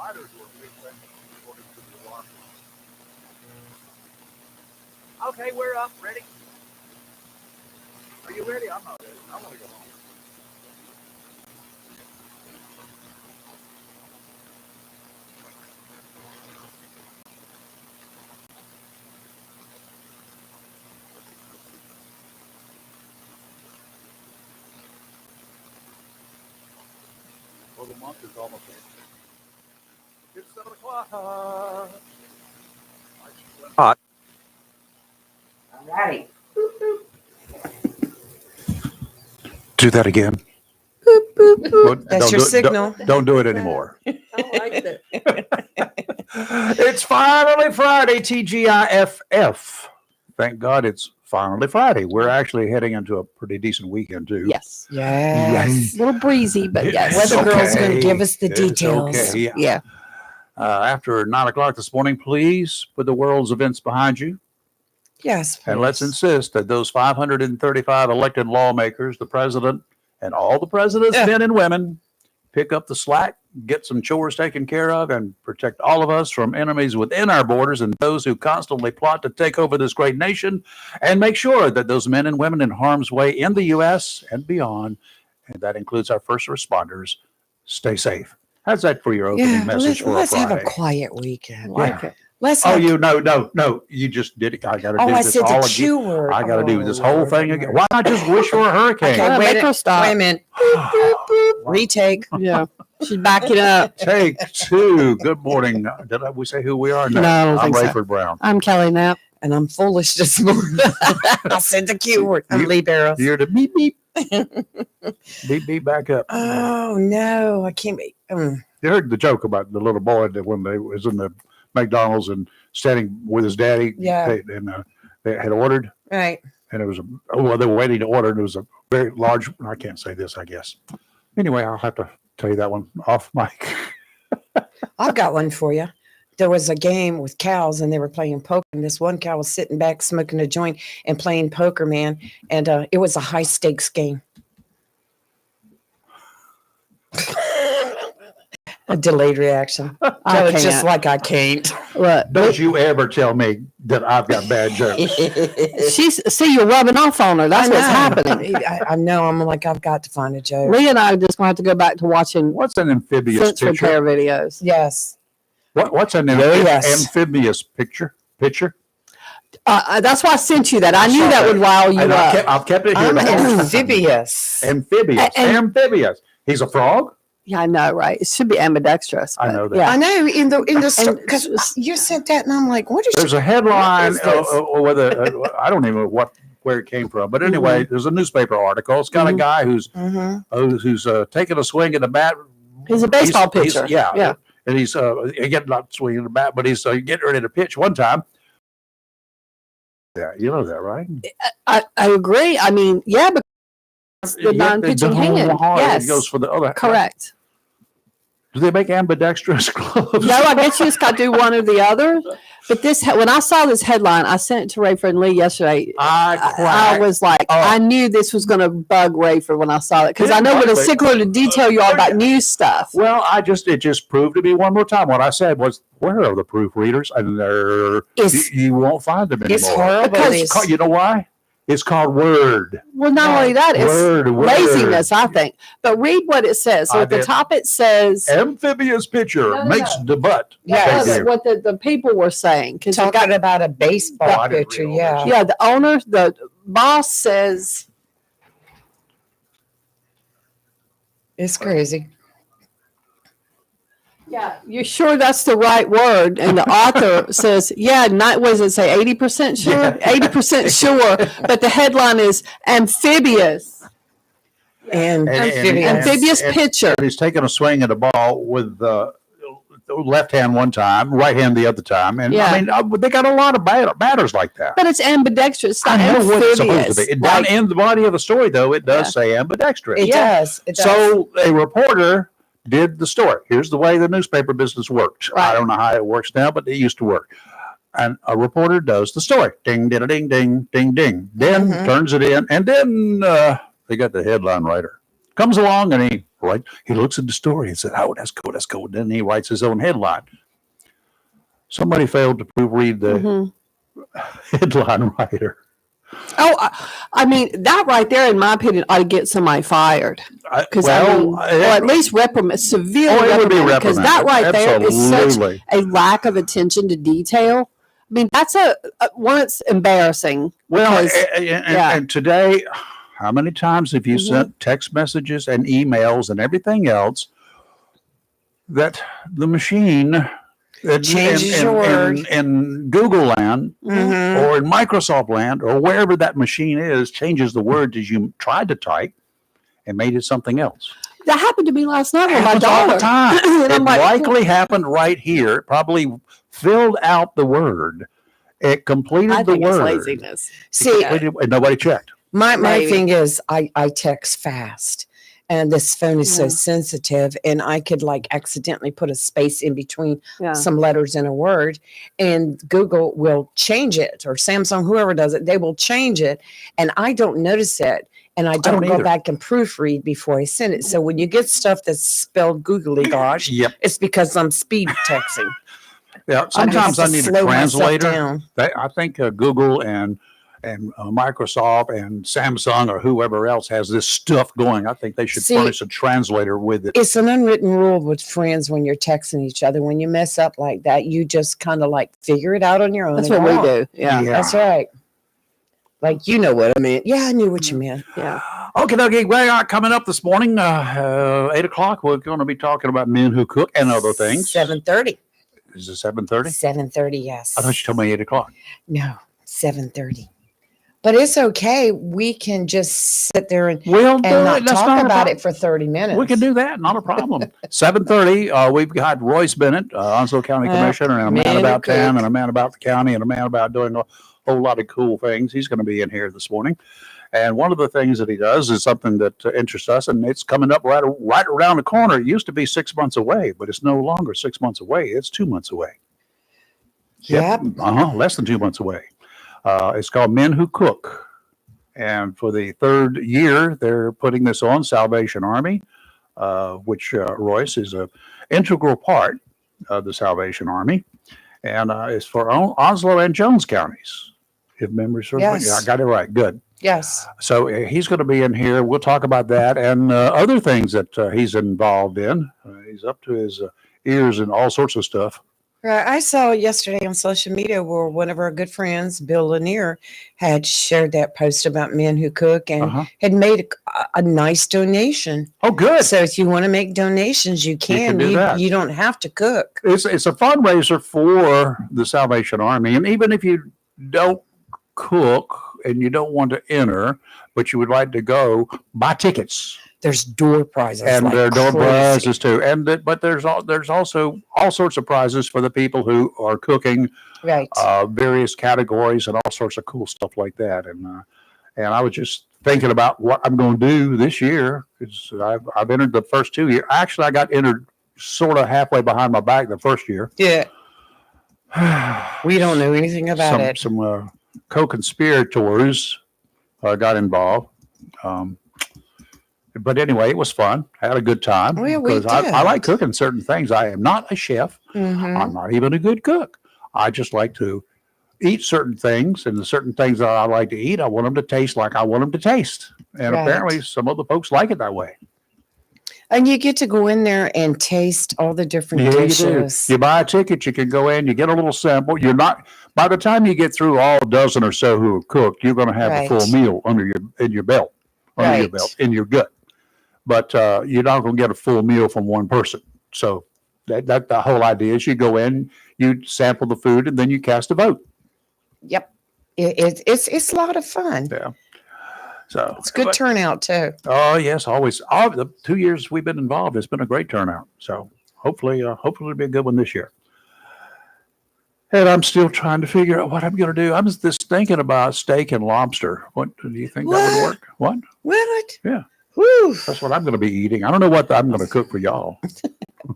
spiders were a big thing according to the alarm. Okay, we're up. Ready? Are you ready? I'm not ready. I want to go home. Well, the month is almost over. It's 7 o'clock. Hot. All right. Do that again. Boop, boop, boop. Well, That's your signal. Don't do it anymore. I like it. It's finally Friday, TGIFF. Thank God it's finally Friday. We're actually heading into a pretty decent weekend, too. Yes. Yes. A little breezy, but yes. Weather girl's going to okay. give us the It's details. okay. Yeah. After 9 o'clock this morning, please put the world's events behind you. Yes. Please. And let's insist that those 535 elected lawmakers, the president, and all the president's men and women pick up the slack, get some chores taken care of, and protect all of us from enemies within our borders and those who constantly plot to take over this great nation, and make sure that those men and women in harm's way in the U.S. and beyond, and that includes our first responders, stay safe. How's that for your opening message for let's a Friday? have a quiet weekend. Like it. Let's Oh, have, no. You just did it. I got to do I this said all the again. Q word. I got to do Oh, this whole Lord thing have again. mercy. Why not just wish for a hurricane? Okay, Make her stop. Wait a minute. Boop, boop, boop. Retake. Yeah. She's backing up. Take two. Good morning. Did we say who we are? No, I don't I'm think so. Rayford Brown. I'm Kelly Knapp. And I'm foolish this morning. I said the Q word. I'm Lee Barrows. You're the beep beep. Beep beep back up. Oh, no. I can't be. You heard the joke about the little boy that when they was in the McDonald's and standing with his daddy. Yeah. And they had ordered. Right. And it was they were waiting to order. And it was a very large. I can't say this, I guess. Anyway, I'll have to tell you that one off mic. I've got one for you. There was a game with cows and they were playing poker. And this one cow was sitting back smoking a joint and playing poker, man. And it was a high stakes game. A delayed reaction. I It's just can't. like I can't. Look, Don't you ever tell me that I've got bad jokes. see, you're rubbing off on her. That's what's happening. I know. I'm like, I've got to find a joke. Lee and I are just going to have to go back to watching What's an amphibious fence picture? repair videos. Yes. What's an Yes. amphibious picture? That's why I sent you that. I knew that would rile you And up. I've kept it here. I'm the whole time. amphibious. Amphibious. And- Amphibious. He's a frog? Yeah, I know, right? It should be ambidextrous. I but know that. Yeah. I know in the And- because you said that and I'm like, what is There's a headline, What is this? or whether I don't even know where it came from, but anyway, there's a newspaper article. It's got a guy who's taking a swing at the bat. He's a baseball pitcher. Yeah, and he's getting not swinging the bat, but he's getting ready to pitch one time. Yeah, you know that, right? I agree. I mean, yeah, because the non-pitching hand. Yes, It goes for the other. correct. Do they make ambidextrous gloves? No, I guess you just got to do one or the other. But this, when I saw this headline, I sent it to Rayford and Lee yesterday. I was like, I knew this was going to bug Rayford when I saw it because I know what a stickler to detail you all about news stuff. Well, it just proved to me one more time. What I said was, where are the proofreaders? And you won't find them anymore. It's horrible. You know why? It's called Word. Well, not only that, it's Word. laziness, I think. But read what it says. So at the top it says amphibious pitcher No. makes the butt. Yes. Thank you. what the people were saying. talking about a baseball I didn't pitcher. read all Yeah. that. Yeah, the owner, the boss says, It's crazy. yeah, you're sure that's the right word? And the author says, yeah, not, what does it say, 80% sure? Yeah. 80% sure, but the headline is amphibious. And Amphibious pitcher. And he's taking a swing at a ball with the left hand one time, right hand the other time. And Yeah. I mean, they got a lot of batters like that. But it's ambidextrous. It's not I know what it's supposed amphibious. to be. Down in the body of the story, though, it does Yeah. say ambidextrous. It does. It does. So a reporter did the story. Here's the way the newspaper business works. Right. I don't know how it works now, but it used to work. And a reporter does the story. Ding, ding, ding, ding, ding, ding. Then turns it in. And then they got the headline writer. Comes along and he right? He looks at the story and said, "Oh, that's cool, that's cool." Then he writes his own headline. Somebody failed to proofread the headline writer. Oh, I mean, that right there, in my opinion, ought to get somebody fired. Because or at least severely reprimanded. Because that right there is such a lack of attention to detail. I mean, that's one. It's embarrassing. Well, and today, how many times have you sent text messages and emails and everything else that the machine changes your word in Google land or in Microsoft land or wherever that machine is, changes the word as you tried to type and made it something else. That happened to me last night with my daughter. All the time. It likely happened right here. It probably filled out the word. It completed the word. It's laziness. See, and nobody checked. My thing is I text fast. And this phone is so sensitive, and I could like accidentally put a space in between some letters in a word, and Google will change it, or Samsung, whoever does it, they will change it, and I don't notice it, and I don't go back and proofread before I send it. So when you get stuff that's spelled googly gosh, it's because I'm speed texting. Yeah, sometimes I need a translator. I think Google and Microsoft and Samsung or whoever else has this stuff going. I think they should furnish a translator with it. It's an unwritten rule with friends when you're texting each other. When you mess up like that, you just kind of like figure it out on your own. That's what we do. Yeah, that's right. Like, you know what I meant. Yeah, I knew what you meant. Yeah. Okay. Well, coming up this morning, 8 o'clock, we're going to be talking about men who cook and other things. 7:30. Is it 7:30? 7:30, yes. I thought you told me 8 o'clock. No, 7:30. But it's okay. We can just sit there and not talk about it for 30 minutes. We can do that. Not a problem. 7:30, we've got Royce Bennett, Onslow County Commissioner, and a man about town, and a man about the county, and a man about doing a whole lot of cool things. He's going to be in here this morning. And one of the things that he does is something that interests us, and it's coming up right around the corner. It used to be 6 months away, but it's no longer 6 months away. It's 2 months away. Yep. Less than 2 months away. It's called Men Who Cook. And for the third year, they're putting this on Salvation Army, which Royce is an integral part of the Salvation Army. And it's for Onslow and Jones counties, if memory serves me. Yeah, I got it right. Good. Yes. So he's going to be in here. We'll talk about that and other things that he's involved in. He's up to his ears in all sorts of stuff. Right. I saw yesterday on social media where one of our good friends, Bill Lanier, had shared that post about Men Who Cook and had made a nice donation. Oh, good. So if you want to make donations, you can. You don't have to cook. It's a fundraiser for the Salvation Army. And even if you don't cook and you don't want to enter, but you would like to go, buy tickets. There's door prizes, and there are door prizes too, but there's also all sorts of prizes for the people who are cooking, right? Various categories and all sorts of cool stuff like that. And I was just thinking about what I'm going to do this year because I've entered the first 2 years. Actually, I got entered sort of halfway behind my back the first year. Yeah, we don't know anything about it. Some co-conspirators got involved. But anyway, it was fun. I had a good time. Because I like cooking certain things. I am not a chef. I'm not even a good cook. I just like to eat certain things, and the certain things that I like to eat, I want them to taste like I want them to taste. And apparently some of the folks like it that way. And you get to go in there and taste all the different dishes. You buy a ticket, you can go in, you get a little sample. By the time you get through all a dozen or so who have cooked, you're going to have a full meal in your belt, in your gut. But you're not going to get a full meal from one person. So that the whole idea is you go in, you sample the food, and then you cast a vote. Yep. It's a lot of fun. Yeah. So it's good turnout too. Oh yes, always. All the 2 years we've been involved, it's been a great turnout. So hopefully it'll be a good one this year. And I'm still trying to figure out what I'm going to do. I'm just thinking about steak and lobster. What do you think that would work? What? What? Yeah. Woo. That's what I'm going to be eating. I don't know what I'm going to cook for y'all.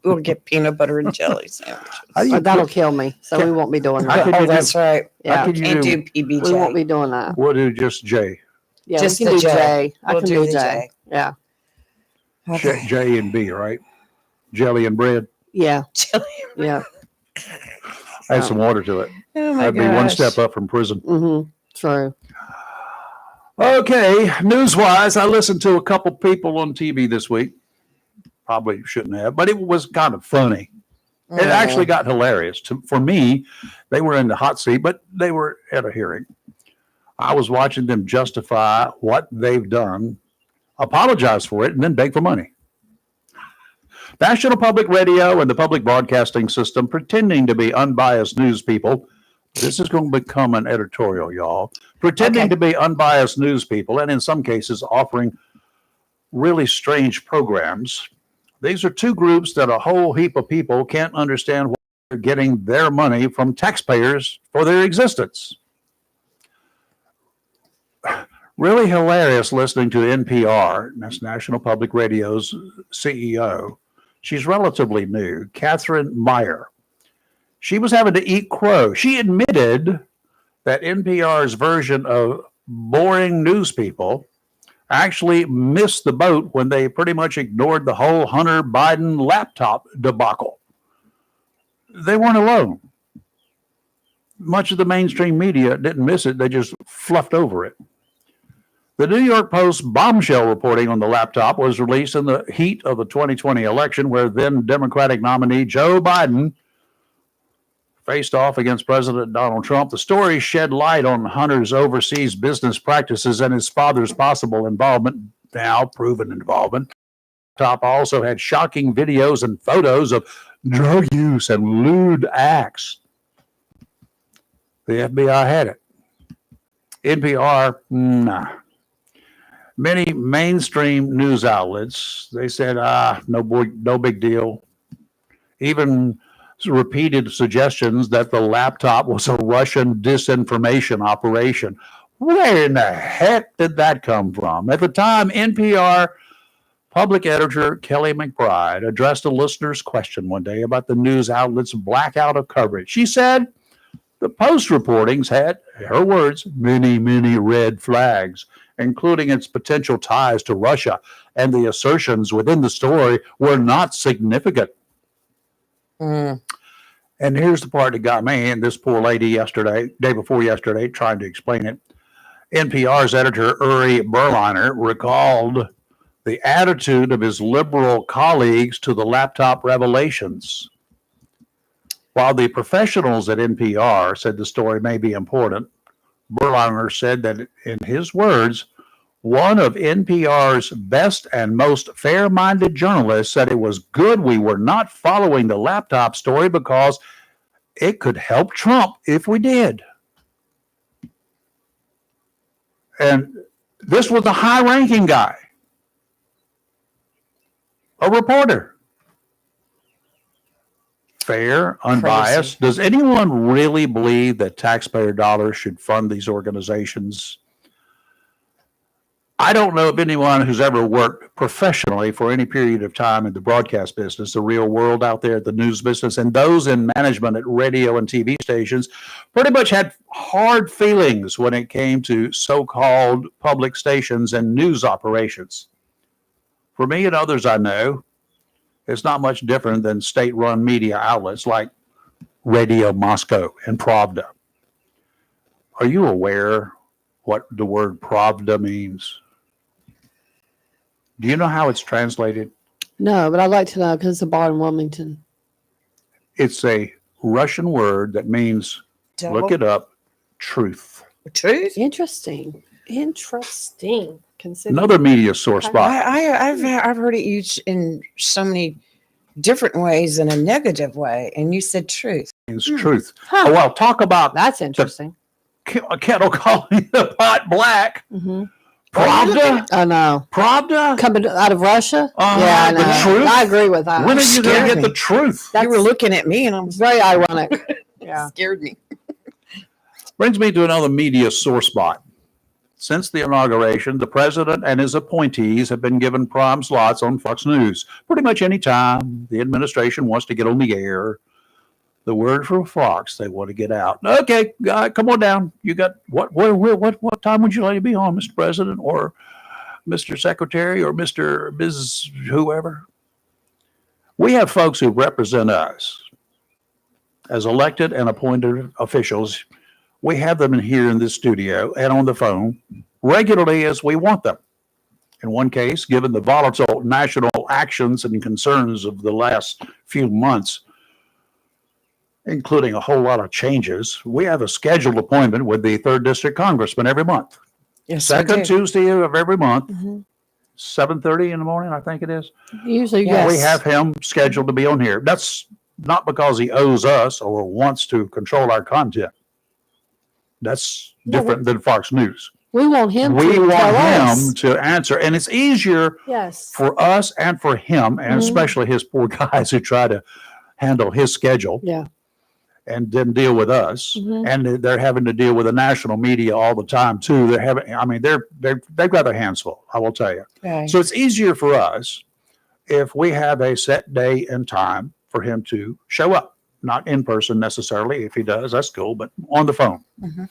We'll get peanut butter and jelly sandwiches. That'll kill me. So we won't be doing that. That's right. Yeah. Can't do PBJ. We won't be doing that. We'll do just J. Yeah, just we can do J. J. I We'll can do do J. Yeah. Okay. J and B, right? Jelly and bread. Yeah. Chili. Yeah. Add some water to it. Oh my That'd be one gosh. step up from prison. Mm-hmm. True. Okay, news-wise, I listened to a couple people on TV this week. Probably shouldn't have, but it was kind of funny. It actually got hilarious. For me, they were in the hot seat, but they were at a hearing. I was watching them justify what they've done, apologize for it, and then beg for money. National Public Radio and the public broadcasting system pretending to be unbiased news people. This is going to become an editorial, y'all. Pretending to be unbiased news people, and in some cases offering really strange programs. These are two groups that a whole heap of people can't understand why they're getting their money from taxpayers for their existence. Really hilarious listening to NPR, that's National Public Radio's CEO. She's relatively new, Catherine Meyer. She was having to eat crow. She admitted that NPR's version of boring news people actually missed the boat when they pretty much ignored the whole Hunter Biden laptop debacle. They weren't alone. Much of the mainstream media didn't miss it. They just fluffed over it. The New York Post bombshell reporting on the laptop was released in the heat of the 2020 election, where then Democratic nominee Joe Biden faced off against President Donald Trump. The story shed light on Hunter's overseas business practices and his father's possible involvement, now proven involvement. The laptop also had shocking videos and photos of drug use and lewd acts. The FBI had it. NPR, nah. Many mainstream news outlets, they said, no big deal. Even repeated suggestions that the laptop was a Russian disinformation operation. Where in the heck did that come from? At the time, NPR public editor Kelly McBride addressed a listener's question one day about the news outlet's blackout of coverage. She said the Post reportings had, her words, many, many red flags, including its potential ties to Russia, and the assertions within the story were not significant. And here's the part that got me, and this poor lady day before yesterday, trying to explain it. NPR's editor, Uri Berliner, recalled the attitude of his liberal colleagues to the laptop revelations. While the professionals at NPR said the story may be important, Berliner said that, in his words, one of NPR's best and most fair-minded journalists said it was good we were not following the laptop story because it could help Trump if we did. And this was a high-ranking guy, a reporter. Fair, unbiased. Crazy. Does anyone really believe that taxpayer dollars should fund these organizations? I don't know of anyone who's ever worked professionally for any period of time in the broadcast business, the real world out there, the news business, and those in management at radio and TV stations pretty much had hard feelings when it came to so-called public stations and news operations. For me and others I know, it's not much different than state-run media outlets like Radio Moscow and Pravda. Are you aware what the word Pravda means? Do you know how it's translated? No, but I'd like to know because it's a bar in Wilmington. It's a Russian word that means, look it up, truth. Truth? Interesting. Another media source spot. I've heard it used in so many different ways in a negative way, and you said truth. It's truth. Huh. Oh, well, talk about that's interesting. A kettle calling the pot black. Mm-hmm. Pravda? Oh, no. Pravda? Coming out of Russia? Yeah, I know. The truth? I agree with that. When are you going to get the truth? You were looking at me, and I was very ironic. Yeah. Scared me. Brings me to another media sore spot. Since the inauguration, the president and his appointees have been given prime slots on Fox News. Pretty much any time the administration wants to get on the air, the word from Fox, they want to get out. Okay, come on down. You got what time would you like to be on, Mr. President? Or Mr. Secretary or Ms. whoever. We have folks who represent us as elected and appointed officials. We have them in here in this studio and on the phone regularly as we want them. In one case, given the volatile national actions and concerns of the last few months, including a whole lot of changes, we have a scheduled appointment with the 3rd District Congressman every month. Yes, Second Tuesday of every month, Mm-hmm. 7:30 in the morning, I think it is. Usually, Yes. We have him scheduled to be on here. That's not because he owes us or wants to control our content. That's different than Fox News. we want him We to want tell him us. to answer, and it's easier Yes. for us and for him, and Mhm. especially his poor guys who try to handle his schedule Yeah. and then deal with us. Mhm. And they're having to deal with the national media all the time too. They're having, I mean, they've got their hands full, I will tell you. Right. So it's easier for us if we have a set day and time for him to show up, not in person necessarily. If he does, that's cool, but on the phone. Mhm.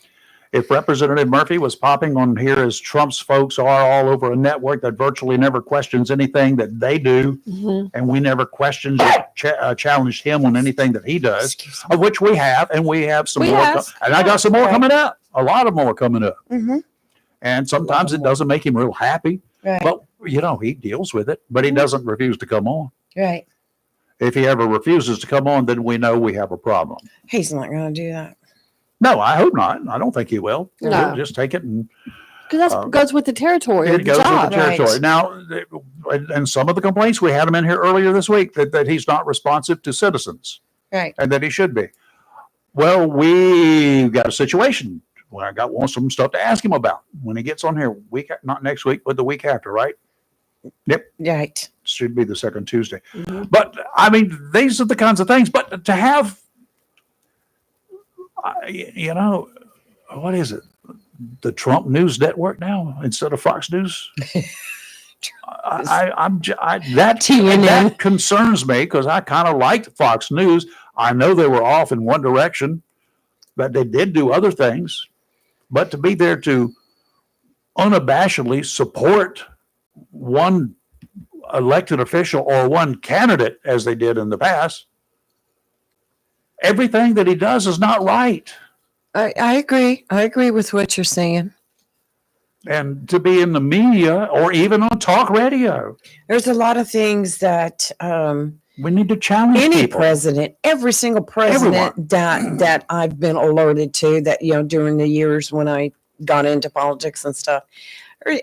If Representative Murphy was popping on here as Trump's folks are all over a network that virtually never questions anything that they do, Mhm. and we never questioned challenged him on anything that he does, Excuse me. of which we have, and we have some We more, have. and I got some more Right. coming up, a lot of more coming up. Mm-hmm. And sometimes it doesn't make him real happy, Right. but he deals with it, but he doesn't refuse to come on. Right. If he ever refuses to come on, then we know we have a problem. He's not going to do that. No, I hope not. I don't think he will. No. He'll just take it and Because that goes with the territory. it of the goes with job. the territory. Right. Now, and some of the complaints, we had him in here earlier this week that he's not responsive to citizens Right. and that he should be. Well, we got a situation where I got some stuff to ask him about when he gets on here not next week, but the week after, right? Right. Should be the second Tuesday. Mhm. But I mean, these are the kinds of things. But to have, what is it? The Trump News Network now instead of Fox News. TNN. That concerns me because I kind of liked Fox News. I know they were off in one direction, but they did do other things. But to be there to unabashedly support one elected official or one candidate as they did in the past, everything that he does is not right. I agree. I agree with what you're saying. And to be in the media or even on talk radio, There's a lot of things that we need to challenge any people. president, every single president that I've been alerted to that, during the years when I got into politics and stuff,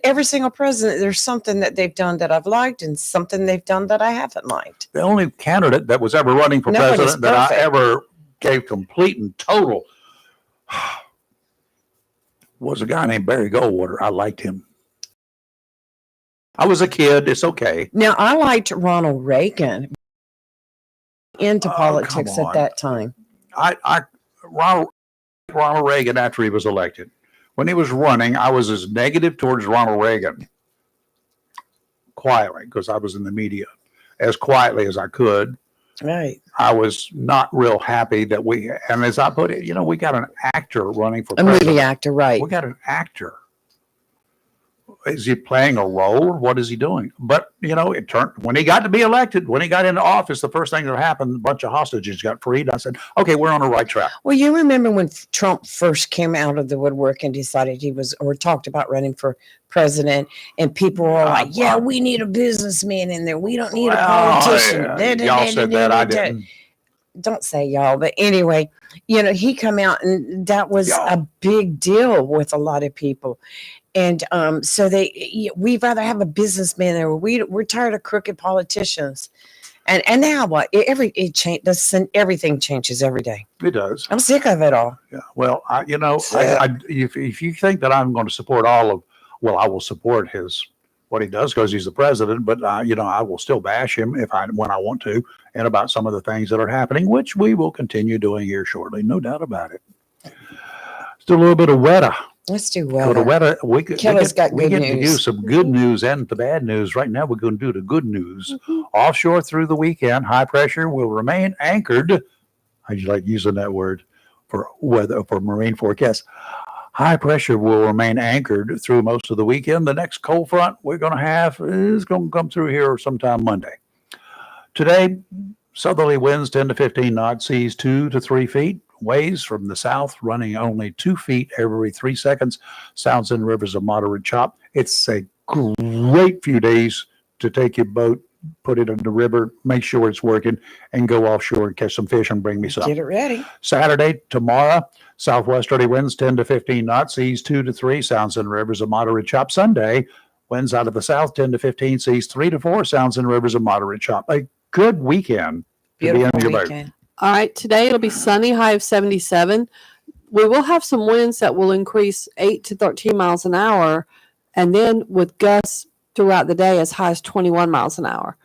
every single president, there's something that they've done that I've liked and something they've done that I haven't liked. The only candidate that was ever running for Nobody's president that I perfect. ever gave complete and total was a guy named Barry Goldwater. I liked him. I was a kid. It's okay. Now, I liked Ronald Reagan into Oh, politics come at on. that time. Ronald Reagan after he was elected. When he was running, I was as negative towards Ronald Reagan quietly because I was in the media as quietly as I could. Right. I was not real happy that and as I put it, we got an actor running for A president. movie actor, right. We got an actor. Is he playing a role? What is he doing? But, it turned, when he got to be elected, when he got into office, the first thing that happened, a bunch of hostages got freed. I said, okay, we're on the right track. Well, you remember when Trump first came out of the woodwork and decided he was, or talked about running for president, and people were like, yeah, we need a businessman in there. We don't need a politician. Y'all said that. I didn't. Don't say y'all, but anyway, he come out and that was Y'all. a big deal with a lot of people. And so we'd rather have a businessman there. We're tired of crooked politicians. And now what? Everything changes every day. It does. I'm sick of it all. Yeah. Well, if you think that I'm going to support I will support what he does because he's the president. But I will still bash him when I want to, and about some of the things that are happening, which we will continue doing here shortly, no doubt about it. Just a little bit of weather. Let's do Go to well. weather. Kelly's got we good get to do news. some good news and the bad news. Right now, we're going to do the good news. Offshore through the weekend, high pressure will remain anchored. I like using that word for weather for marine forecast. High pressure will remain anchored through most of the weekend. The next cold front we're going to have is going to come through here sometime Monday. Today, southerly winds 10 to 15 knots, seas 2 to 3 feet. Waves from the south running only 2 feet every 3 seconds. Sounds in rivers of moderate chop. It's a great few days to take your boat, put it in the river, make sure it's working, and go offshore and catch some fish and bring me some. Get it ready. Saturday, tomorrow, southwesterly winds 10 to 15 knots, seas 2 to 3, sounds in rivers of moderate chop. Sunday, winds out of the south 10 to 15, seas 3 to 4, sounds in rivers of moderate chop. A good weekend to be on your boat. All right, today it'll be sunny, high of 77. We will have some winds that will increase 8 to 13 miles an hour, and then with gusts throughout the day as high as 21 miles an hour.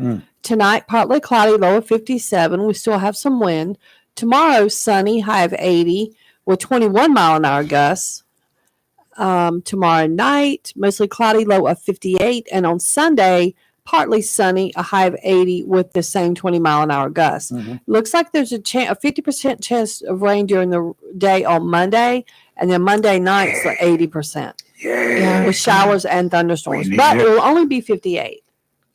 Tonight, partly cloudy, low of 57. We still have some wind. Tomorrow, sunny, high of 80 with 21 mile an hour gusts. Tomorrow night, mostly cloudy, low of 58. And on Sunday, partly sunny, a high of 80 with the same 20 mile an hour gusts. Looks like there's a 50% chance of rain during the day on Monday, and then Monday night's 80%. Yeah. With showers and thunderstorms, but it will only be 58.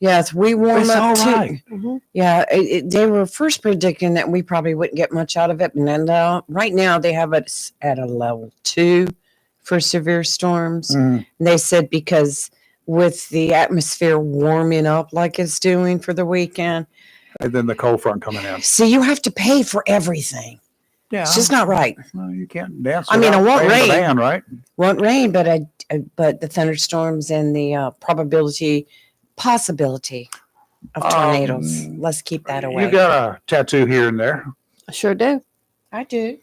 Yes, we warm up too. Right. Yeah, they were first predicting that we probably wouldn't get much out of it, and then right now they have it at a level 2 for severe storms. And they said because with the atmosphere warming up like it's doing for the weekend, And then the cold front coming in. see, you have to pay for everything. Yeah. It's just not right. Well, you can't dance. I mean, it without won't paying the rain. band, right? Won't rain, but the thunderstorms and the possibility of tornadoes. Let's keep that away. You got a tattoo here and there. I sure do. I do.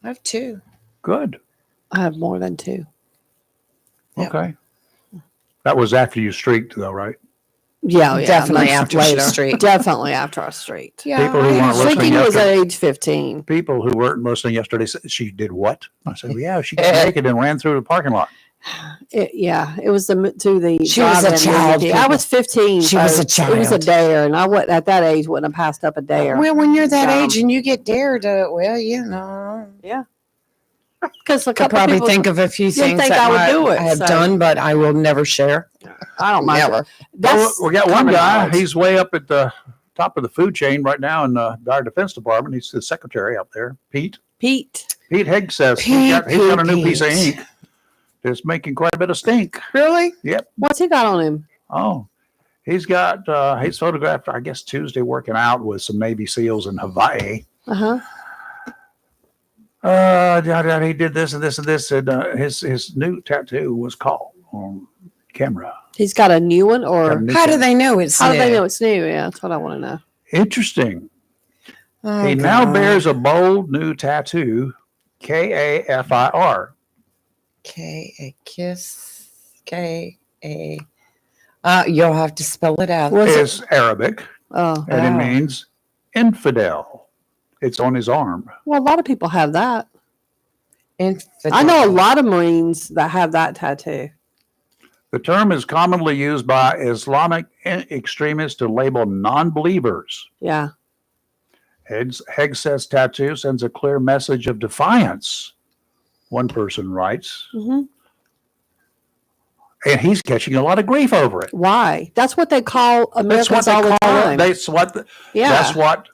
I have 2. Good. I have more than 2. Yep. Okay. That was after you streaked, though, right? Yeah, Definitely much after later. she streaked. Definitely after I streaked. Yeah, People who weren't listening Streaking was at yesterday. age 15. People who weren't listening yesterday said, she did what? I said, well, yeah, she got naked and ran through the parking lot. It was to the. She was a drive-in child, community. I was 15. She was a It was a child. dare, and I went at that age wouldn't have passed up a dare. Well, when you're that Dumb. age and you get dared, Because I could probably think of a few things think that I would do it, I have so. done, but I will never share. I don't mind. Never. That's Well, we got one common guy. knowledge. He's way up at the top of the food chain right now in our defense department. He's the secretary up there, Pete. Pete. Pete Hegg says he's got a new piece of ink. It's making quite a bit of stink. Really? Yep. What's he got on him? Oh, he's got, he's photographed, I guess, Tuesday working out with some Navy SEALs in Hawaii. He did this and this and this. And his new tattoo was caught on camera. He's got a new one, or How do they know it's how do new? they know it's new? Yeah, that's what I want to know. Interesting. Oh, He now God. bears a bold new tattoo, KAFIR. A kiss. A. You'll have to spell it out. Was it? It's Arabic, Oh, and it Oh. means infidel. It's on his arm. well, a lot of people have that. Infidel. I know a lot of Marines that have that tattoo. The term is commonly used by Islamic extremists to label non-believers. Yeah. Hegg says tattoo sends a clear message of defiance, one person writes. And he's catching a lot of grief over it. Why? That's what they call That's Americans what they all the call time. it. That's what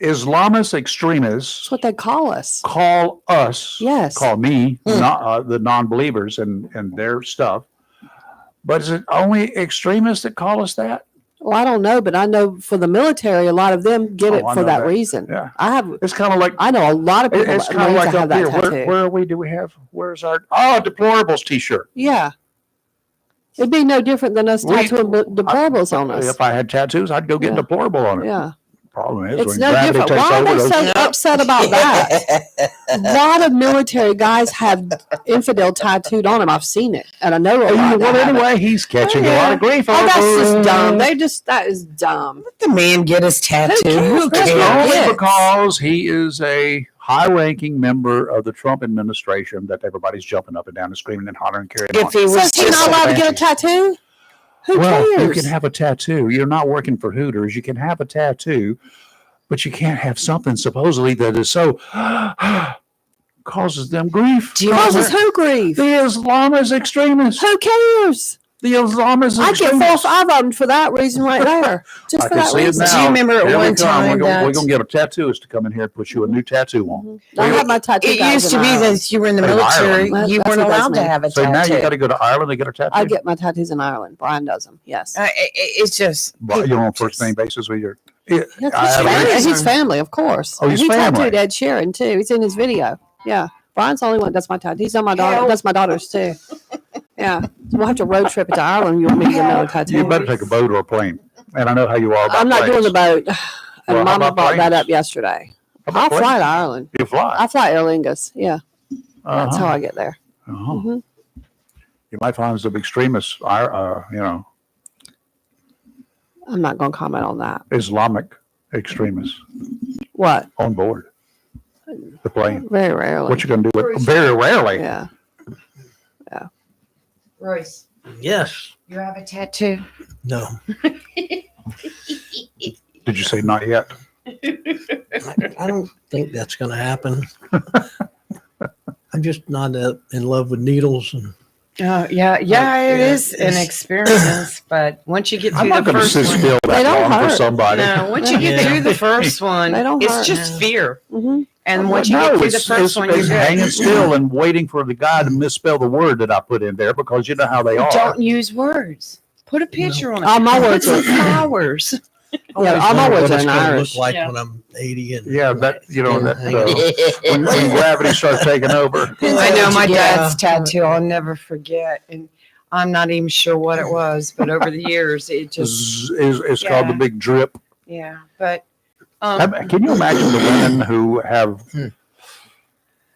Islamist extremists That's what they call us. call us. Yes. Call me, not the non-believers and their stuff. But is it only extremists that call us that? Well, I don't know, but I know for the military, a lot of them get Oh, it I for know that that. reason. Yeah. I It's kind of like know a lot of people it's that kind of like have up that here. tattoo. Where are we? Where's our deplorables T-shirt? Yeah. It'd be no different than us tattooing deplorables on us. If I had tattoos, I'd go get Yeah. deplorable on it. Yeah. Problem is, It's when no gravity different. takes Why are over, they so upset about that? A lot of military guys have infidel tattooed on them. I've seen it. And I know a lot. well, that have it. anyway, he's catching a Yeah. lot of grief. Oh, that's over just it. dumb. That is dumb. Let the man get his tattoo. Who cares? It's cares? only because he is a high-ranking member of the Trump administration that everybody's jumping up and down and screaming and hollering and carrying on. If he So was is he just not allowed to get a fancy. tattoo? Who Well, you cares? can have a tattoo. You're not working for Hooters. You can have a tattoo, but you can't have something supposedly that is so causes them grief. Causes who grief? The Islamist extremists. Who cares? The Islamist I get extremists. I voted for that reason right there. Just I for can that see it reason. now. Do you remember at Every one time we're that gonna get a tattooist to come in here and put you a new tattoo on. I have my tattoo. it used to be that you were in the In military, Ireland. you That's weren't what that's allowed to meant. have a So now you got tattoo. to go to Ireland to get a tattoo. I get my tattoos in Ireland. Brian does them. Yes. It's just Well, you're on first name basis with your. Yes, I his, have family, reason. his family, of course. Oh, his he family. tattooed Ed Sheeran too. He's in his video. Yeah. Brian's the only one that does my tattoo. He's on my daughter. Hell. That's my daughter's too. Yeah. So we'll have to road trip it to Ireland. You want me to get another tattoo? You better take a boat or a plane. And I know how you are about I'm not doing planes. the boat. And Well, how Mama about brought that planes? up yesterday. How about I'll fly planes? to Ireland. You fly. I fly Aer Lingus. Yeah. That's Uh-huh. how I get there. Uh-huh. Mhm. You might find some extremists, I'm not going to comment on that. Islamic extremists What? on board the plane. Very rarely. What you gonna do with very rarely? Yeah. Royce, Yes. you have a tattoo? No. Did you say not yet? I don't think that's going to happen. I'm just not in love with needles. And Yeah, it is an experience, but once you get I'm through not the gonna first sit one, still They that don't long for hurt. somebody. no, once you get Yeah. through the first one, They don't it's hurt. just fear. Mm-hmm. And once you No, get through the it's- first one, you're it's good. hanging still and waiting for the guy to misspell the word that I put in there because you know how they are. Don't use words. Put a picture on it. All my Put words some are- flowers. Yeah, all my Wonder words what are it's in gonna Irish. look like Yeah. when I'm 80 and Yeah, that hang on. when gravity starts taking over. I know my Yeah. dad's tattoo. I'll never forget, and I'm not even sure what it was, but over the years, it just It's called the Yeah. big drip. yeah. But Can you imagine the women who have? Hmm.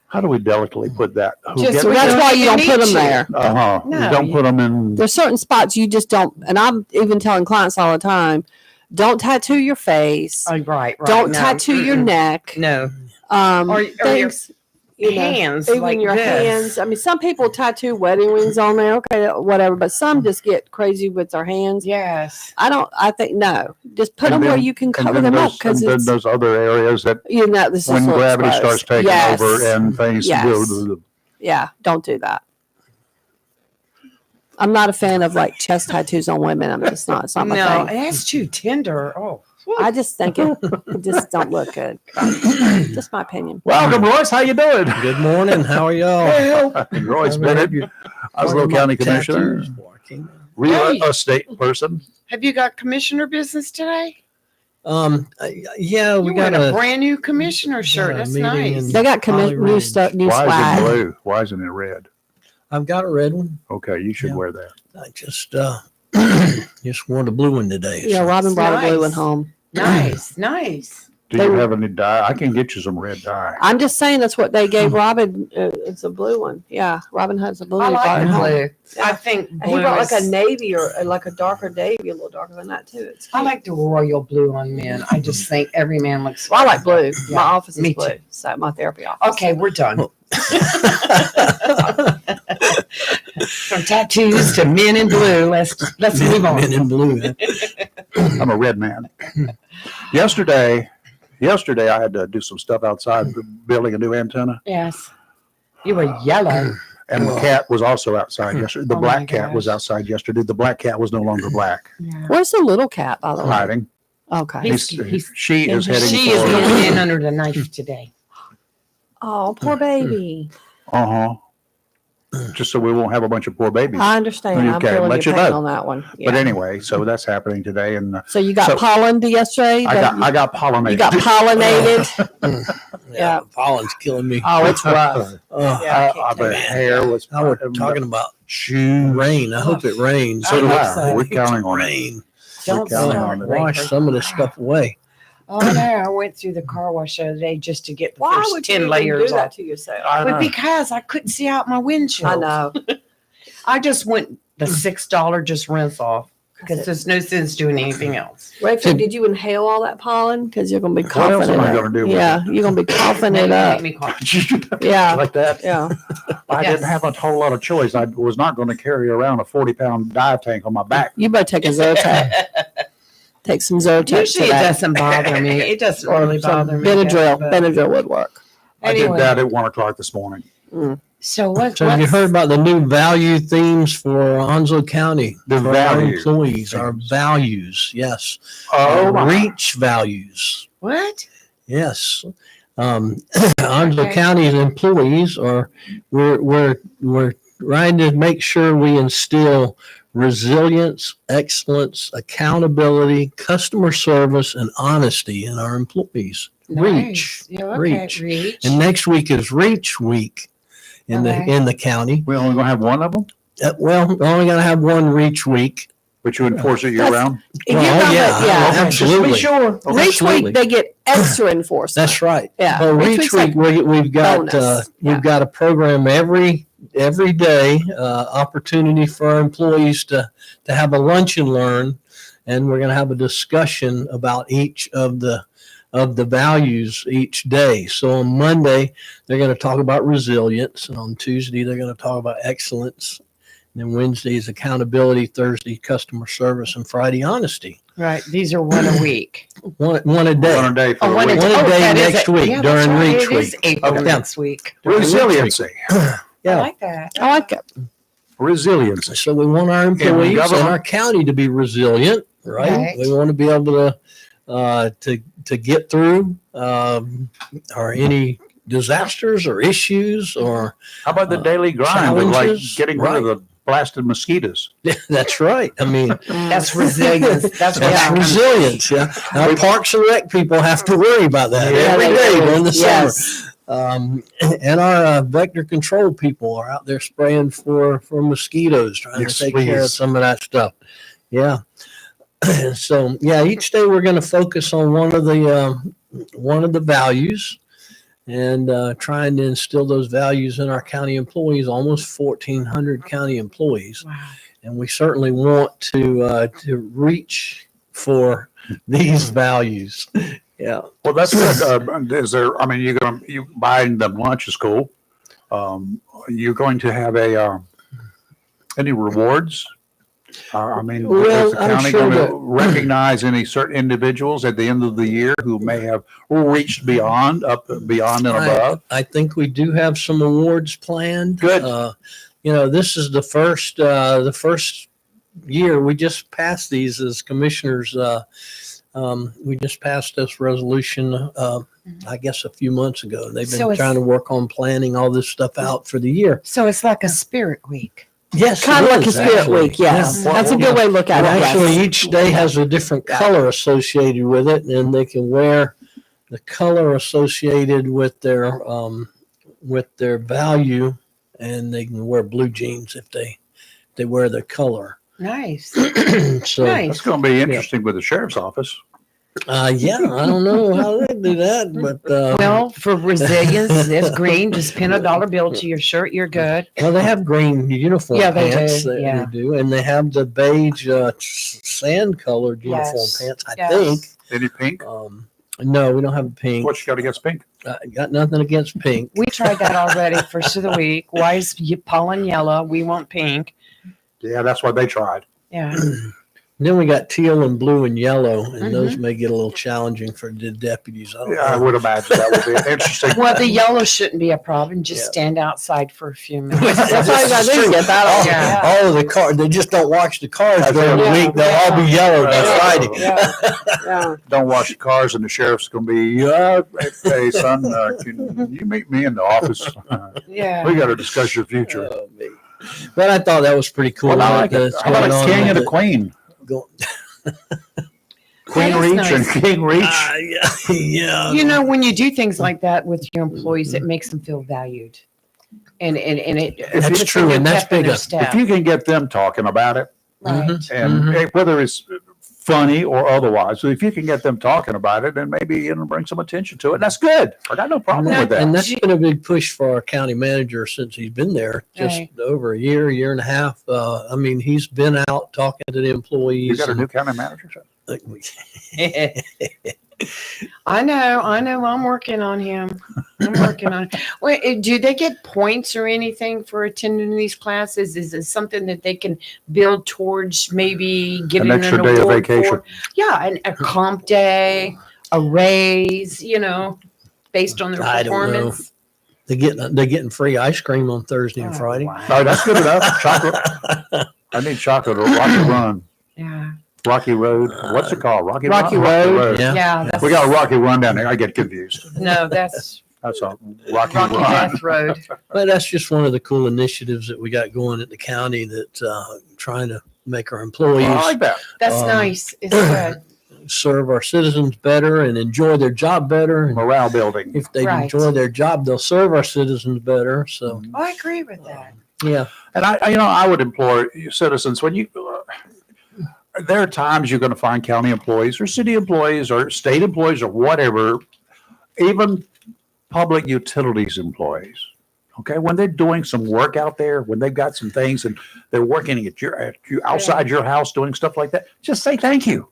How do we delicately put that? Who Just get- So that's don't why you even don't put need them to. there. uh-huh. No, you don't you- put them in. There's certain spots you just don't, and I'm even telling clients all the time, don't tattoo your face. right. Don't no. tattoo your Mm-mm. neck. No, Or your things, you know, hands, even like your this. hands. I mean, some people tattoo wedding rings on there, okay, whatever, but some just get crazy with their hands. Yes. I think, no, just put And them where then- you can and cover then them up there's- because and then it's, those other areas that you know, this when is gravity starts taking yes. over and things. Yes. Yeah, don't do that. I'm not a fan of like chest tattoos on women. I mean, it's not my No, thing. that's too tender. Oh, I just think it just don't look good. Just my opinion. Welcome, Royce. How you doing? good morning. How are y'all? Royce Bennett, Oslo County Commissioner, real estate person. have you got commissioner business today? Yeah, we You got got a brand new commissioner shirt. a That's meeting nice. in- They got Holly new Range. stuff, new Why is it swag. blue? Why isn't it red? I've got a red one. Okay, you should Yeah. wear that. I just wore the blue one today. Yeah, so- Robin brought a blue Nice. one home. Nice. Do They you were- have any dye? I can get you some red dye. I'm just saying that's what they gave Robin. It's a blue one. Yeah, Robin has a blue. I He brought like it home. blue. Yeah. I think And he blue brought like a is- navy or like a darker navy, a little darker than that too. It's I cute. like the royal blue on men. I just think every man looks. Well, I like blue. Yeah, My office is me blue. too. So my therapy office. Okay, we're done. From tattoos to men in blue. Let's move on. Men in blue. I'm a red man. Yesterday I had to do some stuff outside building a new antenna, Yes. You were yellow. and the cat was also outside yesterday. The Oh black my cat was gosh. outside yesterday. The black cat was no longer black. Where's the little cat, by the way? Hiding. Okay. She is heading She is for. getting in under the knife today. Oh, poor baby. Uh-huh. Just so we won't have a bunch of poor babies. I understand. I'm Okay, feeling let your you pain know. on that one. But Yeah. anyway, so that's happening today, and So you got so- pollen yesterday? I got pollinated. You got pollinated? Yeah, pollen's killing me. Oh, it's rough. Oh, Yeah, I can't the take it. hair was. I was talking about shoes. rain. I hope it rains. So do I. hope We're it's counting on it. rain. Don't counting start, on it. Wash Rafer. some of this stuff away. Oh no, I went through the car wash the other day just to get the Why first would you 10 even layers do that off. to yourself? I But know. because I couldn't see out my windshield. I know. I just went the $6 just rinse off because there's no sense doing anything else. Rachel, did you inhale all that pollen? Because you're going to be What coughing else it am I up. gonna do with Yeah, you're going to be coughing it Make up. me cough. Yeah. Like that. Yeah. I Yes. didn't have a whole lot of choice. I was not going to carry around a 40-pound dive tank on my back. You better take a Zyrtec. Take some Zyrtec Usually it today. doesn't bother me. It doesn't Or really some bother me. Benadryl. but- Benadryl would work. I did Anyway. that at 1:00 this morning. So what? So have you heard about the new value themes for Onslow County? The for our value employees, our themes. values. Yes. Oh, my. Reach values. What? Yes. Onslow Okay. County's employees are, we're trying to make sure we instill resilience, excellence, accountability, customer service, and honesty in our employees. Reach. Nice. Yeah, okay. Reach. Reach. And next week is Reach Week in Okay. the county. We only gonna have one of them, Well, we're only going to have one Reach Week. but you enforce it year round. Well, yeah, yeah, absolutely. Just be sure. Reach Absolutely. Week, they get extra enforcement. That's right. Yeah. Well, Reach Reach Week's Week, we've got bonus. Yeah. we've got a program every day, opportunity for our employees to have a lunch and learn, and we're going to have a discussion about each of the values each day. So on Monday they're going to talk about resilience, and on Tuesday they're going to talk about excellence. And then Wednesday is accountability, Thursday customer service, and Friday honesty. Right. These are one a week. One a day. One a day for Oh, a one a week. One a day that is next it. week Yeah, that's during right. Reach It is Week. April Okay. next week. Resiliency. I Yeah. like that. I like it. Resiliency. So we want our employees and government. our county to be resilient, right? Right. We want to be able to get through or any disasters or issues or How about the daily grind of like challenges? getting rid of the blasted mosquitoes? that's right. I mean, That's resilience. That's what that's I resilience. Yeah. Our Parks and Rec people have to worry about that Yeah, every they day do. during the Yes. summer. And our vector control people are out there spraying for mosquitoes, trying Yes, to take care of please. some of that stuff. Yeah. So yeah, each day we're going to focus on one of the values, and trying to instill those values in our county employees. Almost 1,400 county employees, Wow. and we certainly want to reach for these values. Yeah. Well, that's good. Is there? I mean, you buying them lunch is cool. You're going to have any rewards? I mean, Well, is the I'm county sure going to that- recognize any certain individuals at the end of the year who may have reached beyond and above? I think we do have some awards planned. Good. This is the first year we just passed these as commissioners. We just passed this resolution, I guess, a few months ago. They've So been it's- trying to work on planning all this stuff out for the year. So it's like a spirit week. Yes, Kind it of like a is, Spirit actually. Week, yes. Yeah. That's a good way to look at And it. actually, Yes. each day has a different color associated with it, and they can wear the color associated with their value, and they can wear blue jeans if they wear the color. Nice. So, Nice. That's going to be interesting with the sheriff's office. yeah, I don't know how they do that, but Well, for resilience, it's green. Just pin a dollar bill to your shirt. You're good. well, they have green uniform Yeah, they pants. do, yeah. They do, and they have the beige sand-colored uniform Yes, pants. I yes. think. Any pink? No, we don't have pink. What you got against pink? Got nothing against pink. We tried that already. First of the week. Why is pollen yellow? We want pink. Yeah, that's what they tried. Yeah. Then we got teal and blue and yellow, and Mm-hmm. those may get a little challenging for the deputies. I don't Yeah, I know. would imagine that would be interesting. Well, the yellow shouldn't be a problem. Just Yeah. stand outside for a few minutes. That's all you gotta do is get that Oh, on. Yeah. oh, the car. They just don't wash the cars That's during the right. week. They'll all be yellow by Yeah. Friday. Yeah. Yeah. Don't wash the cars, and the sheriff's going to be, hey, son, can you meet me in the office? Yeah. We got to discuss your future. Oh, man. But I thought that was pretty cool. Well, I like it. That's How about going a on king with and a it. queen? Go- Queen That is Reach nice. and King Reach. Yeah. You know, when you do things like that with your employees, it makes them feel valued. And it That's puts true, them and that's pep in their bigger. step. If you can get them talking about it, Right. and whether it's funny or otherwise, so if you can get them talking about it, then maybe it'll bring some attention to it. That's good. I got no problem with that. And that's been a big push for our county manager since he's been there just Right. over a year and a half. I mean, he's been out talking to the You employees. got a new county manager? I know. I'm working on him. I'm working on. Wait, do they get points or anything for attending these classes? Is it something that they can build towards? Maybe getting an extra day of award vacation. for? Yeah, a comp day, a raise. You know. based on their I don't know. performance? They're getting free ice cream on Thursday and Friday. Wow. No, that's good enough. Chocolate. I need chocolate or Rocky Run. Yeah. Rocky Road. What's it called? Rocky Road. Yeah. Yeah. That's, We got a Rocky Run down there. I get confused. no, that's That's a Rocky, Rocky Run. Death Road. But that's just one of the cool initiatives that we got going at the county that trying to make our employees I like that. That's nice. It's good. serve our citizens better and enjoy their job better. And Morale building. if they Right. enjoy their job, they'll serve our citizens better. So, Oh, I agree with that. yeah. And I would implore you citizens, when you, there are times you're going to find county employees or city employees or state employees or whatever, even public utilities employees. Okay, when they're doing some work out there, when they've got some things and they're working at you outside your house doing stuff like that, just say thank you.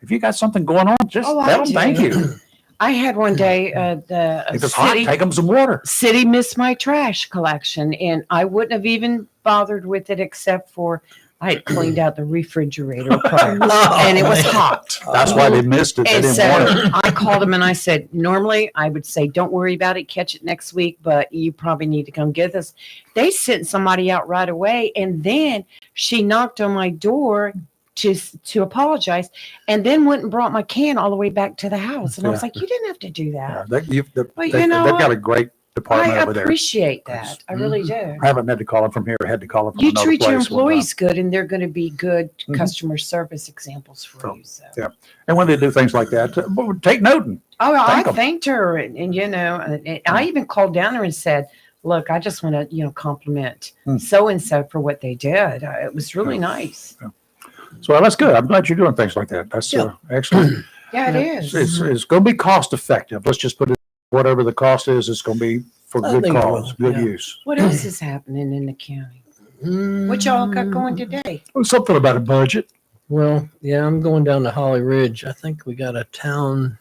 If you got something going on, just Oh, I tell them do. thank you. I had one day the If it's hot, city take them some water. city missed my trash collection, and I wouldn't have even bothered with it except for I had cleaned out the refrigerator prior, and it was hot. That's why they missed it. They And didn't so want it. I called him and I said, normally I would say, don't worry about it, catch it next week, but you probably need to come get this. They sent somebody out right away. And then she knocked on my door to apologize, and then went and brought my can all the way back to the house. And I was Yeah. like, you didn't have to do that. Yeah, But they've you know got what? a great department I over there. appreciate that. I really do. I haven't had to call them from here. I had to call them from You another treat your place one time. employees good, and they're going to be good Mhm. customer service examples for Oh, you. So. yeah. And when they do things like that, take note. Oh, Thank I 'em. thanked her, and you know, and I even called down there and said, "Look, I just want to, compliment so and so for what they did. It was really nice." So that's good. I'm glad you're doing things like that. That's excellent. Yeah, it is. It's going to be cost effective. Let's just put it, whatever the cost is, it's going to be for I good think it cause, will, good yeah. use. What else is happening in the county? What y'all got going today? Something about a budget. Well, yeah, I'm going down to Holly Ridge. I think we got a town,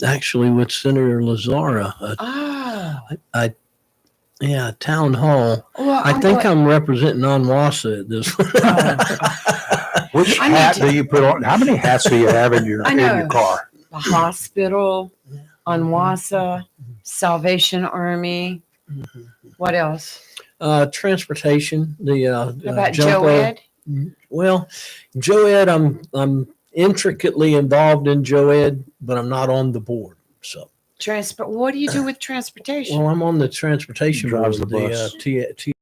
actually with Senator Lazara, Ah, yeah, town hall. well, I think I'm representing Onwassa at this one. Which I need hat to- do you put on? How many hats do you have in your I in know. your car? the hospital, Onwassa, Salvation Army. What else? Transportation, the What about Jumbo. Joe Ed? Well, Joe Ed, I'm intricately involved in Joe Ed, but I'm not on the board. So, What do you do with transportation? well, I'm on the transportation Drives board, the the bus.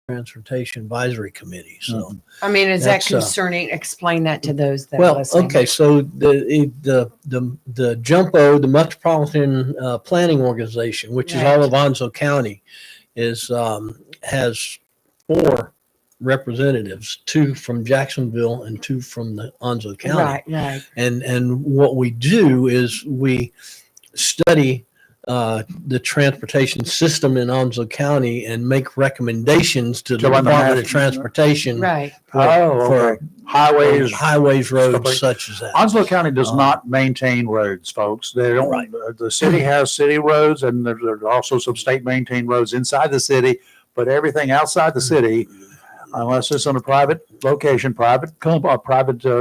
Transportation Advisory Committee. So, I mean, is that That's, concerning? Explain that to those that are well, listening. okay, so the Jumbo, the Metropolitan Planning Organization, which is all of Onzo County, has 4 representatives, 2 from Jacksonville and 2 from the Onzo County. Right. And what we do is we study the transportation system in Onzo County and make recommendations to the To run the Department of math- Transportation Right. for Okay. Highways. highways, stuff roads like- such as that. Onslow County does not maintain roads, folks. They don't. Right. The city has city roads, and there's also some state maintained roads inside the city. But everything outside the city, unless it's on a private location, private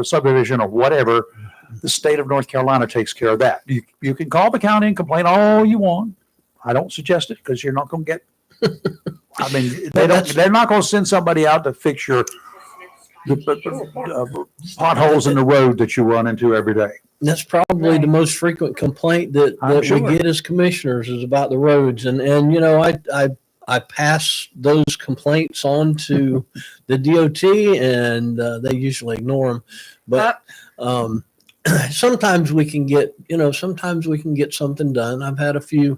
subdivision or whatever, the state of North Carolina takes care of that. You can call the county and complain all you want. I don't suggest it because you're not going to get. I mean, they're not going to send somebody out to fix your potholes in the road that you run into every day. That's probably the most frequent complaint that I'm sure. we get as commissioners is about the roads. And I pass those complaints on to the DOT and they usually ignore them. But sometimes we can get something done. I've had a few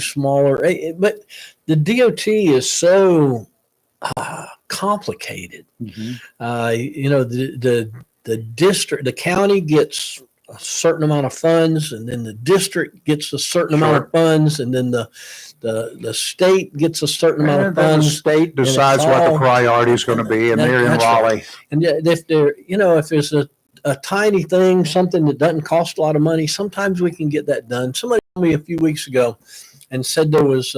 smaller, but the DOT is so complicated. The district, the county gets a certain amount of funds, and then the district gets a certain amount of funds, and then the state gets a certain amount of And then the funds. state decides what the priority is going to be, and they're in That's right. Raleigh. And if if there's a tiny thing, something that doesn't cost a lot of money, sometimes we can get that done. Somebody told me a few weeks ago and said there was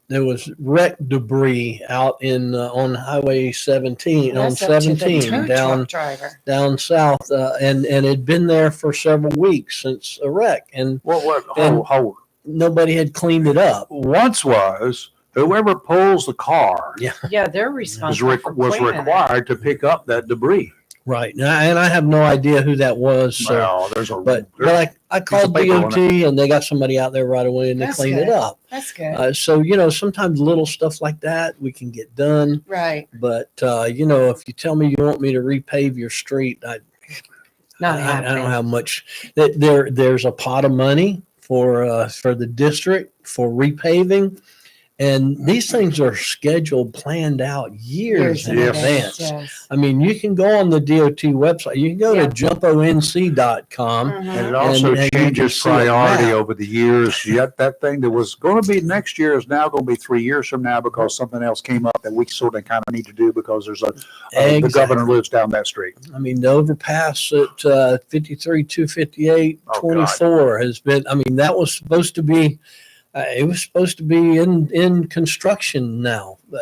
wreck debris out in on Highway 17 That's on up to the 17 tow down truck driver. down south, and it'd been there for several weeks since a wreck, and Hold. nobody had cleaned it up. Once was whoever pulls the car Yeah, they're was, responsible for was cleaning it. required to pick up that debris. Right, and I have no idea who that was. So, Well, there's a but I called paper on DOT, and they got somebody out there right away, and they That's cleaned it good. up. That's good. So sometimes little stuff like that we can get done. Right. But if you tell me you want me to repave your street, Not I happening. don't have much. There's a pot of money for the district for repaving, and these things are scheduled, planned out years in Yes. advance. Yes. I mean, you can go on the DOT website. You can go Yeah. to jumponc.com. And Mhm. it also and you can changes see a priority map. over the years. Yet that thing that was going to be next year is now going to be 3 years from now because something else came up that we sort of kind of need to do because there's the Exactly. governor lives down that street. I mean, the overpass at 53, 258, Oh, 24 has been, I mean, that was supposed to be, it was supposed to be in construction now. But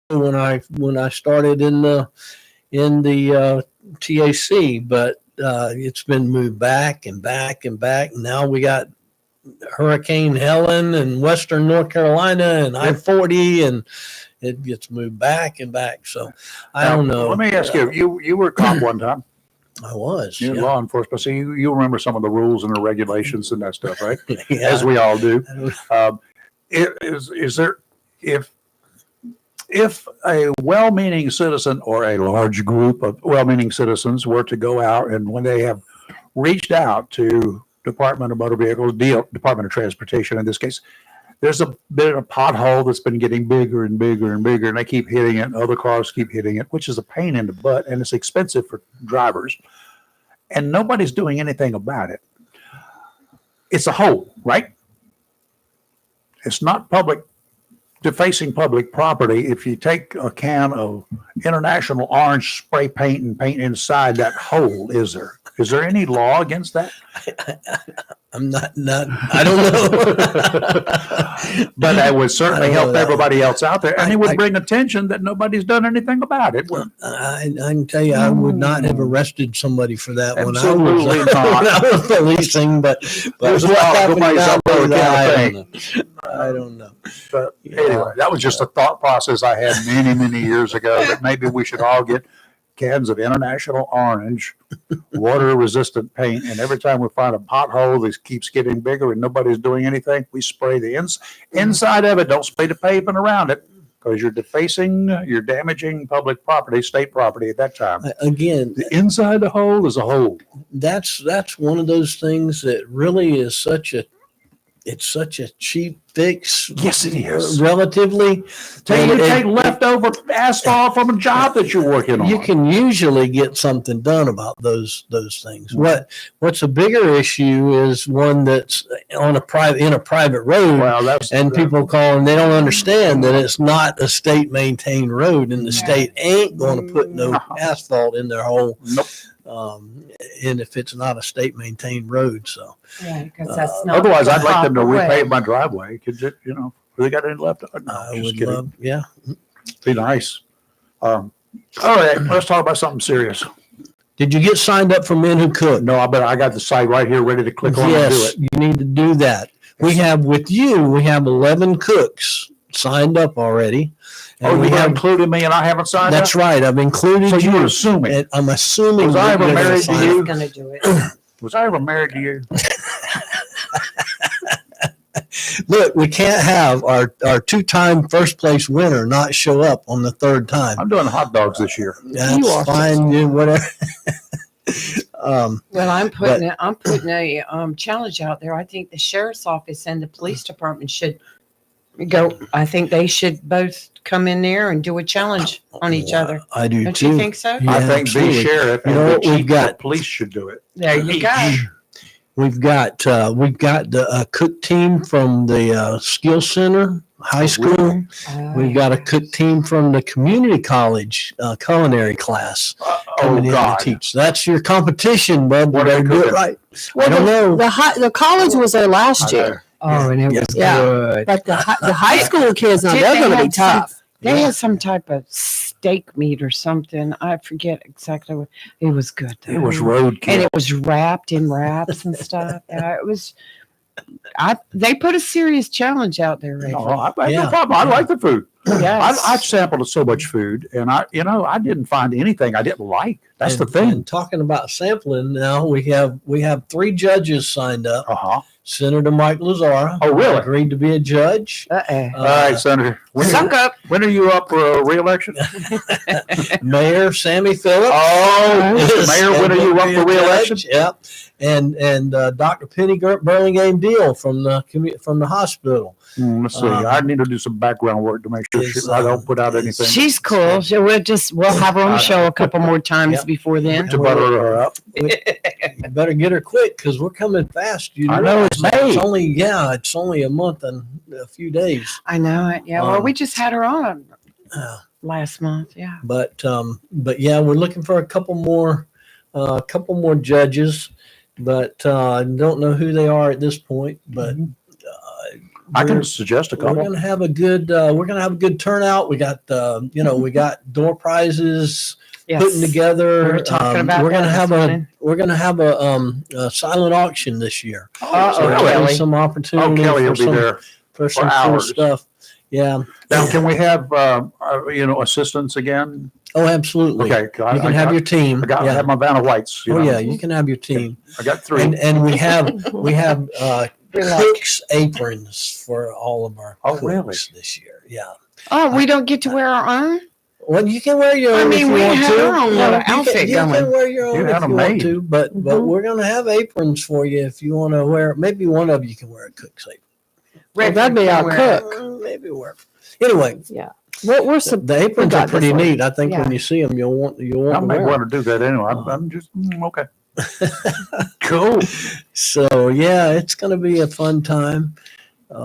when I started in the TAC, but it's been moved back and back and back. Now we got Hurricane Helen and Western North Carolina and I-40, and it gets moved back and back. So I don't know. Let me ask you, you were a cop one time. I was. You're Yeah. law enforcement, so you remember some of the rules and the regulations and that stuff, right? Yeah. As we all do. I don't- Is there, if a well-meaning citizen or a large group of well-meaning citizens were to go out and when they have reached out to Department of Motor Vehicles, Department of Transportation in this case, there's been a pothole that's been getting bigger and bigger and bigger, and they keep hitting it, and other cars keep hitting it, which is a pain in the butt, and it's expensive for drivers, and nobody's doing anything about it. It's a hole, right? It's not defacing public property. If you take a can of International Orange spray paint and paint inside that hole, is there any law against that? I'm not, I don't know. But that would certainly I don't know help that everybody else out there, and I- it would I- bring attention that nobody's done anything about it. Well, I can tell you, I would not have arrested somebody for that when I Absolutely was, not. when I was policing, but There's a what lot of happened nobody's up there with nowadays, I don't know. But anyway, that was just a thought process I had many, many years ago that maybe we should all get cans of International Orange water-resistant paint, and every time we find a pothole that keeps getting bigger and nobody's doing anything, we spray the inside of it. Don't spray the pavement around it because you're damaging public property, state property at that time. Again, The inside the hole is a hole. that's one of those things that really is such a cheap fix. Yes, it is. Relatively. Take And leftover asphalt from a job that you're working on. you can usually get something done about those things. What's a bigger issue is one that's in a private road, Well, that's and people call and they don't understand that it's not a state maintained road, and the state ain't going to put no asphalt in their hole. Nope. And if it's not a state maintained road, so Right, because that's not. Otherwise, the I'd like them to proper way. repave my driveway. Could you, have they got any left? No, I just would kidding. love, yeah. Be nice. All right, let's talk about something serious. Did you get signed up for Men Who Cook? No, I got the site right here ready to click on and do Yes, it. you need to do that. We have 11 cooks signed up already. Oh, And you have included me and I haven't signed that's up? right. I've included So you. you're assuming. And I'm assuming. Was I that ever you're gonna married to sign you? up. Going to do it. Was I ever married to you? Look, we can't have our two-time first place winner not show up on the third time. I'm doing hot dogs this year. That's You are fine. Whatever. Well, I'm putting a challenge out there. I think the sheriff's office and the police department should go. I think they should both come in there and do a challenge on each other. I do Don't too. you think so? Yeah, I think the absolutely. sheriff You and know the what we've chief of got? police should do it. There you go. We've got the cook team from the skill center high school. We've got a cook team from the community college culinary class Oh, coming in to God. teach. That's your competition, bud. You What are better they do it cooking? right. Well, I don't know. The college was there last year. Oh, and it was Yeah. good. But the high school kids, now Did they're they going to be have some- tough. They had some type of steak meat or something. I forget exactly what. It was good though. It was and roadkill. it was wrapped in wraps and stuff. Yeah, it was. They put a serious challenge out there, Ray. No, I had Yeah. no problem. I like the food. Yes. I sampled so much food, and I didn't find anything I didn't like. That's the thing. And talking about sampling, now we have 3 judges signed up. Uh-huh. Senator Mike Lazara. Oh, really? Agreed to be a judge. Uh-oh. All right, Senator. Suck up. When are you up for a re-election? Mayor Sammy Phillips. Oh, Mayor, when are you up Be a for re-election? judge. Yep. And Dr. Penny Burlingame-Deal from the hospital. Let's see. I need to do some background work to make sure I don't put out anything. She's cool. So we'll have her on the show a couple more times Yep. before then. to butter her up. You better get her quick because we're coming fast. You I know, it's May. It's only a month and a few days. I know it. Yeah. Well, we just had her on Uh, last month. Yeah. But yeah, we're looking for a couple more judges, but don't know who they are at this point. But I can suggest a we're couple. gonna have a good turnout. We got we got door prizes Yes. putting together. We were talking about we're gonna that have this morning. a silent auction this year. Uh-oh, So really? there's Kelly. some Oh, opportunity Kelly will for be there. some cool hours. stuff. Yeah. Now, can we have assistants again? Oh, absolutely. Okay, You can have your team. I Yeah. have my Vanna Whites. Oh yeah, you can have your team. I got 3. And we have cooks aprons for all of our Oh, cooks really? this year. Yeah. Oh, we don't get to wear our own? Well, you can wear your own. I mean, if you we want have to. our own little You can- outfit you can going. wear your You own had if them you want made. to, but we're gonna have aprons for you if you want to wear. Maybe one of you can wear a cook's apron. Well, that'd be our cook. Maybe wear. Anyway, We're the aprons got are pretty this one. neat. I think Yeah. when you see them, you'll want I to may wear 'em. want to do that anyway. I'm just okay. Cool. So yeah, it's gonna be a fun time. I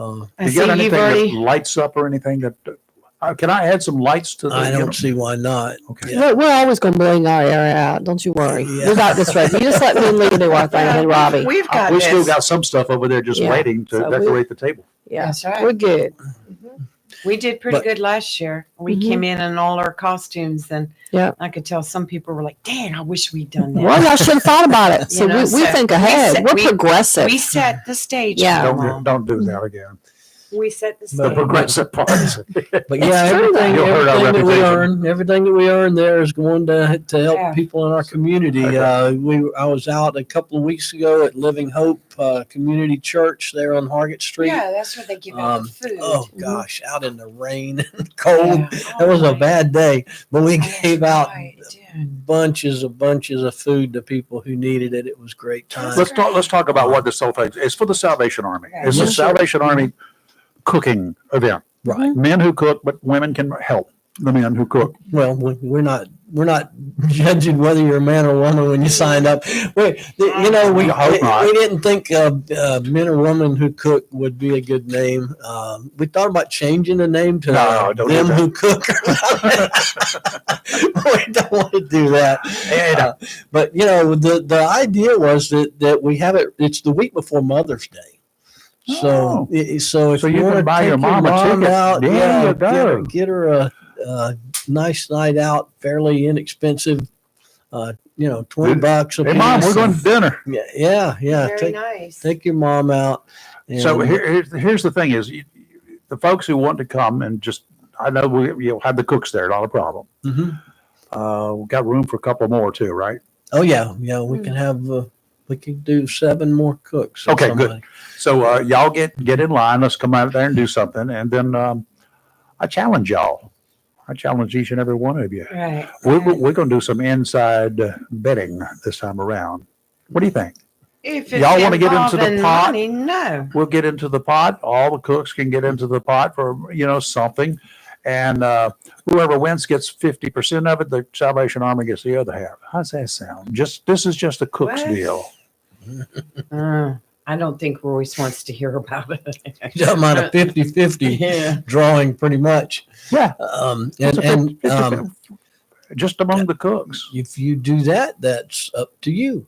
You see got you've anything that already. lights up or anything that? Can I add some lights to the? I don't see why not. Okay. Yeah. We're always going to bring our area out. Don't you worry. Yeah. We got this right. You just let me and Lee do our thing, and Robbie. We've got We this. still got some stuff over there just Yeah. waiting to So decorate the table. Yeah, That's right. we're good. We did pretty But- good last year. We Mhm. came in all our costumes, and Yeah. I could tell some people were like, "Dang, I wish we'd done that." Well, y'all should have thought about it. So You know, we so think ahead. set- We're we- progressive. We set the stage. Yeah. for them all. Don't do that again. We set the But The stage. progressive parts. But yeah, true, everything, though. You'll hurt our everything that we earn there is going to help Yeah. people in our community. I was out a couple of weeks ago at Living Hope Community Church there on Hargett Street. Yeah, that's where they give out the food. Oh gosh, out in the rain and cold. Yeah. That was a Oh, bad day, but we that's gave out right, it did. bunches of food to people who needed it. It was great time. Let's talk about what the Salvation. It's for the Salvation Army. Right. It's Yeah, a sure. Salvation Army cooking event. Right. Men who cook, but women can help the men who cook. Well, we're not judging whether you're a man or woman when you signed up. We I hope not. didn't think men or women who cook would be a good name. We thought about changing the name to No, don't do them that. who cook. We don't want to do that. But the idea was that we have it. It's the week before Mother's Day. So, Oh. if So you you can want to buy take your mom a ticket. out, There you go. get her a nice night out, fairly inexpensive. $20 a Hey, Mom, piece. we're going to dinner. Yeah. Very nice. Take your mom out. So and- here's the thing: is the folks who want to come and just. I know you'll have the cooks there, not a problem. Mhm. We've got room for a couple more too, right? Oh yeah, we can have. We can do 7 more cooks. or Okay, good. somebody. So y'all get in line. Let's come out there and do something, and then I challenge y'all. I challenge each and every one of you. Right. We're going to do some inside betting this time around. What do you think? If Y'all wanna get into the involving pot? money, no. We'll get into the pot. All the cooks can get into the pot for something, and whoever wins gets 50% of it. The Salvation Army gets the other half. How's that sound? This is just a cook's What? deal. I don't think Royce wants to hear about it. You're talking about a 50-50 Yeah. drawing, pretty much. Yeah, And it's a 50-50, just among the cooks. if you do that, that's up to you.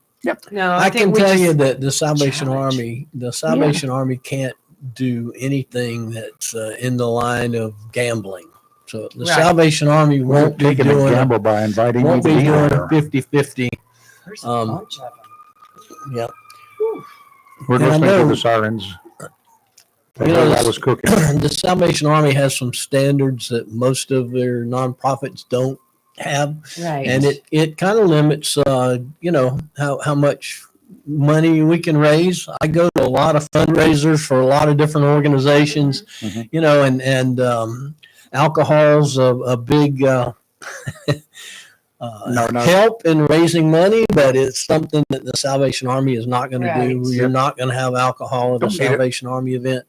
No, I think can we tell just- you that the Salvation challenge. Army, Army can't do anything that's in the line of gambling. So the Right. Salvation Army We're won't be taking a doing gamble by inviting you won't to be be doing there. a 50-50. There's Um, a bunch of them. Yeah. We're And I listening to know- the sirens. They You know, heard I was cooking. The Salvation Army has some standards that most of their nonprofits don't have. Right. And it kind of limits, how much money we can raise. I go to a lot of fundraisers for a lot of different organizations, Mhm. and alcohol's a big No. help in raising money, but it's something that the Salvation Army is not going to do. Right. You're not going to have alcohol at a Don't need it. Salvation Army event.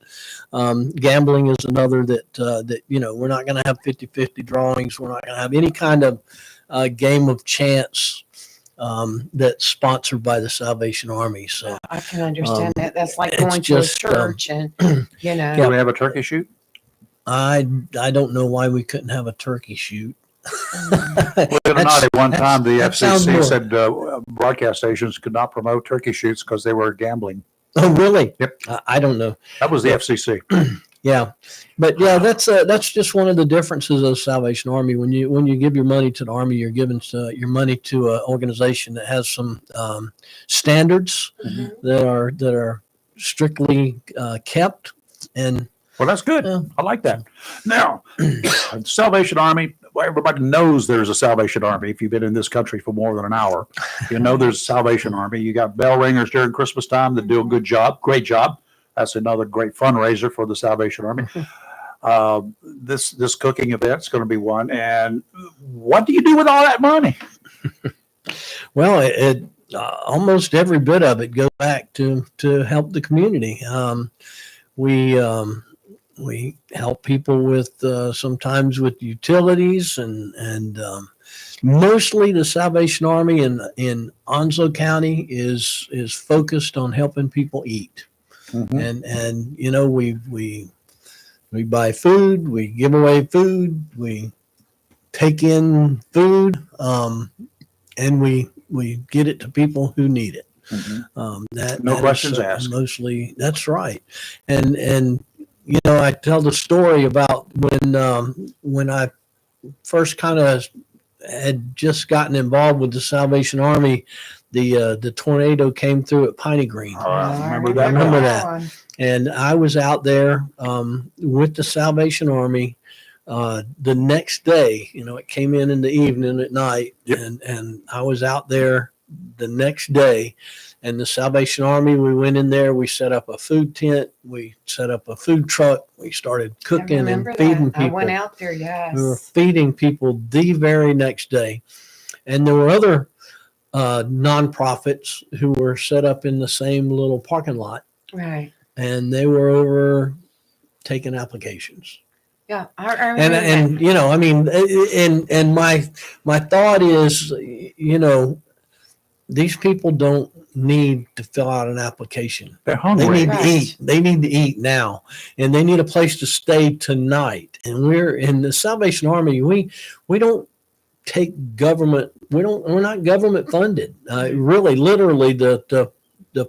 Gambling is another that we're not going to have 50-50 drawings. We're not going to have any kind of game of chance that's sponsored by the Salvation Army. So I can understand that. That's like it's going just, to a church and, Do we have a turkey shoot? I don't know why we couldn't have a turkey shoot. Believe it or not, at one time, the that sounds FCC more- said broadcast stations could not promote turkey shoots because they were gambling. Oh, really? Yep. I don't know. That was the FCC. Yeah, but yeah, that's just one of the differences of the Salvation Army. When you give your money to the Army, you're giving your money to an organization that has some standards Mhm. that are strictly kept. And Well, that's good. Yeah. I like that. Now, Salvation Army, well, everybody knows there's a Salvation Army. If you've been in this country for more than an hour, you know there's a Salvation Army. You got bell ringers during Christmas time that do a good job, great job. That's another great fundraiser for the Salvation Army. This cooking event's going to be one. And what do you do with all that money? well, it almost every bit of it goes back to help the community. We help people with sometimes with utilities and mostly the Salvation Army in Onslow County is focused on helping people eat. Mhm. And we buy food, we give away food, we take in food, and we get it to people who need it. Mhm. That No that questions is, asked. Mostly, that's right. And I tell the story about when I first kind of had just gotten involved with the Salvation Army. The tornado came through at Piney Green. I remember I remember that. one. And I was out there with the Salvation Army the next day. It came in the evening at night, Yep. and I was out there the next day. And the Salvation Army, we went in there. We set up a food tent. We set up a food truck. We started I cooking and remember feeding that. I people. went out there, yes. We were feeding people the very next day. And there were other nonprofits who were set up in the same little parking lot, Right. and they were over taking applications. Yeah. I remember And that. I mean, and my thought is, these people don't need to fill out an application. They're They hungry. need Right. to eat. They need to eat now, and they need a place to stay tonight. And we're in the Salvation Army. We don't take government. We're not government funded. Really, literally, the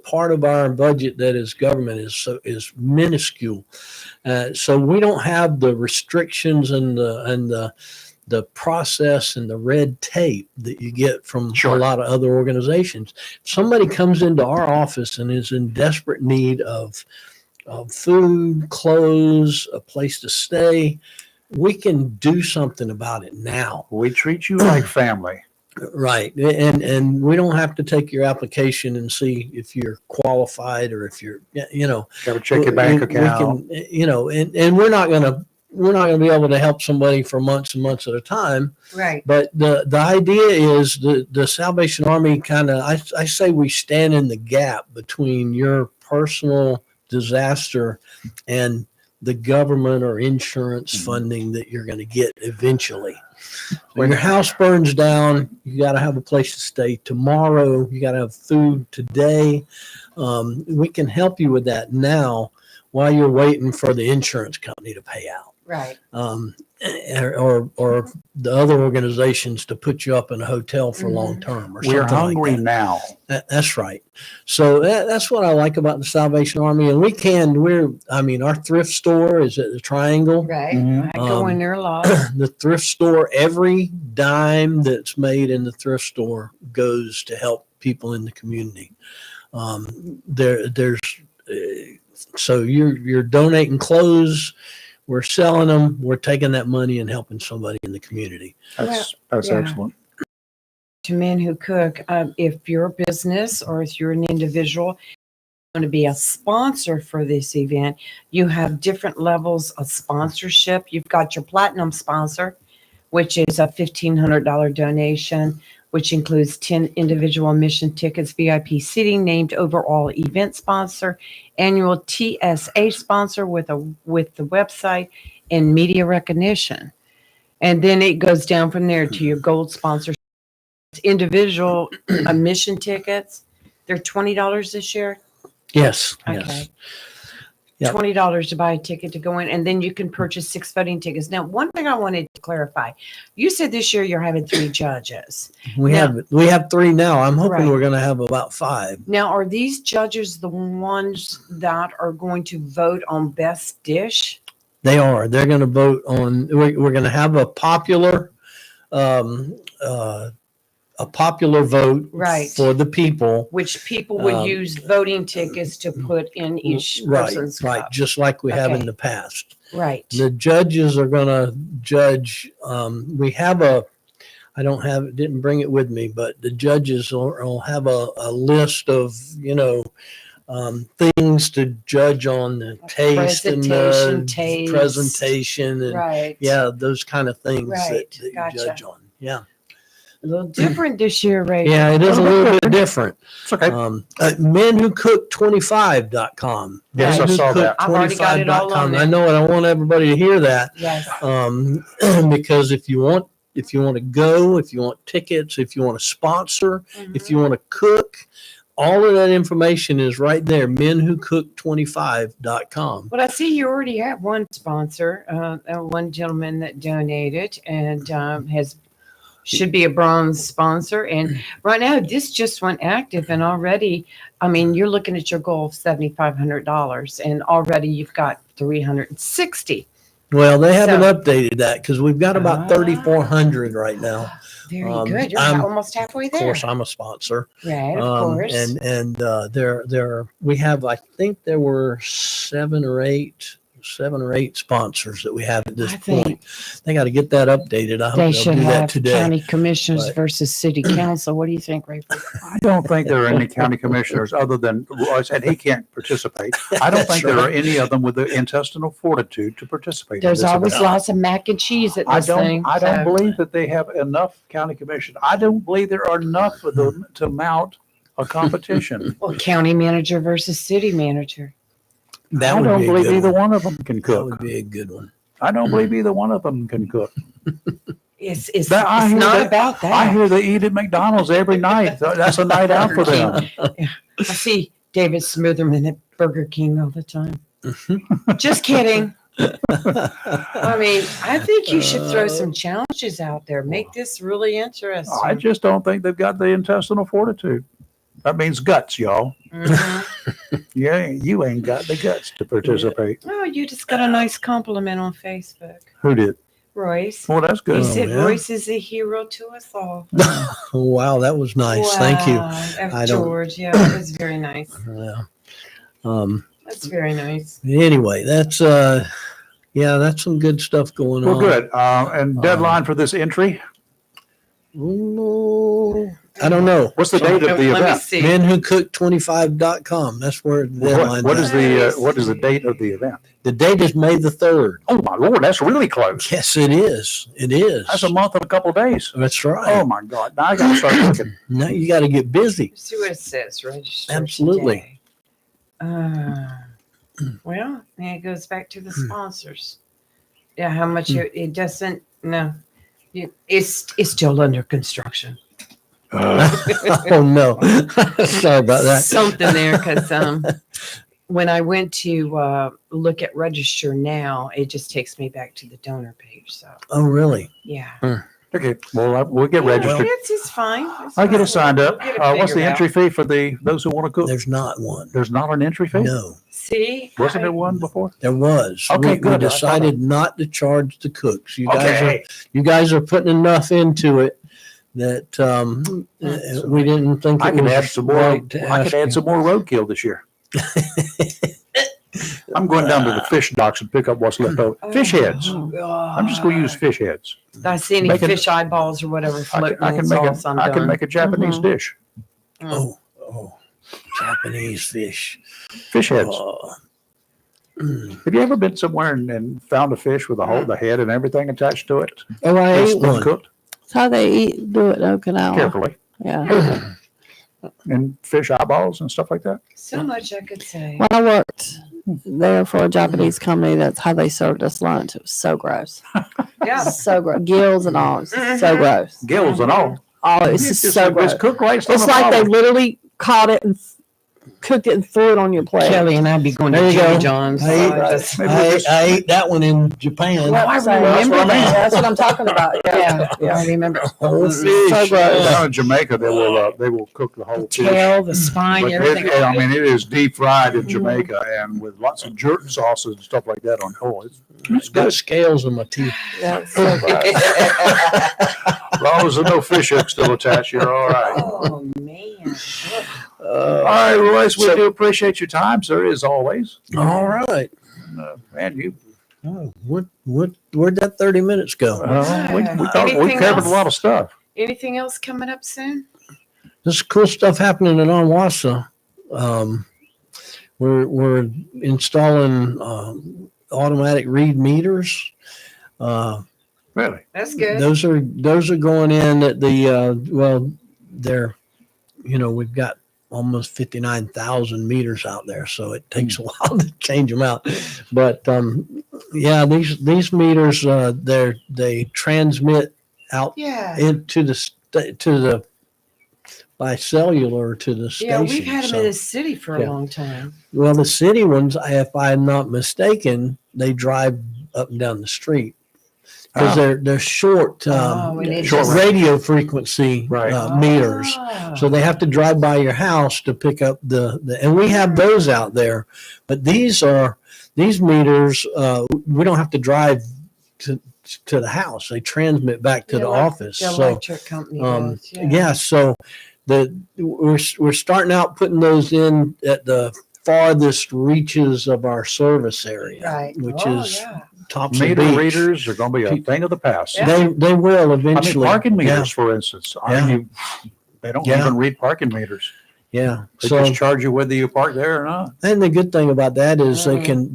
part of our budget that is government is minuscule. So we don't have the restrictions and the process and the red tape that you get from Sure. a lot of other organizations. If somebody comes into our office and is in desperate need of food, clothes, a place to stay, we can do something about it now. We treat you like family. Right. And we don't have to take your application and see if you're qualified or if you're, Gotta check your bank account. We can, and we're not going to be able to help somebody for months and months at a time. Right. But the idea is the Salvation Army kind of, I say we stand in the gap between your personal disaster and the government or insurance funding that you're going to get eventually. When your house burns down, you got to have a place to stay tomorrow. You got to have food today. We can help you with that now while you're waiting for the insurance company to pay out. Right. or the other organizations to put you up in a hotel for long term or something We're hungry like that. now. That's right. So that's what I like about the Salvation Army. And our thrift store is at the Triangle. Right. Mhm. I go in there a lot. The thrift store, every dime that's made in the thrift store goes to help people in the community. So you're donating clothes, we're selling them, we're taking that money and helping somebody in the community. That's yeah. excellent. To Men Who Cook, if you're a business or if you're an individual going to be a sponsor for this event, you have different levels of sponsorship. You've got your platinum sponsor, which is a $1,500 donation, which includes 10 individual admission tickets, VIP seating, named overall event sponsor, annual TSA sponsor with the website and media recognition. And then it goes down from there to your gold sponsor. Individual admission tickets, they're $20 this year. Yes. Okay. Yes. Yep. $20 to buy a ticket to go in, and then you can purchase 6 voting tickets. Now, one thing I wanted to clarify, you said this year you're having 3 judges. We have 3 now. I'm hoping Right. we're going to have about 5. Now, are these judges the ones that are going to vote on best dish? They are. They're going to vote on. We're going to have a popular vote Right. for the people. Which people would use voting tickets to put in each person's Right, cup. just like we have Okay. in the past. Right. The judges are going to judge. We have didn't bring it with me, but the judges will have a list of, things to judge on the taste and the taste. presentation and Right. yeah, those kind of things Right. that you Gotcha. judge on. Yeah. A little different this year, Ray. Yeah, it is a little bit different. It's okay. menwhocook25.com. Yes, I saw that. I've already got it all on I there. know, and I want everybody to hear that. Yes. Because if you want to go, if you want tickets, if you want to sponsor, if you want to cook, all of that information is right there. menwhocook25.com. But I see you already have one sponsor, one gentleman that donated and should be a bronze sponsor. And right now, this just went active, and already, you're looking at your goal of $7,500, and already you've got 360. Well, they haven't updated that because we've got about 3,400 right now. Very good. You're I'm- almost halfway Of there. course, I'm a sponsor. Right, of course. And we have, I think there were 7 or 8 sponsors that we have at this point. They got to get that updated. I hope They they'll should do that have today. county commissioners But- versus city council. What do you think, Rayford? I don't think there are any county commissioners other than Royce, and he can't participate. I don't That's think there are right. any of them with the intestinal fortitude to participate. in There's this always event. lots of mac and cheese at this thing. I don't so- believe that they have enough county commissioners. I don't believe there are enough of them to mount a competition. Well, county manager versus city manager. That I would don't be a believe good either one. one of them can That cook. would be a good one. I don't believe either one of them can cook. It's I hear not that- about that. I hear they eat at McDonald's every night. That's a night out for them. I see David Smitherman at Burger King all the time. Just kidding. I think you should throw some challenges out there. Make this really interesting. I just don't think they've got the intestinal fortitude. That means guts, y'all. Mhm. Yeah, you ain't got the guts to participate. Oh, you just got a nice compliment on Facebook. Who did? Royce. Well, that's He good. said yeah. Royce is a hero to us all. Oh, wow, that was nice. Thank you. Wow. I don't- George, yeah, it was very nice. Yeah. That's very nice. Anyway, that's some good stuff going Well, on. good. And deadline for this entry? Ooh, I don't know. What's the date of the Let me event? see. menwhocook25.com. That's where the deadline What is. what is the date of the event? The date is May the 3rd. Oh my Lord, that's really close. Yes, it is. It is. That's a month and a couple of days. That's right. Oh my God! Now I got to start looking. Now you got to get busy. Let's see what it says. Register Absolutely. today. Well, and it goes back to the sponsors. Yeah, how much it doesn't. No, it's still under construction. Oh no, sorry about that. Something there, because when I went to look at register now, it just takes me back to the donor page. So Oh, really? yeah. Okay, well, we'll get registered. It's fine. I'll get us signed up. We'll get it What's the figured entry fee for those who want to cook? There's not one. There's not an entry fee? No, See, Wasn't there one before? there was. Okay, We good. decided not to charge the cooks. Okay. You guys are putting enough into it that we didn't think I it can was add some more. right to I ask can add you. some more roadkill this year. I'm going down to the fish docks and pick up what's left over. Fish heads. I'm just going to use fish heads. If I see any Make it- fish eyeballs or whatever floating I in can make sauce, I'm I can done. make a Japanese Mhm. dish. Oh, Japanese fish. Fish heads. Oh. Have you ever been somewhere and found a fish with the head and everything attached to it? Oh, I Just ate one. uncooked That's how they do it in Okinawa. carefully. Yeah. And fish eyeballs and stuff like that. So much I could say. When I worked there for a Japanese company, that's how they served us lunch. It was so gross. Yeah. So gross. Gills and all. It was so gross. Gills and all. Oh, it was just so gross. It's cooked right. It's like they literally caught it and cooked it and threw it on your plate. Kelly and I'd be going There to you go. Jimmy John's. I ate, That's- Maybe we I, just- I ate that one in Japan. Well, I so I remember remember that. that. That's what I'm talking about. Yeah, I remember. Whole Mm, fish. so gross. Down in Jamaica, they will cook the whole The fish. tail, the spine, But everything. I mean, it is deep fried in Jamaica and with lots of jerk sauces and stuff like that on. Oh, it's Got good. scales in my teeth. Yeah, it's so gross. As long as there's no fish hook still attached, you're all right. Oh, man. All right, Royce, we do appreciate your time, sir, as always. All right. Man, you Oh, where'd that 30 minutes go? we Anything covered else? a lot of stuff. Anything else coming up soon? There's cool stuff happening in Onwassa. We're installing automatic read meters. Really? That's good. Those are going in at the they're we've got almost 59,000 meters out there, so it takes a while to change them out. But these meters they transmit out Yeah. into the by cellular to the station. Yeah, we've had them So- in the city for yeah. a long time. Well, the city ones, if I'm not mistaken, they drive up and down the street because they're short, and it short just- radio frequency Right. meters. Ah. So they have to drive by your house to pick up the and we have those out there, but these meters. We don't have to drive to the house. They transmit back to the office. The So electric company does, yeah, so we're starting out putting those in at the farthest reaches of our service area, Right. which Oh, is yeah. Tops Meter of Beach. readers are going to be a thing of the past. Yeah. They will I mean, eventually. parking Yeah. meters, for instance, they don't Yeah. even read parking meters. Yeah. They So just charge you whether you park there or not. and the good thing about that is they can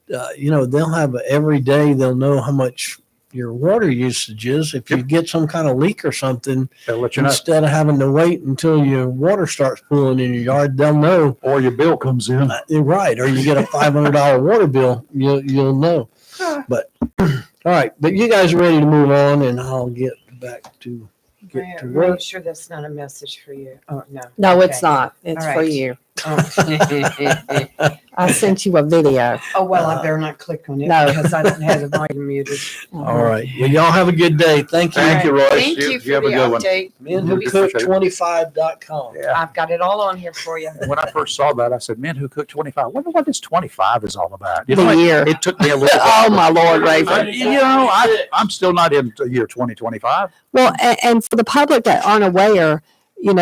they'll have every day they'll know how much your water usage is. If you get some kind of leak or something, They'll let you know. instead of having to wait until your water starts pooling in your yard, they'll know. Or your bill comes in. Right, or you get a $500 water bill, you'll know. But all right, but you guys are ready to move on, and I'll get back to Grant, to are work. you sure that's not a message for you? Oh, no. No, Okay. it's not. It's All for right. you. Oh. I sent you a video. Oh, well, I better not click on it No. because I don't have the volume muted. All right, well, y'all have a good day. Thank you. Thank you, Royce. Thank You- you you for have a the good one. update. MenWhoCook25.com. Yeah. I've got it all on here for you. When I first saw that, I said, "Men who cook 25." I wonder what this 25 is all about. You The know, year. It took me a little. Oh, my Lord, Raven. I'm still not in the year 2025. Well, and for the public that aren't aware, you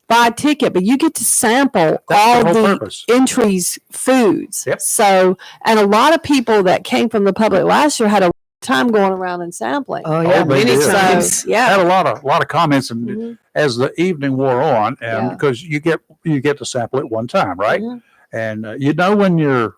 buy a ticket, but you get to sample That's all the whole the purpose. entries foods. Yep. So, and a lot of people that came from the public last year had a time going around and sampling. Oh, yeah, yeah, they many did. times. So, I yeah. had a lot of comments, and Mhm. as the evening wore on, and Yeah. because you get to sample it one time, right? Mhm. And when you're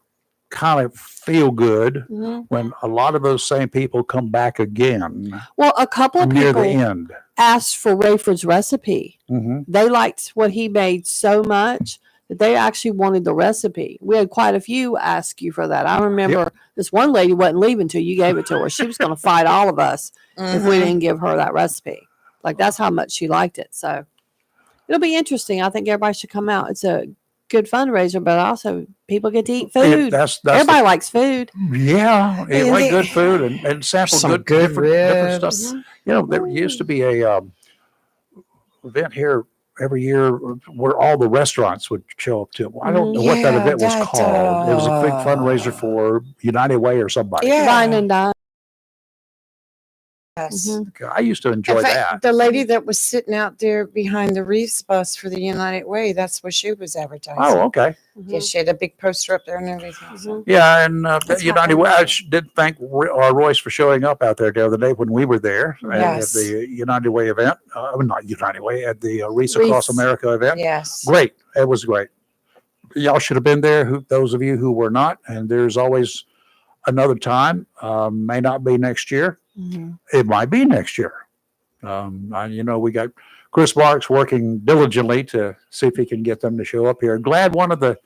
kind of feel good Mhm. when a lot of those same people come back again Well, a couple of near the people end. asked for Rayford's recipe. Mm-hmm. They liked what he made so much that they actually wanted the recipe. We had quite a few ask you for that. I remember this one lady wasn't leaving till you gave it to her. She was going to fight all of us if we didn't give her that recipe. Like, that's how much she liked it. So it'll be interesting. I think everybody should come out. It's a good fundraiser, but also people get to eat food. That's Everybody likes food. Yeah, eat And like they- good food and sample Some good good different ribs. stuff. You know, there used to be a event here every year where all the restaurants would show up to. I don't know what that Yeah, event was that, called. It was a big fundraiser for United Way or somebody. Yeah. Wine and dine. Yes. Mhm. I used to enjoy In fact, that. the lady that was sitting out there behind the Reefs bus for the United Way, that's what she was advertising. Oh, okay. Yeah, she had a big poster up there and everything. So. Yeah, and That's United how Way, I I know. did thank Royce for showing up out there the other day when we were there at Yes. the United Way event. Not United Way, at the Reefs Across Reefs. America event. Yes. Great. It was great. Y'all should have been there, those of you who were not, and there's always another time. May not be next year. Mhm. It might be next year. We got Chris Marks working diligently to see if he can get them to show up here. Glad one of the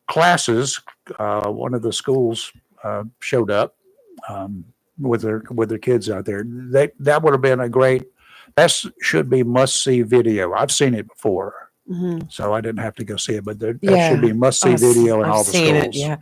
classes, one of the schools showed up with their kids out there. That would have been a great. That should be must see video. I've seen it before, Mhm. so I didn't have to go see it. But that Yeah. should be must see I've- video in I've all the seen schools. it, yeah.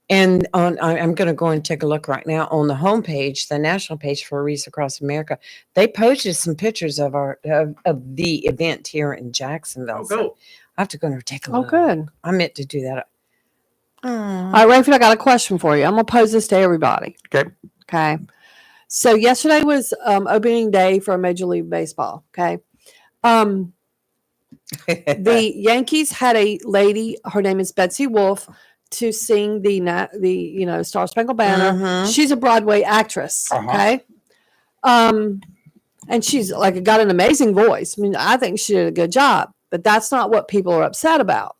And I'm going to go and take a look right now on the homepage, the national page for Reefs Across America. They posted some pictures of of the event here in Jacksonville. Oh, So cool. I have to go and take a Oh, look. good. I meant to do that. All right, Rayford, I got a question for you. I'm going to pose this to everybody. Okay. Okay. So yesterday was opening day for Major League Baseball. Okay. The Yankees had a lady, her name is Betsy Wolfe, to sing the Star Spangled Banner. Mhm. She's a Broadway actress. Uh-huh. Okay. And she's got an amazing voice. I mean, I think she did a good job, but that's not what people are upset about.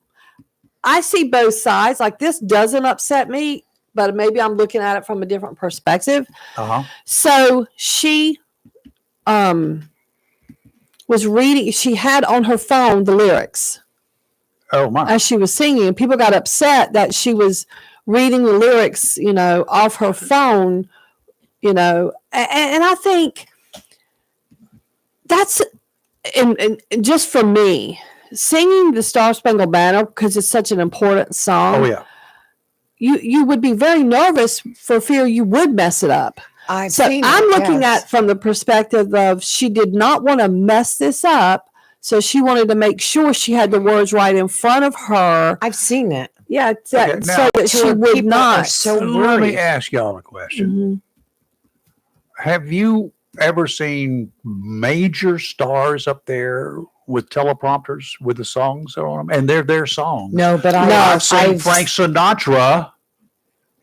I see both sides. Like, this doesn't upset me, but maybe I'm looking at it from a different perspective. Uh-huh. So she was reading, she had on her phone the lyrics Oh my. as she was singing, and people got upset that she was reading the lyrics, off her phone, and I think that's, and just for me, singing the Star Spangled Banner, because it's such an important song. Oh yeah. You would be very nervous for fear you would mess it up. I've So seen I'm it, looking yes. at from the perspective of she did not want to mess this up. So she wanted to make sure she had the words right in front of her. I've seen it. Yeah, Okay, now, so that she would people are not. so Let me worried. ask y'all a question. Mhm. Have you ever seen major stars up there with teleprompters with the songs on them? And they're their songs. No, but I've seen I've Frank Sinatra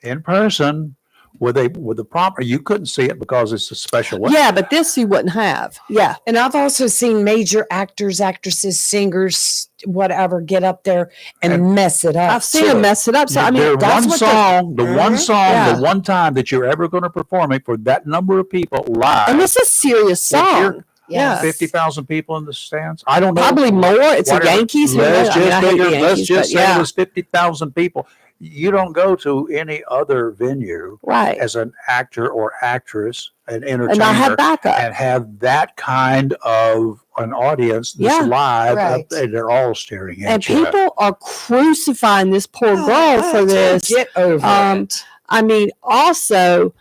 in person with the prompter. You couldn't see it because it's a special one. Yeah, but this you wouldn't have. Yeah. And I've also seen major actors, actresses, singers, whatever, get up there and mess it up. I've seen them mess it up. So I mean, Their that's one what song, the one Mhm. song, Yeah. the one time that you're ever going to perform it for that number of people live. and this is a serious If you're- song. Yeah. 50,000 people in the stands. I don't know. Probably more. It's the Whatever. Yankees. Who Let's knows? I mean, just I hate figure, the let's Yankees, just but say yeah. it was 50,000 people. You don't go to any other venue Right. as an actor or actress, an entertainer, And I have backup. and have that kind of an audience that's Yeah. live Right. and they're all staring at And you. people are crucifying this poor girl for this. Get over it. I mean, also,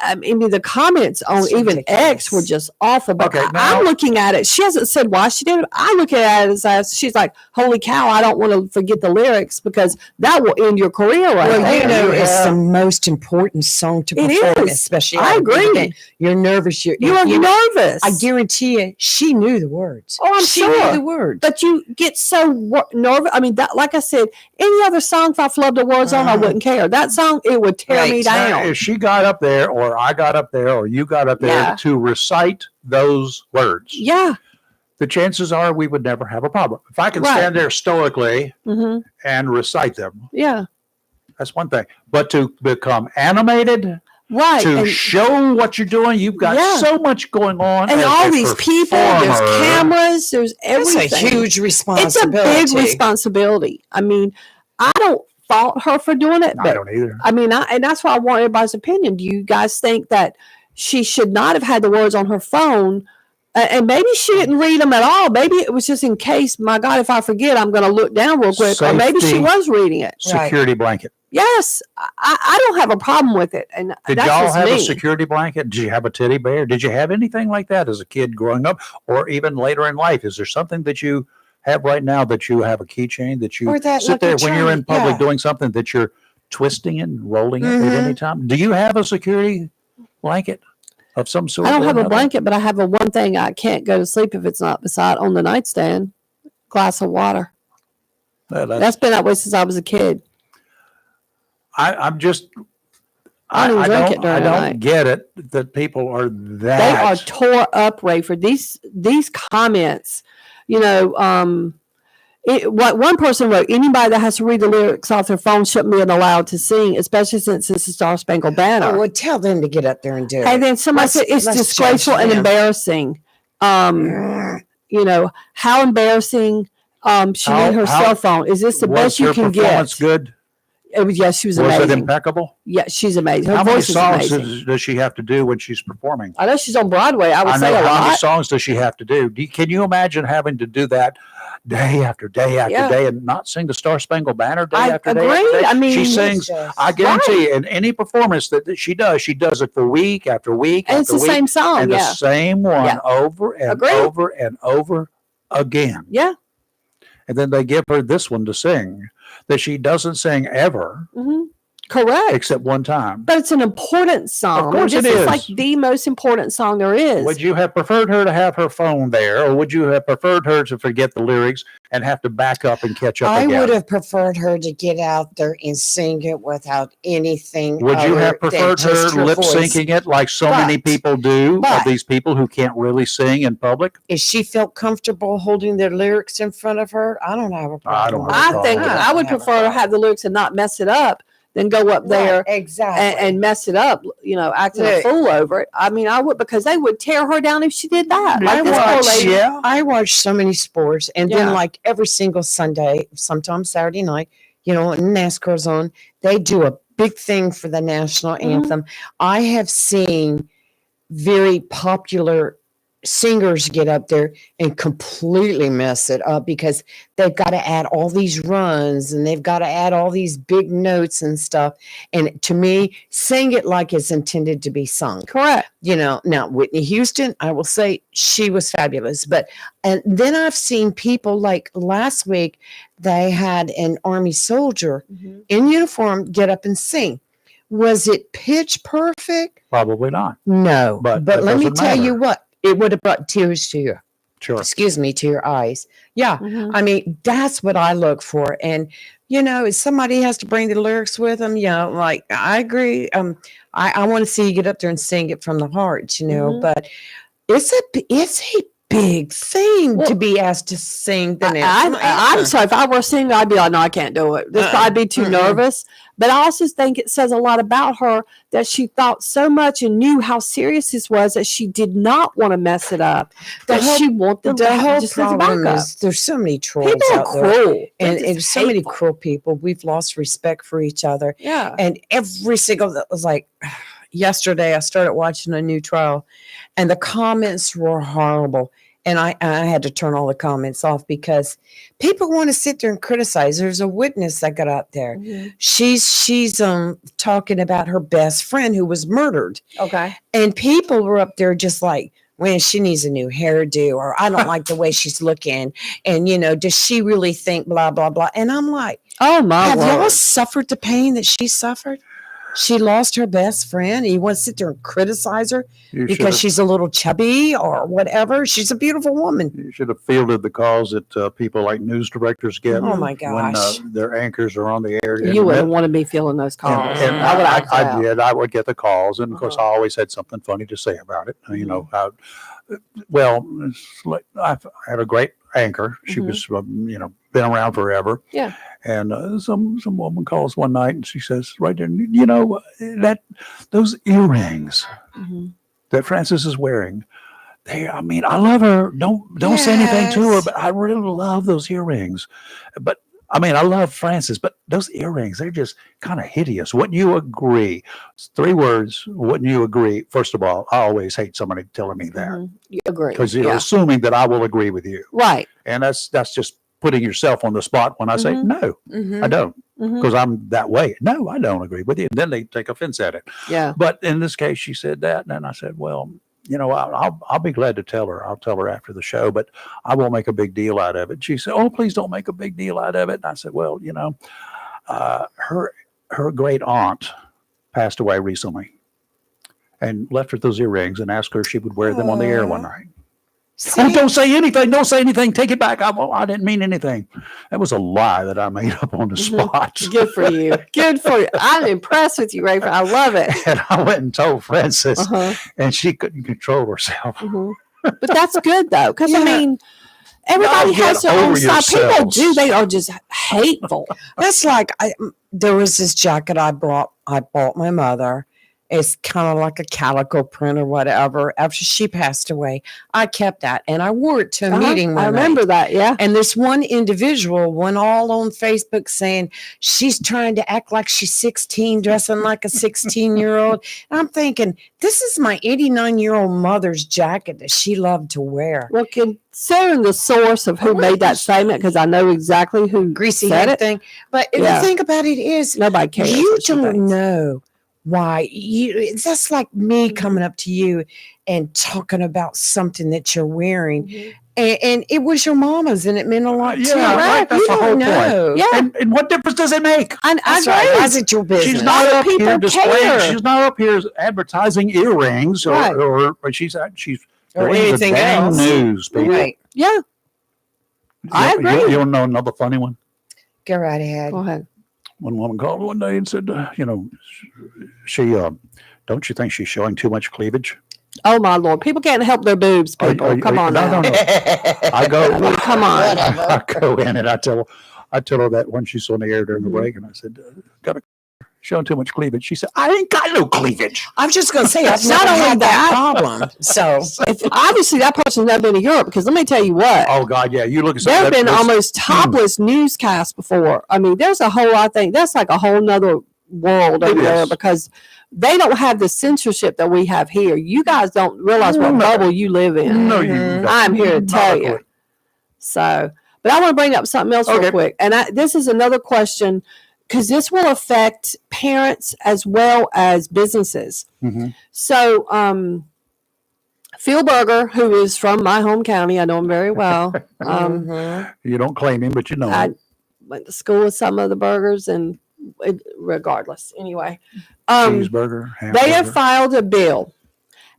the comments on It's even ridiculous. X were just awful. But Okay, now- I'm looking at it. She hasn't said why she did it. I look at it as she's like, "Holy cow! I don't want to forget the lyrics because that will end your career right Well, there." you know, it's Yeah. the most important song to It perform, is. especially. I at a big agree. event. You're nervous. you are nervous. I guarantee you, she knew the words. Oh, I'm she sure. knew the words. But you get so nervous. I mean, that, like I said, any other song, if I flubbed the words on, I wouldn't care. That song, it would tear me Right. down. If she got up there, or I got up there, or you got up there Yeah. to recite those words, Yeah. the chances are we would never have a problem. If I can Right. stand there stoically hmm and recite them, Yeah. that's one thing. But to become animated, Right. to And, show what you're doing, you've got Yeah. so much going on. and as all a these people, there's performer. cameras, there's It's everything. a huge It's a responsibility. big responsibility. I mean, I don't fault her for doing it, I but don't either. I mean, and that's why I want everybody's opinion. Do you guys think that she should not have had the words on her phone And maybe she didn't read them at all. Maybe it was just in case, my God, if I forget, I'm going to look down real quick. Or maybe she was reading it. Security blanket. Yes. I don't have a problem with it. And did that's y'all just have me. a security blanket? Did you have a teddy bear? Did you have anything like that as a kid growing up or even later in life? Is there something that you have right now that you have a keychain that you sit there when you're in public doing something that you're twisting and rolling it at any time? Do you have a security blanket of some sort? I don't have a blanket, but I have a one thing I can't go to sleep if it's not beside on the nightstand. Glass of water. That's been that way since I was a kid. I'm just I don't drink it during the night. Get it that people are that they are tore up, Rayford. These comments, what one person wrote, anybody that has to read the lyrics off their phone shouldn't be allowed to sing, especially since it's a Star Spangled Banner. Oh, well, tell them to get up there and do it. And then somebody said it's disgraceful and embarrassing. How embarrassing. She made her cell phone. Is this the best you can get? Was good? Yes, she was amazing. Was it impeccable? Yeah, she's amazing. Her How voice many songs is amazing. does she have to do when she's performing? I know she's on Broadway. I would say a lot. How many songs does she have to do? Can you imagine having to do that day after day after day and not sing the Star Spangled Banner day after day? I mean, she sings. I guarantee you, in any performance that she does it for week after week. And it's the same song, and the same one over and over and over again. Yeah. And then they give her this one to sing that she doesn't sing ever. Mm-hmm. Correct. Except one time. But it's an important song. Of course it is. It's like the most important song there is. Would you have preferred her to have her phone there, or would you have preferred her to forget the lyrics and have to back up and catch up again? I would have preferred her to get out there and sing it without anything. Would you have preferred her lip syncing it like so many people do, of these people who can't really sing in public? If she felt comfortable holding their lyrics in front of her, I don't have a problem. I would prefer to have the lyrics and not mess it up than go up there and mess it up, acting a fool over it. I mean, I would, because they would tear her down if she did that. Like this poor lady. I watch so many sports, and then like every single Sunday, sometimes Saturday night, NASCAR's on, they do a big thing for the national anthem. I have seen very popular singers get up there and completely mess it up because they've got to add all these runs and they've got to add all these big notes and stuff. And to me, sing it like it's intended to be sung. Correct. Now Whitney Houston, I will say she was fabulous. And then I've seen people like last week, they had an Army soldier in uniform get up and sing. Was it pitch perfect? Probably not. No. But let me tell you what. It would have brought tears to your, to your eyes. Yeah. I mean, that's what I look for. And, if somebody has to bring the lyrics with them, like I agree. I want to see you get up there and sing it from the heart, but it's a big thing to be asked to sing the national anthem. I'm sorry, if I were a singer, I'd be like, no, I can't do it. I'd be too nervous. But I also think it says a lot about her that she thought so much and knew how serious this was that she did not want to mess it up. She wanted the whole problem is there's so many trolls out there. And there's so many cruel people. We've lost respect for each other. Yeah. And every single, that was like, yesterday I started watching a new trial and the comments were horrible. And I had to turn all the comments off because people want to sit there and criticize. There's a witness that got out there. She's talking about her best friend who was murdered. Okay. And people were up there just like, well, she needs a new hairdo, or I don't like the way she's looking. And, does she really think blah, blah, blah? And I'm like, oh my word. Have y'all suffered the pain that she suffered? She lost her best friend. And you want to sit there and criticize her because she's a little chubby or whatever. She's a beautiful woman. You should have fielded the calls that people like news directors get. Oh my gosh! When their anchors are on the air. You wouldn't want to be feeling those calls. And I did. I would get the calls, and of course, I always had something funny to say about it. I had a great anchor. She was, been around forever. Yeah. And some woman calls one night and she says, right there, those earrings that Frances is wearing, I love her. Don't say anything to her, but I really love those earrings. But I mean, I love Francis, but those earrings, they're just kind of hideous. Wouldn't you agree? 3 words. Wouldn't you agree? First of all, I always hate somebody telling me that You agree. because you're Yeah. assuming that I will agree with you. Right. And that's just putting yourself on the spot when I say, no, I don't, because I'm that way. No, I don't agree with you. And then they take offense at it. Yeah. But in this case, she said that. And then I said, well, I'll be glad to tell her. I'll tell her after the show, but I won't make a big deal out of it. She said, oh, please don't make a big deal out of it. And I said, well, her great aunt passed away recently and left her those earrings and asked her if she would wear them on the air one night. Oh, don't say anything. Don't say anything. Take it back. I didn't mean anything. That was a lie that I made up on the spot. Good for you. Good for you. I'm impressed with you, Rayford. I love it. And I went and told Francis, and she couldn't control herself. But that's good, though, because, I mean, everybody has their own style. People do. They are just hateful. That's like, there was this jacket I bought my mother. It's kind of like a calico print or whatever. After she passed away, I kept that and I wore it to a meeting one I remember night. that, yeah. And this one individual went all on Facebook saying she's trying to act like she's 16, dressing like a 16-year-old. And I'm thinking, this is my 89-year-old mother's jacket that she loved to wear. Well, considering the source of who made that statement, because I know exactly who Greasy said head it. thing. But the thing about it is, Nobody cares. you what she don't thinks. know why that's like me coming up to you and talking about something that you're wearing, and it was your mama's and it meant a lot to you. Right. That's You the whole don't know. point. Yeah. And what difference does it make? I That's agree. right. Why is it your business? She's not up People here displaying. care. She's not up here advertising earrings Right. or she's Or doing anything the dang else. news, people. Right. Yeah. I agree. You don't know another funny one? Go right ahead. Go ahead. One woman called one day and said, she, don't you think she's showing too much cleavage? Oh, my Lord. People can't help their boobs, people. Come on now. No. I mean, come on. I go in and I tell her that when she's on the air during the break, and I said, got a showing too much cleavage. She said, I ain't got no cleavage. I was just going to say, I've Not not only had that- that problem. So Obviously, that person's never been to Europe, because let me tell you what. Oh God, yeah. You look at There have been this- almost topless newscasts before. I mean, there's a whole, I think, that's like a whole nother world over there, is. because they don't have the censorship that we have here. You guys don't realize what No. bubble you live in. No, you don't. I'm here to Not tell a you. clue. So, but I want to bring up something else real Okay. quick. And this is another question, because this will affect parents as well as businesses. Mhm. So, Phil Berger, who is from my home county, I know him very well. You don't claim him, but you know I him. went to school with some of the Bergers, and regardless, anyway, Cheeseburger, they have hamburger, filed a bill,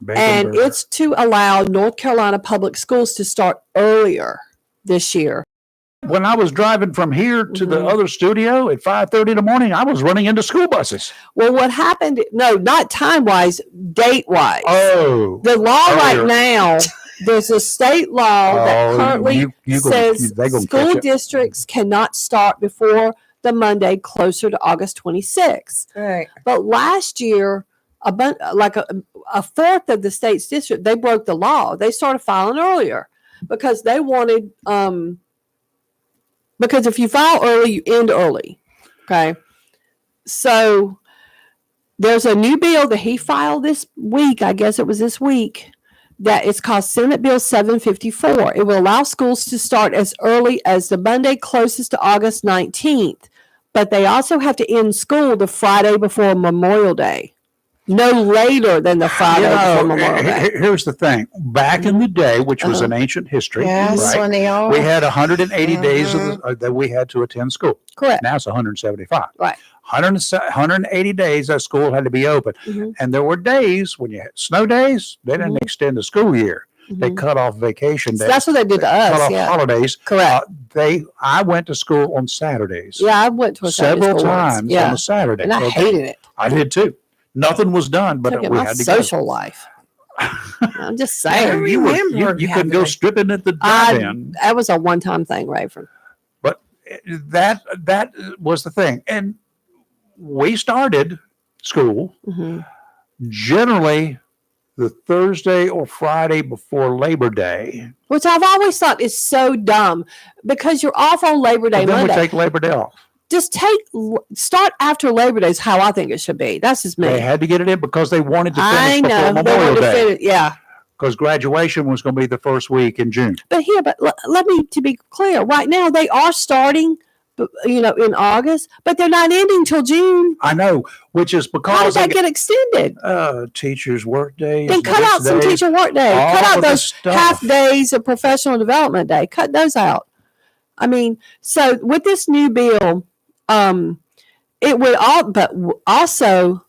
bacon and burger. it's to allow North Carolina public schools to start earlier this year. When I was driving from here to the other studio at 5:30 in the morning, I was running into school buses. Well, what happened? No, not time wise, date wise. Oh, The law right earlier. now, there's a state law that Oh, currently you gonna- says they gonna school catch it. districts cannot start before the Monday closer to August 26th. right. But last year, a fourth of the state's district, they broke the law. They started filing earlier because they wanted, because if you file early, you end early. Okay. So there's a new bill that he filed this week. I guess it was this week. That it's called Senate Bill 754. It will allow schools to start as early as the Monday closest to August 19th, but they also have to end school the Friday before Memorial Day, no later than the Friday before Memorial Day. Here's the thing. Back in the day, which was an ancient history, Yes, right? when they all We had 180 days that we had to attend school. Correct. Now it's 175. Right. 180 days that school had to be open. Mhm. And there were days when you had snow days, they didn't extend the school year. They Mhm. cut off vacation So days. that's what they did to cut us. off Yeah. holidays. Correct. I went to school on Saturdays. Yeah, I went to a Saturday Several school once. times Yeah. on a Saturday. And I Okay. hated it. I did too. Nothing was done, but Took in we my had to social life. I'm just saying. You remember couldn't having go a- stripping at the drive-in. That was a one-time thing, Rayford. But that was the thing. And we started school Mm-hmm. generally the Thursday or Friday before Labor Day. Which I've always thought is so dumb because you're off on Labor Day But then Monday. we take Labor Day off. Just start after Labor Day is how I think it should be. That's just me. They had to get it in because they wanted to I finish before know. They Memorial wanted to Day. finish, yeah. Because graduation was going to be the first week in June. But let me to be clear. Right now, they are starting, in August, but they're not ending till June. I know, which is How did because that get extended? teachers' work days. Then cut out some teacher work day. all Cut out of this those stuff. half days of professional development day. Cut those out. I mean, so with this new bill, it would also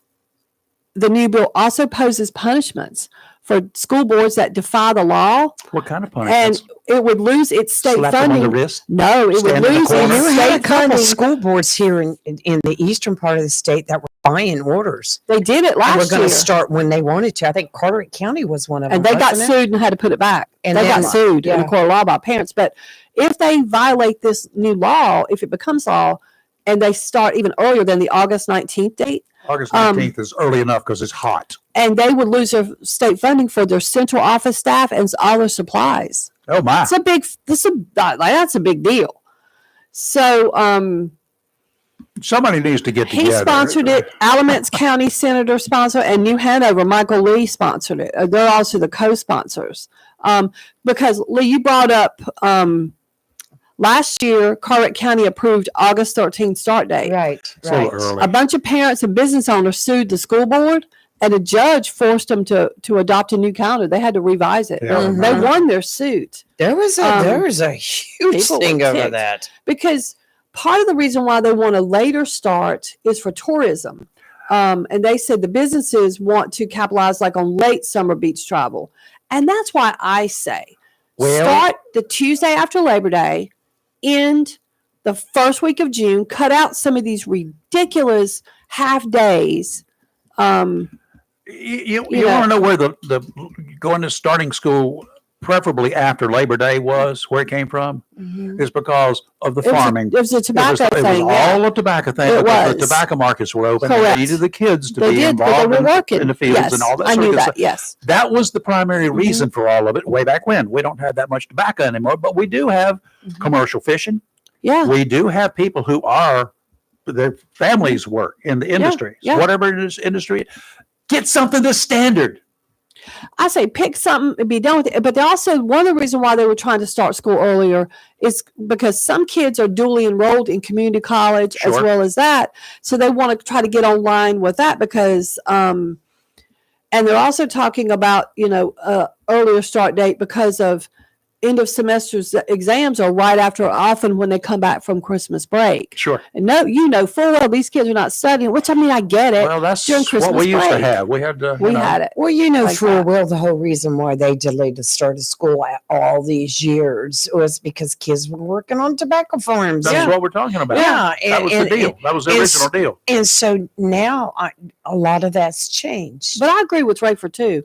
the new bill also poses punishments for school boards that defy the law, What kind of and punishments? it would lose its state Slap them on the funding. wrist? No, it would Stand in the lose corner? You its had a state couple funding. school boards here in the eastern part of the state that were buying orders. They did it They were last going year, to start when they wanted to. I think Carteret County was one of them. and they got wasn't it? sued and had to put it back. And They got then- sued in yeah. the court of law by parents. But if they violate this new law, if it becomes law, and they start even earlier than the August 19th date, August 19th is early enough because it's hot. and they would lose their state funding for their central office staff and all their supplies. Oh, my. That's a big deal. So Somebody needs to get he together. sponsored it. Alamance County Senator sponsored, and New Hanover, Michael Lee sponsored it. They're also the co-sponsors. Because Lee, you brought up last year, Carteret County approved August 13th start date. Right, It's a little right. early. A bunch of parents and business owners sued the school board, and a judge forced them to adopt a new calendar. They had to revise it. Yeah, I They remember. won their suit There was a huge people thing were over ticked. that. because part of the reason why they want a later start is for tourism. And they said the businesses want to capitalize like on late summer beach travel. And that's why I say start the Tuesday after Labor Day, end the first week of June, cut out some of these ridiculous half days. You want to know where the going to starting school, preferably after Labor Day, was where it came from? Is because of the farming. It was a tobacco It was thing. yeah. all a tobacco thing It because the was. tobacco markets were open. Correct. And they needed the kids to They be did, but they involved were working in the fields yes, and all that I sort knew of good that. stuff. Yes. That was the primary reason for all of it way back when. We don't have that much tobacco anymore, but we do have commercial fishing. Yeah. We do have people who their families work in the industry. yeah. Whatever it is industry, get something that's standard. I say pick something and be done with it. But they also, one of the reasons why they were trying to start school earlier is because some kids are dually enrolled in community college as Sure. well as that. So they want to try to get online with that because, and they're also talking about, earlier start date because of end of semester's exams are right after, often when they come back from Christmas break. Sure. And full well these kids are not studying, which I mean, I get it. Well, that's during what Christmas we used to break. have. We had We had it. Well, Like for that. well, the whole reason why they delayed the start of school all these years was because kids were working on tobacco farms. That's what we're talking about. Yeah, That was the deal. That was the original deal. And so now a lot of that's changed. But I agree with Rayford too.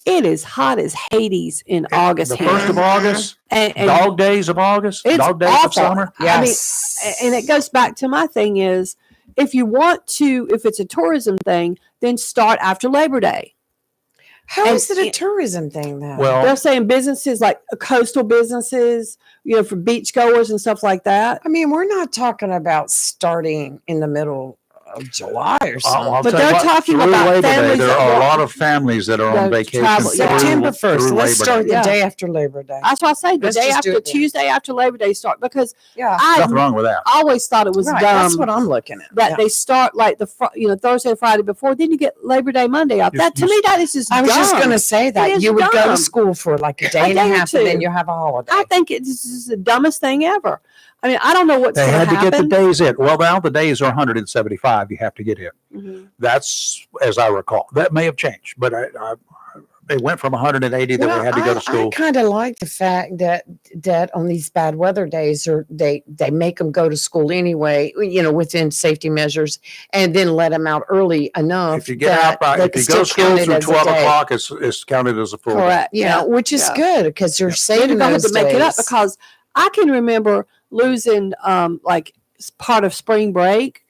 It is hot as Hades in August. The here. 1st of August, and dog days of August, it's dog days awful. of summer. Yes. I mean, and it goes back to my thing is, if it's a tourism thing, then start after Labor Day. How and is it a it- tourism thing though? Well, They're saying businesses like coastal businesses, for beach goers and stuff like that. I mean, we're not talking about starting in the middle of July or something. I'll But tell you they're what, talking through about Labor Day, families there that are a work- lot of families that are on that vacation. travel, yeah. September through 1st. Let's Labor start Day. the Yeah. day after Labor Day. That's why I say the Let's day just do after it then. Tuesday after Labor Day start, because Yeah. I Nothing wrong with that. always thought it was Right. dumb. That's what I'm looking at. that Yeah. they start like Thursday, Friday before, then you get Labor Day Monday off. You- That to you- me, that is just I was just dumb. going to say It that is you would go dumb. to school for like a day and a day or half, and then two. you have a holiday. I think it's just the dumbest thing ever. I mean, I don't know what's They going had to happen. get the days in. Well, now the days are 175. You have to get in. Mhm. That's as I recall. That may have changed, but it went from 180 that we had to go to I school. kind of like the fact that on these bad weather days, they make them go to school anyway, within safety measures, and then let them out early enough. If you get out by, they if can you go to still school count it through as a 12 day. o'clock, it's counted as a full day. Correct. Which is Yeah. good because you're Then saving you're going to those have to make it up days. because I can remember losing like part of spring break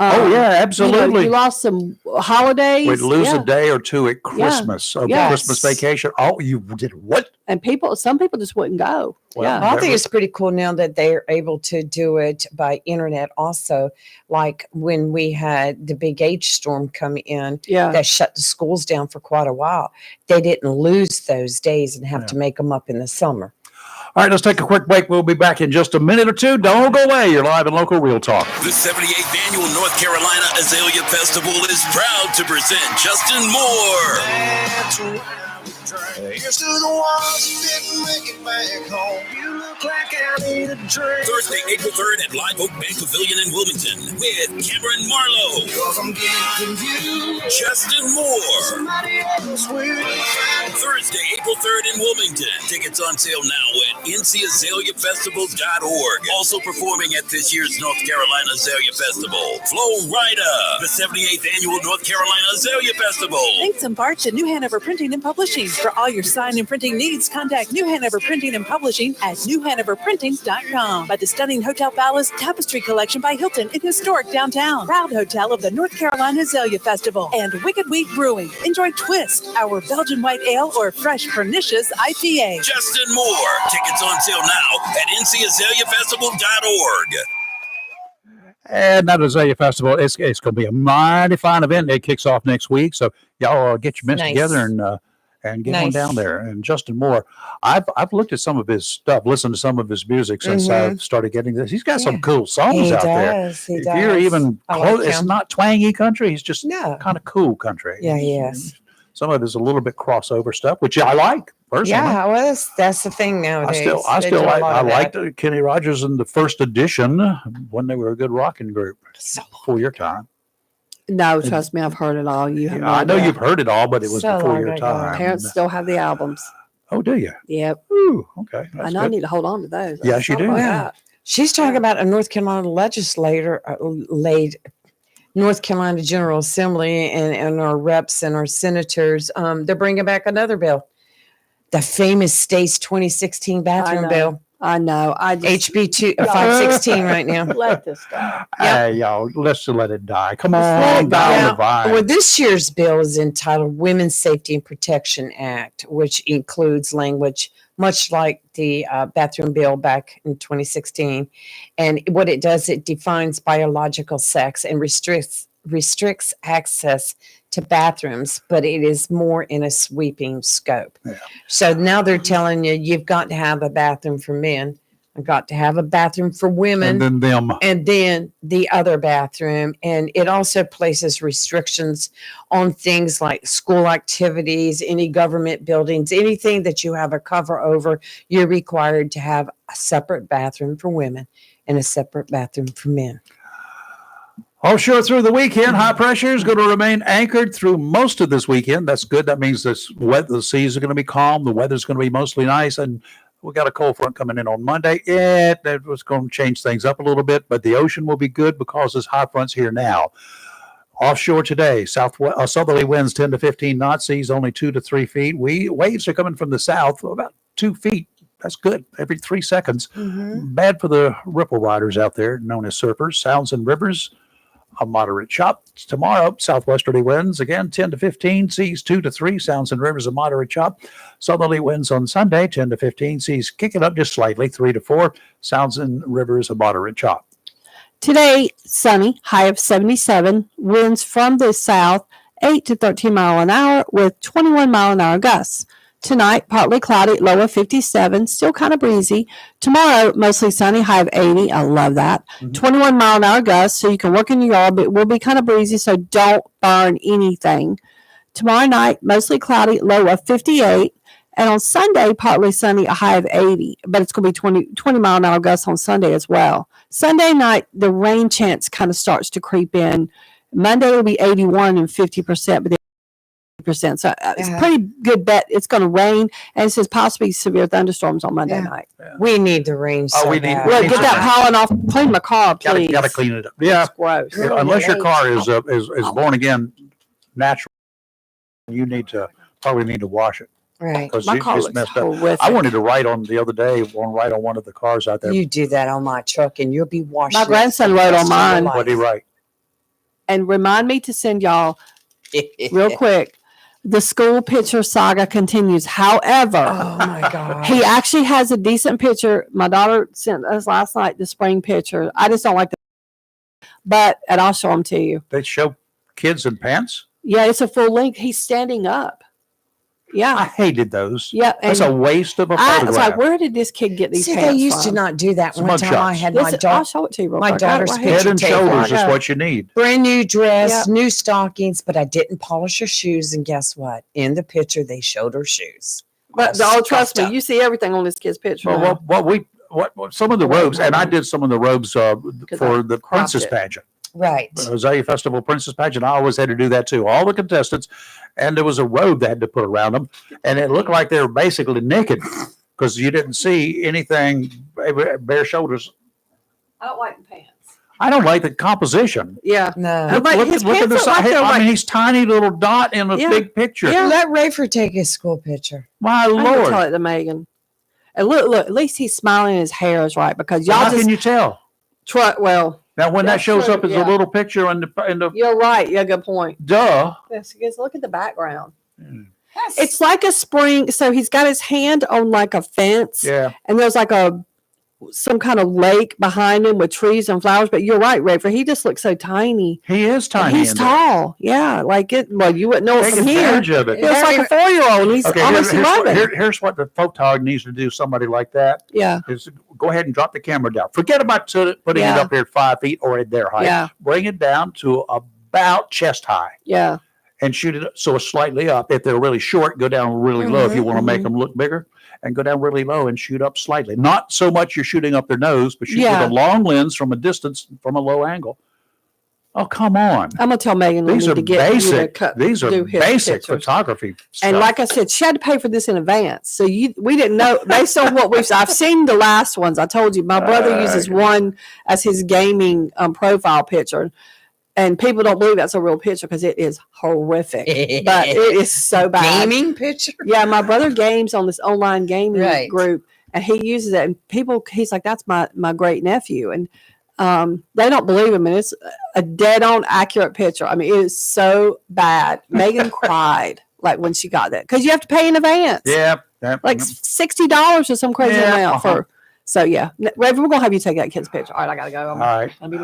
Oh yeah, absolutely. You lost some holidays. We'd lose a day or two at Christmas, Yes. Christmas vacation. Oh, you did what? And some people just wouldn't go. Well, I think it's pretty cool now that they're able to do it by internet also. Like when we had the big H storm come in that shut the schools down for quite a while. They didn't lose those days and have to make them up in the summer. All right, let's take a quick break. We'll be back in just a minute or two. Don't go away. You're live in Local Real Talk. The 78th Annual North Carolina Azalea Festival is proud to present Justin Moore. Here's to the ones who didn't make it back home. You look like I need a drink. Thursday, April 3rd at Live Oak Bank Pavilion in Wilmington with Cameron Marlowe. Cause I'm getting you. Justin Moore. Somebody else will. Thursday, April 3rd in Wilmington. Tickets on sale now at ncazaleafestival.org. Also performing at this year's North Carolina Azalea Festival, Flo Rida, the 78th Annual North Carolina Azalea Festival. Thanks in part to New Hanover Printing and Publishing. For all your sign and printing needs, contact New Hanover Printing and Publishing at newhanoverprinting.com. By the stunning Hotel Palace Tapestry Collection by Hilton in historic downtown. Proud hotel of the North Carolina Azalea Festival. And Wicked Wheat Brewing. Enjoy Twist, our Belgian white ale or fresh pernicious IPA. Justin Moore. Tickets on sale now at ncazaleafestival.org. And that Azalea Festival, it's going to be a mighty fine event. It kicks off next week. So y'all get your mitts together and get on down there. And Justin Moore, I've looked at some of his stuff, listened to some of his music since I've started getting this. He's got some cool songs out there. If you're even close, it's not twangy country. He's just kind of cool country. Yeah, he is. Some of it is a little bit crossover stuff, which I like personally. Yeah, well, that's the thing nowadays. I still liked Kenny Rogers in the first edition when they were a good rocking group before your time. No, trust me, I've heard it all. I know you've heard it all, but it was before your time. Parents still have the albums. Oh, do you? Yep. Ooh, okay. I know. I need to hold on to those. Yes, you do. Yeah. She's talking about a North Carolina legislator North Carolina General Assembly and our reps and our senators. They're bringing back another bill, the famous state's 2016 bathroom bill. I know. HB 516 right now. Let this go. Hey, y'all, let's let it die. Come on, die on the vine. Well, this year's bill is entitled Women's Safety and Protection Act, which includes language much like the bathroom bill back in 2016. And what it does, it defines biological sex and restricts access to bathrooms, but it is more in a sweeping scope. Yeah. So now they're telling you, you've got to have a bathroom for men. I've got to have a bathroom for women. And then them. And then the other bathroom. And it also places restrictions on things like school activities, any government buildings, anything that you have a cover over, you're required to have a separate bathroom for women and a separate bathroom for men. Offshore through the weekend, high pressure is going to remain anchored through most of this weekend. That's good. That means the seas are going to be calm. The weather's going to be mostly nice. And we got a cold front coming in on Monday. That was going to change things up a little bit, but the ocean will be good because this high front's here now. Offshore today, southerly winds 10 to 15 knots, seas only 2 to 3 feet. Waves are coming from the south, about 2 feet. That's good. Every 3 seconds. Mm-hmm. Bad for the ripple riders out there, known as surfers. Sounds and rivers, a moderate chop. Tomorrow, southwesterly winds, again, 10 to 15, seas 2 to 3, sounds and rivers, a moderate chop. Southerly winds on Sunday, 10 to 15, seas kicking up just slightly, 3 to 4, sounds and rivers, a moderate chop. Today, sunny, high of 77, winds from the south, 8 to 13 mile an hour with 21 mile an hour gusts. Tonight, partly cloudy, low of 57, still kind of breezy. Tomorrow, mostly sunny, high of 80. I love that. Mm-hmm. 21 mile an hour gusts, so you can work in your yard, but it will be kind of breezy, so don't burn anything. Tomorrow night, mostly cloudy, low of 58. And on Sunday, partly sunny, a high of 80. But it's going to be 20 mile an hour gusts on Sunday as well. Sunday night, the rain chance kind of starts to creep in. Monday will be 81 and 50%, but percent. So it's a pretty good bet it's going to rain, and it says possibly severe thunderstorms on Monday night. Yeah. We need the rain. We need get that pollen off. Clean my car, please. Got to clean it up. Yeah, it's gross. Yeah, unless your car is born again, natural, you probably need to wash it. Right. My car looks horrific. I wanted to write on the other day. Write on one of the cars out there. You do that on my truck, and you'll be washing. My grandson wrote on mine. What did he write? And remind me to send y'all real quick. The school picture saga continues. However, Oh my God. he actually has a decent picture. My daughter sent us last night the spring picture. I just don't like and I'll show them to you. They show kids in pants. Yeah, it's a full length. He's standing up. I Yeah. hated those. Yeah. That's a waste of a I photograph. was like, where did this kid get these See, pants they used to from? not do that. It's One time I mugshots. had I'll my show it to you real my quick. I got it daughter's right here. Head and picture shoulders taken. is what you need. brand new dress, Yep. new stockings, but I didn't polish her shoes. And guess what? In the picture, they showed her shoes. But All trust scuffed me, up. you see everything on this kid's picture. now. Well, what some of the robes, and I did some of the robes for the cropped princess it. pageant. Right. Azalea Festival Princess Pageant, I always had to do that too. All the contestants, and there was a robe they had to put around them, and it looked like they were basically naked because you didn't see anything, bare shoulders. I don't like the pants. I don't like the composition. Yeah. No. But his pants look like they're I like- mean, he's tiny little dot in a Yeah. big picture. Yeah. Let Rayford take his school picture. My I would tell Lord. it to Megan. And look, at least he's smiling. His hair is right because y'all How just can you tell? try. Well, Now, when that That's shows true, up as yeah. a little picture in the you're right. Yeah, good point. duh. Yes, because look at the background. Mm. It's like a spring. So he's got his hand on like a fence, Yeah. and there's like some kind of lake behind him with trees and flowers. But you're right, Rayford. He just looks so tiny. He is And tiny. he's in there. tall. Yeah, like it. Well, you wouldn't know it Take from here. advantage of it. He looks like a 4-year-old. And he's Okay, almost here's 11. here's what the photog needs to do. Somebody like that Yeah, is go ahead and drop the camera down. Forget about putting Yeah. it up there at 5 feet or at their height. yeah, Bring it down to about chest high yeah. and shoot it so it's slightly up. If they're really short, go down really low. If you want to make them look bigger, and go down really low and shoot up slightly. Not so much you're shooting up their nose, but shoot Yeah. with a long lens from a distance, from a low angle. Oh, come on. I'm gonna tell Megan we These need are to get you to basic. cut. These are do his basic pictures. photography stuff. And like I said, she had to pay for this in advance. So we didn't know based on what I've seen the last ones. I told you my brother uses one as his gaming profile picture. And people don't believe that's a real picture because it is horrific. But it is so bad. Gaming picture? Yeah, my brother games on this online gaming Right. group and he uses it and he's like, that's my great nephew. And they don't believe him, and it's a dead on accurate picture. I mean, it is so bad. Megan cried like when she got that because you have to pay in advance. Yeah. Like $60 or some crazy Yeah, amount for. So yeah, Raven, we're gonna have you take that kid's picture. All right, I gotta go. All right. We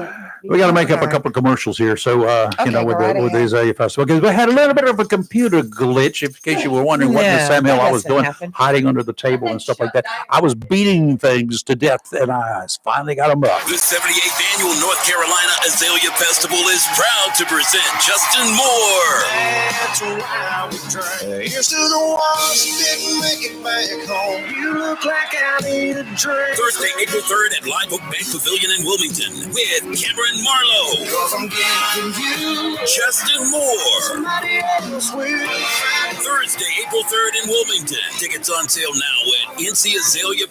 We got to make up a couple of commercials here. So, Okay, with go right the ahead. Azalea Festival, because we had a little bit of a computer glitch. In case you were wondering what Miss Yeah, Sam Hill I that was doesn't doing, happen. hiding under the table and stuff like that. I was beating things to death, and I finally got them up. The 78th Annual North Carolina Azalea Festival is proud to present Justin Moore. That's why we drink. Here's to the ones who didn't make it back home. You look like I need a drink. Thursday, April 3rd at Live Oak Bank Pavilion in Wilmington with Cameron Marlowe, Cause I'm giving you Justin Moore. somebody else with. Thursday, April 3rd in Wilmington. Tickets on sale now at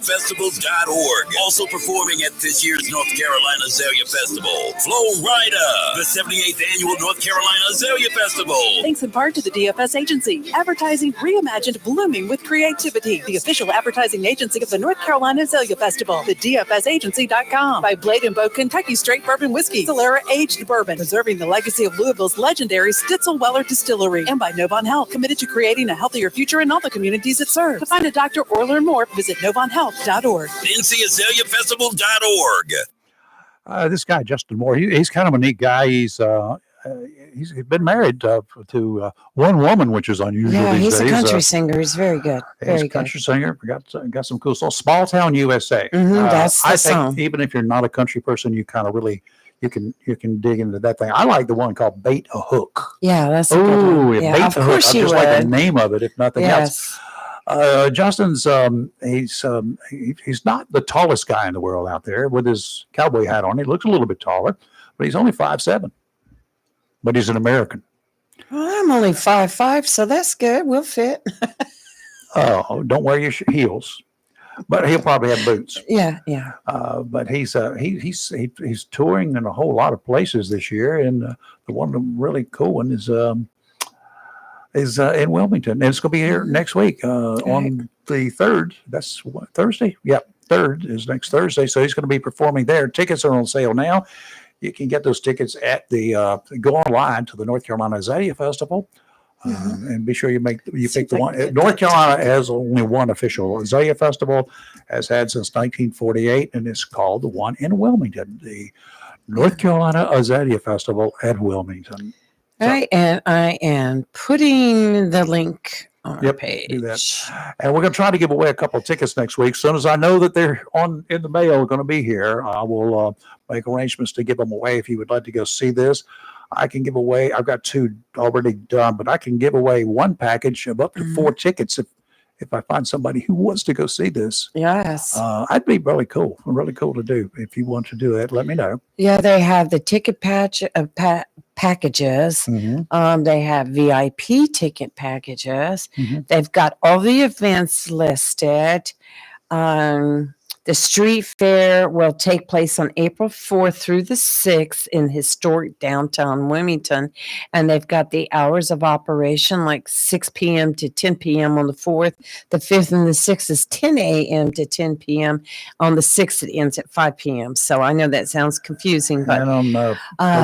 ncazaleafestivals.org. Also performing at this year's North Carolina Azalea Festival, Flo Rida, the 78th Annual North Carolina Azalea Festival. Thanks in part to the DFS Agency, advertising reimagined, blooming with creativity. The official advertising agency of the North Carolina Azalea Festival, the DFSagency.com. By Blade & Bow Kentucky Straight Bourbon Whiskey, Solera Aged Bourbon, preserving the legacy of Louisville's legendary Stitzel-Weller Distillery. And by Novon Health, committed to creating a healthier future in all the communities it serves. To find a doctor or learn more, visit novonhealth.org. ncazaleafestivals.org. This guy, Justin Moore, he's kind of a neat guy. He's been married to one woman, which is unusual Yeah, these he's days. a country singer. He's very good. He's a Very good. country singer. Got some cool stuff. Small Town USA. That's the I think song. even if you're not a country person, you kind of really you can dig into that thing. I like the one called Bait a Hook. Yeah, that's a good Oh, one. yeah, Yeah, Bait of a Hook. course I you just like the would. name of it, if nothing else. Yes. Justin's he's not the tallest guy in the world out there with his cowboy hat on. He looks a little bit taller, but he's only 5'7". But he's an American. Well, I'm only 5'5", so that's good. We'll fit. Oh, don't wear your heels, but he'll probably have boots. Yeah, yeah. But he's touring in a whole lot of places this year, and the one really cool one is in Wilmington, and it's going to be here next week on the 3rd. That's what, Thursday. Yeah, 3rd is next Thursday. So he's going to be performing there. Tickets are on sale now. You can get those tickets at the go online to the North Carolina Azalea Festival, and be sure you pick the one. North Carolina has only one official Azalea Festival, has had since 1948, and it's called the one in Wilmington, the North Carolina Azalea Festival at Wilmington. So, I am putting the link on our page. Do that. And we're going to try to give away a couple of tickets next week. As soon as I know that they're in the mail, going to be here, I will make arrangements to give them away. If you would like to go see this, I can give away. I've got 2 already done, but I can give away one package of up to 4 tickets if I find somebody who wants to go see this. Yes. I'd be really cool to do. If you want to do that, let me know. Yeah, they have the ticket packages. They have VIP ticket packages. They've got all the events listed. The street fair will take place on April 4th through the 6th in historic downtown Wilmington. And they've got the hours of operation like 6 p.m. to 10 p.m. on the 4th. The 5th and the 6th is 10 a.m. to 10 p.m. On the 6th, it ends at 5 p.m. So I know that sounds confusing, but I don't know.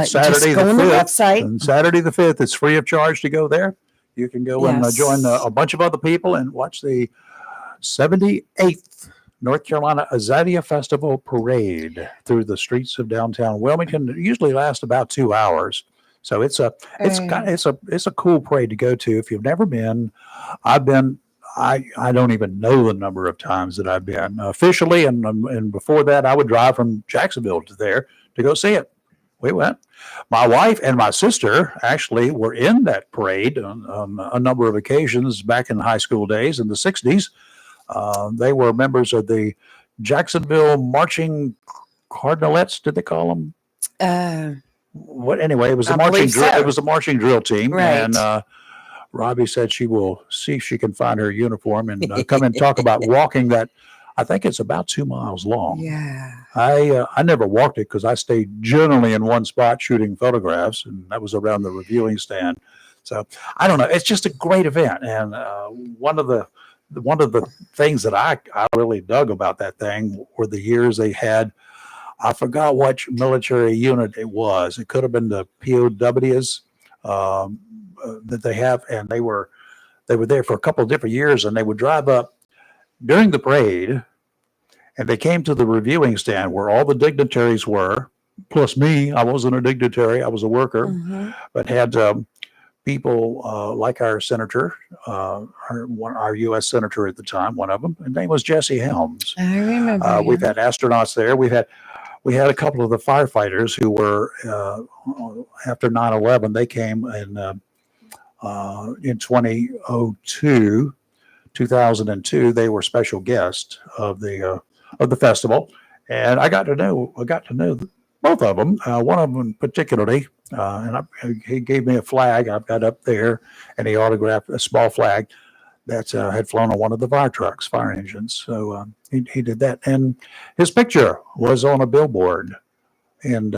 Saturday the 5th. And Saturday the 5th, it's free of charge to go there. You can go and join a bunch of other people and watch the 78th North Carolina Azalea Festival Parade through the streets of downtown Wilmington. It usually lasts about 2 hours, so it's a cool parade to go to. If you've never been, I've been. I don't even know the number of times that I've been officially, and before that, I would drive from Jacksonville to there to go see it. We went. My wife and my sister actually were in that parade on a number of occasions back in high school days in the 60s. They were members of the Jacksonville Marching Cardinalettes. Did they call them? Anyway, it was a marching drill. It was a marching drill team, right. And Robbie said she will see if she can find her uniform and come and talk about walking that. I think it's about 2 miles long. Yeah. I never walked it because I stayed generally in one spot shooting photographs, and that was around the reviewing stand. So I don't know. It's just a great event, and one of the things that I really dug about that thing were the years they had. I forgot which military unit it was. It could have been the POWs that they have, and they were there for a couple of different years, and they would drive up during the parade, and they came to the reviewing stand where all the dignitaries were, plus me. I wasn't a dignitary; I was a worker, but had people like our senator, our U.S. senator at the time, one of them. His name was Jesse Helms. I remember. We've had astronauts there. We had a couple of the firefighters who were after 9/11. They came in 2002. They were special guests of the festival, and I got to know both of them. One of them particularly. He gave me a flag I've got up there, and he autographed a small flag that had flown on one of the fire engines. So he did that, and his picture was on a billboard in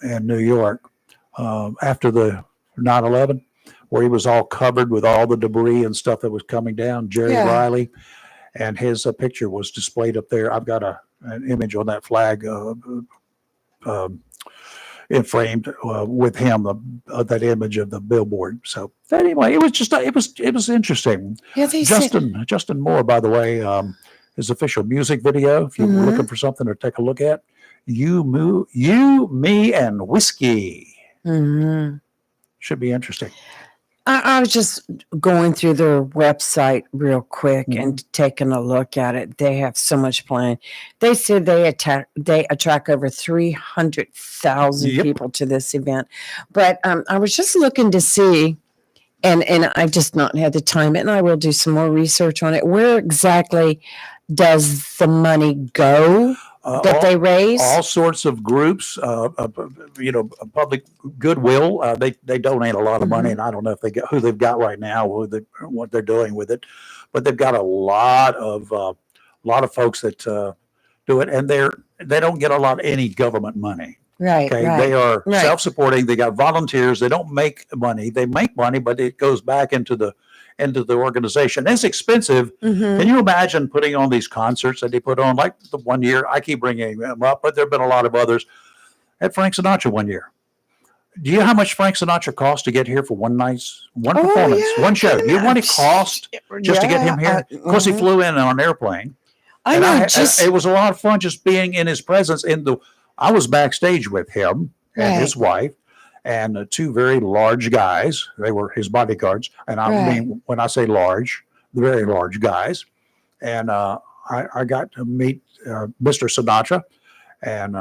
New York after the 9/11, where he was all covered with all the debris and stuff that was coming down. Jerry Riley, and his picture was displayed up there. I've got an image on that flag. Framed with him, that image of the billboard. So anyway, it was interesting. Yeah, Justin Moore, by the way, his official music video. If you're looking for something to take a look at, you, me, and whiskey should be interesting. I was just going through their website real quick and taking a look at it. They have so much planned. They said they attract over 300,000 people to this event. But I was just looking to see, and I've just not had the time, and I will do some more research on it. Where exactly does the money go that they raise? All sorts of groups, public goodwill. They donate a lot of money, and I don't know if who they've got right now, what they're doing with it, but they've got a lot of folks that do it, and they don't get any government money. Right. Okay, right, they are right. self-supporting. They got volunteers. They don't make money. They make money, but it goes back into the organization. It's expensive. Can you imagine putting on these concerts that they put on? Like the one year, I keep bringing them up, but there've been a lot of others. at Frank Sinatra one year. Do you know how much Frank Sinatra cost to get here for one performance, yeah, one show? I You know what it cost just to get him here? Of course, he flew in on an airplane. I know. It was a lot of fun just being in his presence. I was backstage with him and his wife and two very large guys. They were his bodyguards, and I mean when I say large, very large guys. And I got to meet Mr. Sinatra, and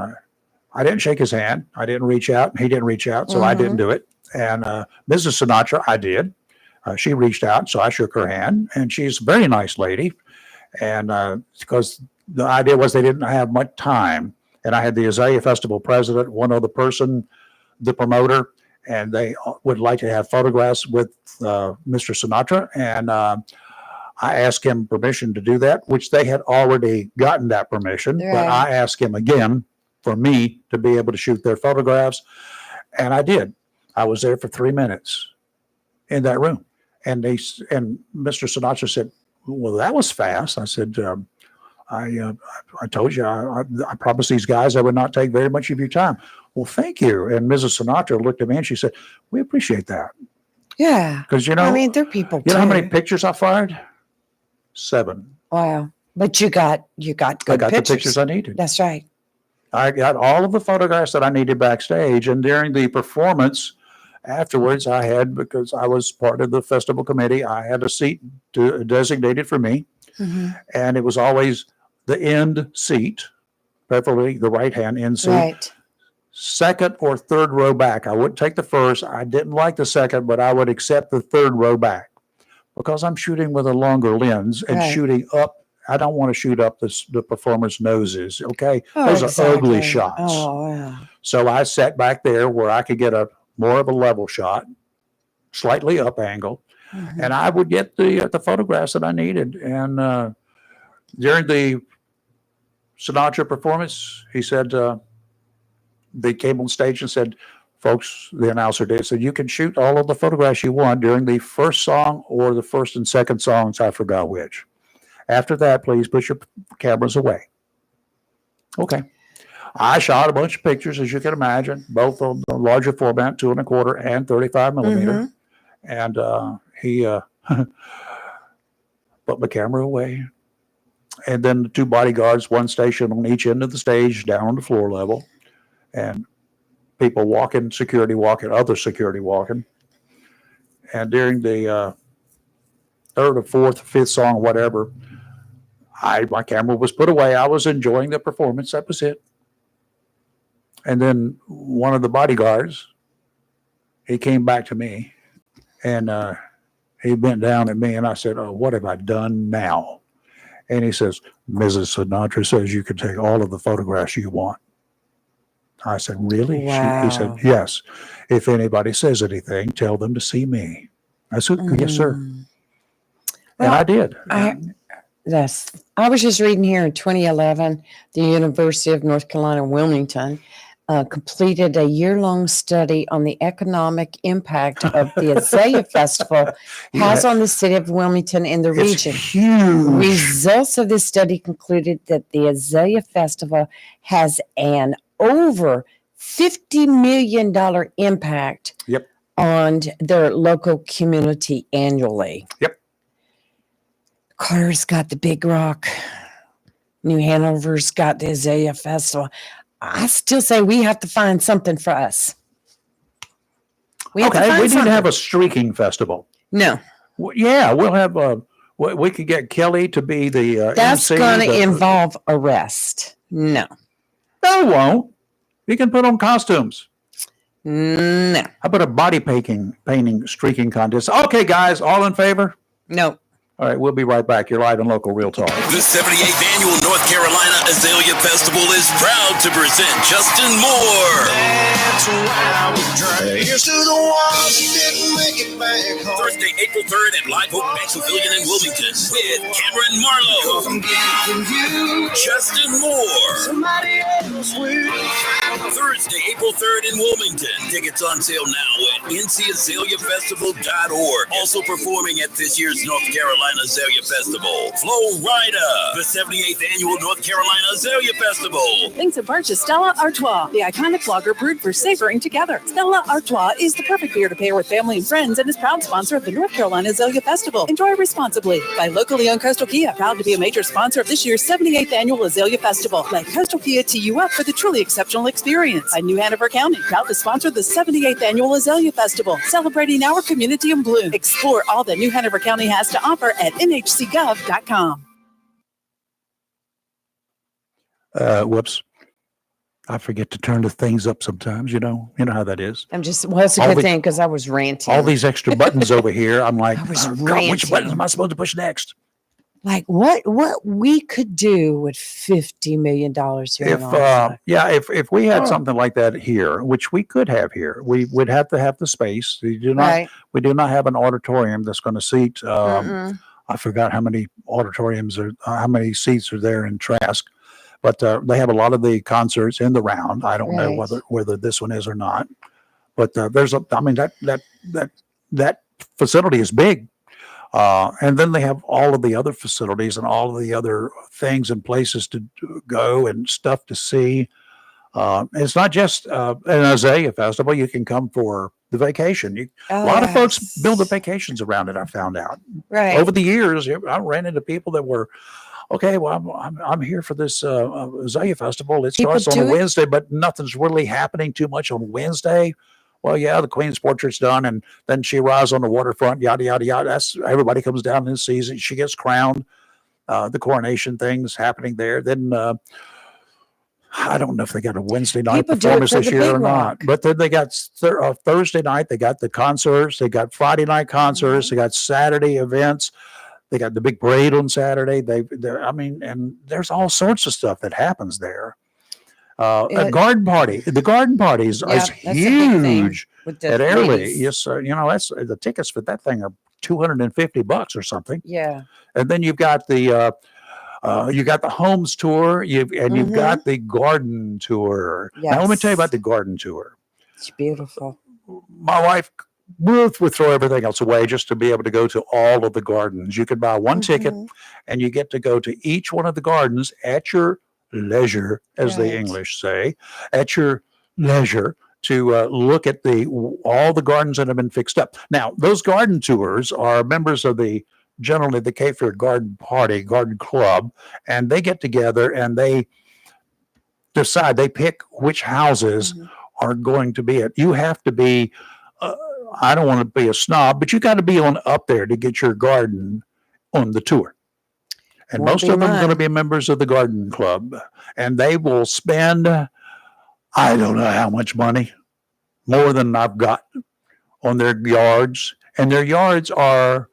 I didn't shake his hand. I didn't reach out, and he didn't reach out, so I didn't do it. And Mrs. Sinatra, I did. She reached out, so I shook her hand, and she's a very nice lady. And because the idea was they didn't have much time, and I had the Azalea Festival president, one other person, the promoter, and they would like to have photographs with Mr. Sinatra. And I asked him permission to do that, which they had already gotten that permission, but I asked him again for me to be able to shoot their photographs. And I did. I was there for 3 minutes in that room. And Mr. Sinatra said, well, that was fast. I said, I told you, I promised these guys I would not take very much of your time. Well, thank you. And Mrs. Sinatra looked at me and she said, we appreciate that. Yeah. Because, I mean, they're people you know how many too. pictures I fired? 7. Wow. But you got good I got pictures. the pictures I needed. That's right. I got all of the photographs that I needed backstage. And during the performance afterwards, I had, because I was part of the festival committee, I had a seat designated for me. Mm-hmm. And it was always the end seat, preferably the right-hand end seat. Right. Second or third row back. I wouldn't take the first. I didn't like the second, but I would accept the third row back because I'm shooting with a longer lens and shooting up. I don't want to shoot up the performers' noses. Okay. Those are ugly shots. Oh, yeah. So I sat back there where I could get more of a level shot, slightly up angle, and I would get the photographs that I needed. And during the Sinatra performance, he said, they came on stage and said, folks, the announcer did, said, you can shoot all of the photographs you want during the first song or the first and second songs. I forgot which. After that, please put your cameras away. Okay. I shot a bunch of pictures, as you can imagine, both on the larger format, 2.25 and 35 millimeter. And he put my camera away. And then the two bodyguards, one station on each end of the stage, down on the floor level. And people walking, security walking, other security walking. And during the third or fourth, fifth song, whatever, my camera was put away. I was enjoying the performance. That was it. And then one of the bodyguards, he came back to me and he bent down at me and I said, oh, what have I done now? And he says, Mrs. Sinatra says you can take all of the photographs you want. I said, really? Wow. He said, yes. If anybody says anything, tell them to see me. I said, yes, sir. Well, and I did. I was just reading here in 2011, the University of North Carolina, Wilmington, completed a year-long study on the economic impact of the Azalea Festival has on the city of Wilmington and the region. It's huge. Results of this study concluded that the Azalea Festival has an over $50 million impact on their local community annually. Yep. Carter's got the Big Rock. New Hanover's got the Azalea Festival. I still say we have to find something for us. We need to have a streaking festival. No. Yeah, we'll have we could get Kelly to be the That's MC. going to involve arrest. No. No, it won't. You can put on costumes. No. How about a body painting streaking contest? Okay, guys, all in favor? No. All right, we'll be right back. You're live on Local Real Talk. The 78th Annual North Carolina Azalea Festival is proud to present Justin Moore. That's why we drink. Here's to the ones who didn't make it back home. Thursday, April 3rd at Live Oak Maximilian in Wilmington with Cameron Marlowe, 'Cause I'm giving you Justin Moore. somebody else will. Thursday, April 3rd in Wilmington. Tickets on sale now at ncazaleafestival.org. Also performing at this year's North Carolina Azalea Festival, Flo Rida, the 78th annual North Carolina Azalea Festival. Thanks in part to Stella Artois, the iconic lager brewed for savoring together. Stella Artois is the perfect beer to pair with family and friends and is proud sponsor of the North Carolina Azalea Festival. Enjoy responsibly. By locally owned Coastal Kia, proud to be a major sponsor of this year's 78th annual Azalea Festival. Let Coastal Kia tee you up for the truly exceptional experience. By New Hanover County, proud to sponsor the 78th annual Azalea Festival, celebrating our community in bloom. Explore all that New Hanover County has to offer at nhcgov.com. Whoops. I forget to turn the things up sometimes, you know how that is. I'm just, well, it's a All good the- thing because I was ranting. All these extra buttons over here. I'm like, I was oh, God, ranting. which button am I supposed to push next? Like what we could do with $50 million here If in Onslow. if we had something like that here, which we could have here, we would have to have the space. We do not have an auditorium that's going to seat. Mm-mm. I forgot how many auditoriums or how many seats are there in Trask, but they have a lot of the concerts in the round. I don't know Right. whether this one is or not, but there's I mean that facility is big. And then they have all of the other facilities and all of the other things and places to go and stuff to see. It's not just an Azalea Festival. You can come for the vacation. A lot of folks build their vacations around it. I found out over the years. I ran into people that were, okay, well, I'm here for this Azalea Festival. It starts on a Wednesday, but nothing's really happening too much on Wednesday. Well, yeah, the Queen's portrait's done, and then she arrives on the waterfront, yada, yada, yada. That's everybody comes down and sees it. She gets crowned. The coronation thing's happening there. Then I don't know if they got a Wednesday night performance this year or not. But then they got Thursday night. They got the concerts. They got Friday night concerts. They got Saturday events. They got the big parade on Saturday. And there's all sorts of stuff that happens there. A garden party. The garden parties is huge at Airlie. Yes, that's the tickets for that thing are $250 or something. Yeah. And then you've got the homes tour. You've got the garden tour. Yes. Now let me tell you about the garden tour. It's beautiful. My wife Ruth would throw everything else away just to be able to go to all of the gardens. You could buy one ticket and you get to go to each one of the gardens at your leisure, as the English say, at your leisure to look at all the gardens that have been fixed up. Now, those garden tours are members of generally the Cape Fear Garden Club, and they get together and they decide, they pick which houses are going to be it. You have to be, I don't want to be a snob, but you got to be up there to get your garden on the tour. And most of them are going to be members of the garden club, and they will spend, I don't know how much money, more than I've got on their yards. And their yards are,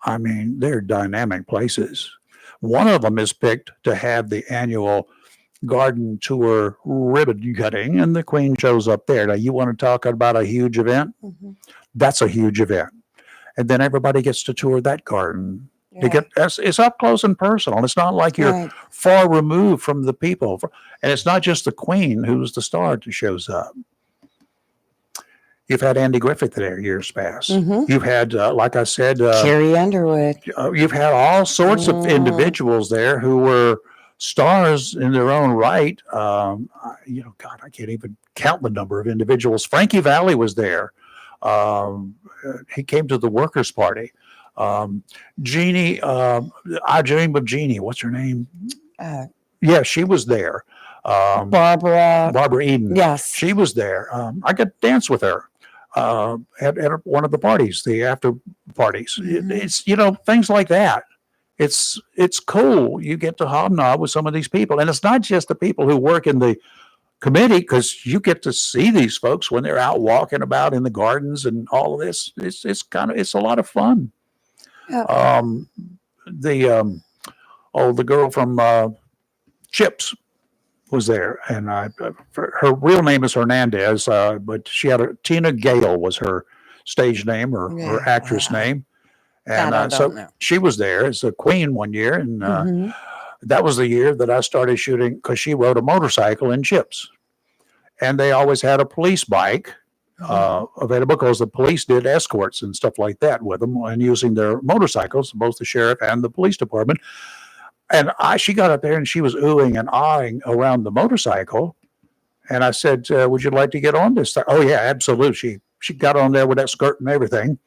they're dynamic places. One of them is picked to have the annual garden tour ribbon cutting, and the Queen shows up there. Now, you want to talk about a huge event? That's a huge event. And then everybody gets to tour that garden. It's up close and personal. It's not like you're far removed from the people. And it's not just the Queen who's the star that shows up. You've had Andy Griffith there years past. You've had, like I said, Carrie Underwood. You've had all sorts of individuals there who were stars in their own right. God, I can't even count the number of individuals. Frankie Valli was there. He came to the Workers' Party. Jeannie, I Dream of Jeannie. What's her name? She was there. Barbara Eden. Yes. She was there. I got to dance with her at one of the parties, the after parties. It's, things like that. It's cool. You get to hobnob with some of these people. And it's not just the people who work in the committee, because you get to see these folks when they're out walking about in the gardens and all of this. It's a lot of fun. The girl from Chips was there, and her real name is Hernandez, but she had Tina Gale was her stage name or actress name. And That I so don't know. she was there as a queen one year. And Mhm. that was the year that I started shooting because she rode a motorcycle in Chips. And they always had a police bike available because the police did escorts and stuff like that with them and using their motorcycles, both the sheriff and the police department. And she got up there and she was oohing and ahhing around the motorcycle. And I said, would you like to get on this thing? Oh, yeah, absolutely. She got on there with that skirt and everything,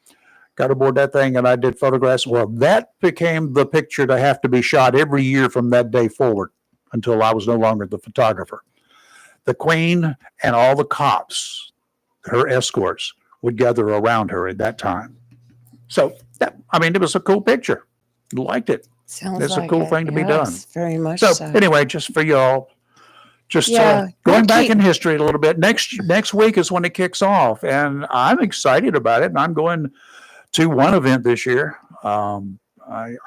got aboard that thing, and I did photographs. Well, that became the picture to have to be shot every year from that day forward until I was no longer the photographer. The queen and all the cops, her escorts, would gather around her at that time. So, it was a cool picture. Liked it. Sounds It's like a cool it. thing to be done. Yes, very much So, so. anyway, just for y'all, just Yeah, going back keep- in history a little bit. Next week is when it kicks off, and I'm excited about it. And I'm going to one event this year. I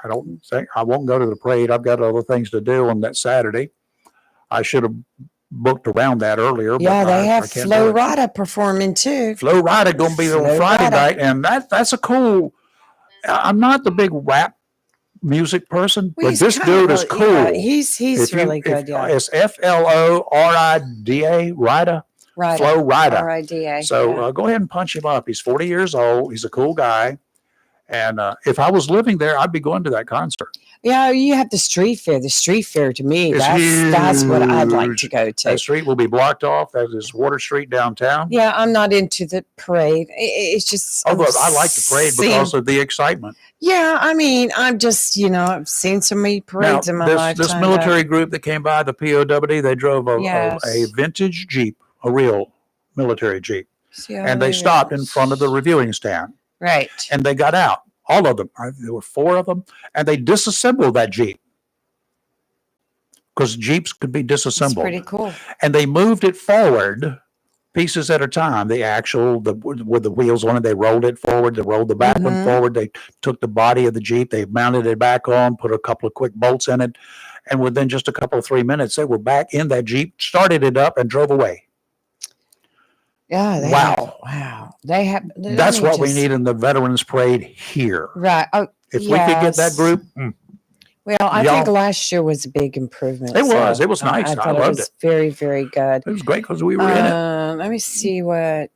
don't think I won't go to the parade. I've got other things to do on that Saturday. I should have booked around that earlier. Yeah, but they have I can't Flo do it. Rida performing too. Flo Rida going to be there on Flo Friday Rida. night, and that's a cool. I'm not the big rap music person, Well, but he's this kind of dude is a- cool. yeah, he's really good. Yeah, It's FLORIDA, Rida, Rida. Flo Rida. RIDA. So go ahead and punch him up. He's 40 years old. He's a cool guy. And if I was living there, I'd be going to that concert. Yeah, you have the street fair. The street fair to me, It's that's what I'd like huge. to go to. That street will be blocked off. That is Water Street downtown. Yeah, I'm not into the parade. It's just. Although I like the parade because of the excitement. Yeah, I'm just, I've seen so many parades in my lifetime. This military group that came by, the POW, they drove a Yes. vintage Jeep, a real military Jeep. See how And they stopped in is. front of the reviewing stand. Right. And they got out, all of them. There were 4 of them, and they disassembled that Jeep because Jeeps could be It's disassembled. pretty cool. And they moved it forward pieces at a time. The axle, with the wheels on it, they rolled it forward. They rolled the back one Mhm. forward. They took the body of the Jeep, they mounted it back on, put a couple of quick bolts in it, and within just a couple of 3 minutes, they were back in that Jeep, started it up, and drove away. Yeah. Wow. They have. That's what we need in the Veterans Parade here. Right. Oh, If we could get that yes. group, Well, I Y'all- think last year was a big improvement. It was. so It was nice. I thought it loved was it. very, very good. it was great because we were in it. Let me see what